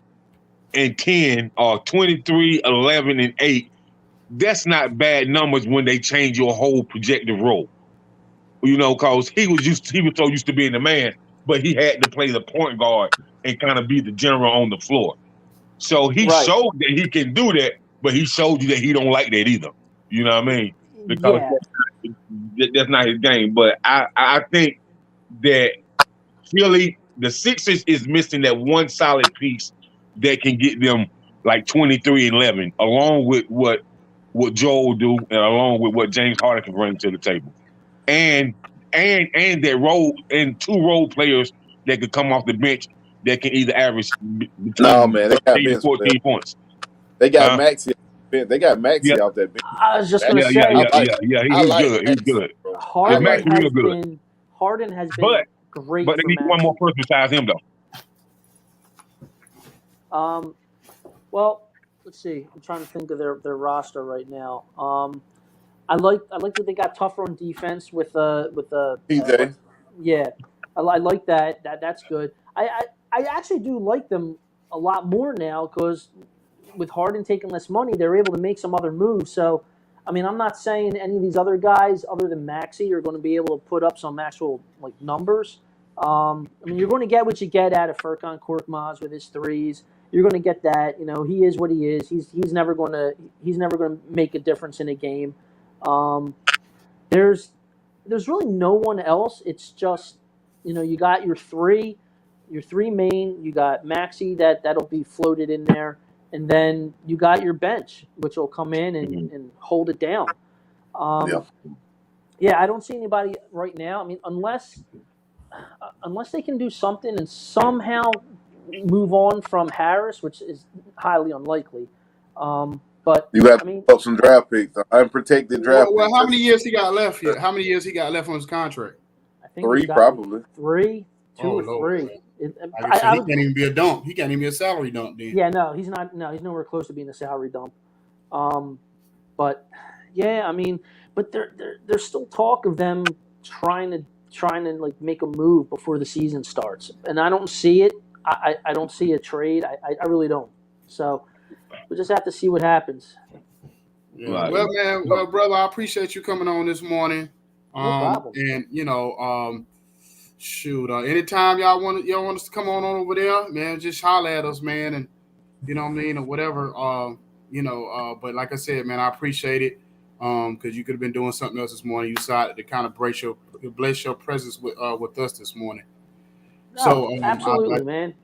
10, or 23, 11, and 8. That's not bad numbers when they change your whole projected role. You know, because he was so used to being the man, but he had to play the point guard and kind of be the general on the floor. So he showed that he can do that, but he showed you that he don't like that either. You know what I mean? Because that's not his game. But I think that Philly, the Sixers is missing that one solid piece that can get them like 23 and 11, along with what Joel do, and along with what James Harden can bring to the table, and that role and two role players that could come off the bench that can either average between 8 and 14 points. They got Maxey. They got Maxey out that bench. I was just going to say, He's good. Harden has been great. But they need one more person besides him, though. Well, let's see. I'm trying to think of their roster right now. I like that they got tougher on defense with PJ. yeah. I like that. That's good. I actually do like them a lot more now because with Harden taking less money, they're able to make some other moves. So, I mean, I'm not saying any of these other guys other than Maxey are going to be able to put up some actual like numbers. I mean, you're going to get what you get out of Furkan Korkmaz with his threes. You're going to get that. You know, he is what he is. He's never going to make a difference in a game. There's really no one else. It's just, you know, you got your three main. You got Maxey that'll be floated in there, and then you got your bench, which will come in and hold it down. Yeah, I don't see anybody right now. I mean, unless they can do something and somehow move on from Harris, which is highly unlikely. But You got I mean, up some draft picks, unprotected draft Well, picks. how many years he got left here? How many years he got left on his contract? I think 3 he's got probably. 3, 2 or Lord, 3. man. It, Like I said, he can't even be a dump. He can't even be a salary dump then. Yeah, no, he's not. No, he's nowhere close to being a salary dump. But yeah, I mean, but there's still talk of them trying to like make a move before the season starts, and I don't see it. I don't see a trade. I really don't. So we just have to see what happens. Yeah. Right. Well, man, brother, I appreciate you coming on this morning. No problem. And you know, shoot, anytime y'all want us to come on over there, man, just holler at us, man, and you know what I mean, or whatever. But like I said, man, I appreciate it. Because you could have been doing something else this morning. You decided to kind of bless your presence with us this morning. No, So absolutely, man.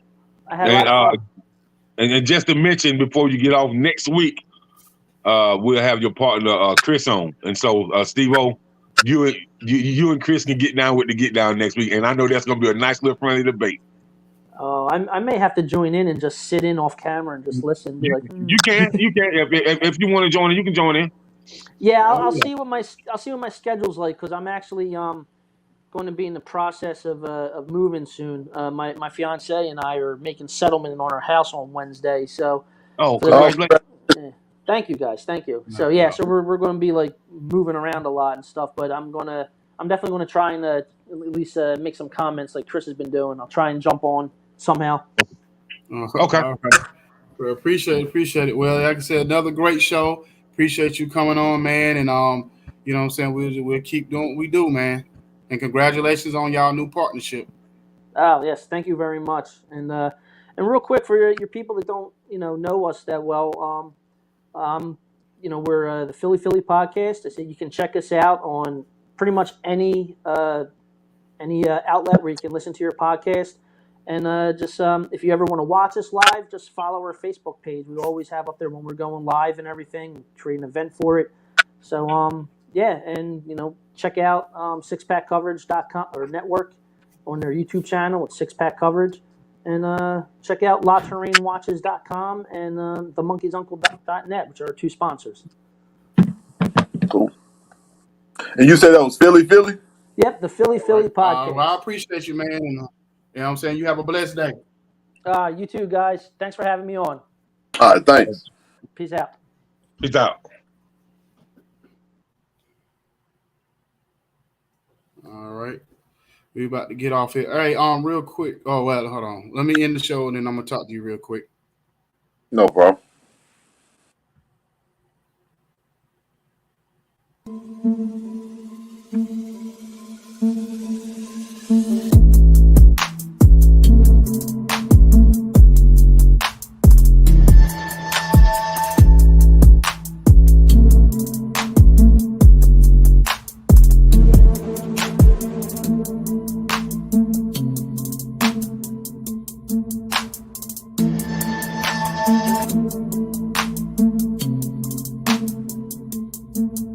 I had a lot of fun. And just to mention before you get off next week, we'll have your partner Chris on, and so Steve-O, you and Chris can get down with the get down next week, and I know that's gonna be a nice little friendly debate. I may have to join in and just sit in off camera and just listen. And be like, You can if you want to join in, you can join in. Yeah, I'll see what my schedule's like because I'm actually going to be in the process of moving soon. My fiance and I are making settlement on our house on Wednesday. So, thank you guys, thank you. So yeah, so we're going to be like moving around a lot and stuff. But I'm definitely going to try and at least make some comments like Chris has been doing. I'll try and jump on somehow. Okay. All right. Well, appreciate it. Well, like I said, another great show. Appreciate you coming on, man. And you know what I'm saying, we'll keep doing what we do, man. And congratulations on y'all new partnership. Oh yes, thank you very much. And real quick for your people that don't know us that well, we're the Philly Podcast. I said you can check us out on pretty much any outlet where you can listen to your podcast. And just if you ever want to watch us live, just follow our Facebook page. We always have up there when we're going live and everything. We create an event for it. So yeah, and check out sixpackcoverage.com or network on their YouTube channel with Six Pack Coverage, and check out LaTerrainWatches.com and themonkeysuncle.net, which are our 2 sponsors. Cool. And you said that was Philly? Yep, the Philly Podcast. Well, I appreciate you, man. And, you know what I'm saying? You have a blessed day. You too, guys. Thanks for having me on. All right, thanks. Peace out. Peace out. All right. We about to get off here. All right, real quick. Oh, well, hold on. Let me end the show, and then I'm going to talk to you real quick. No problem.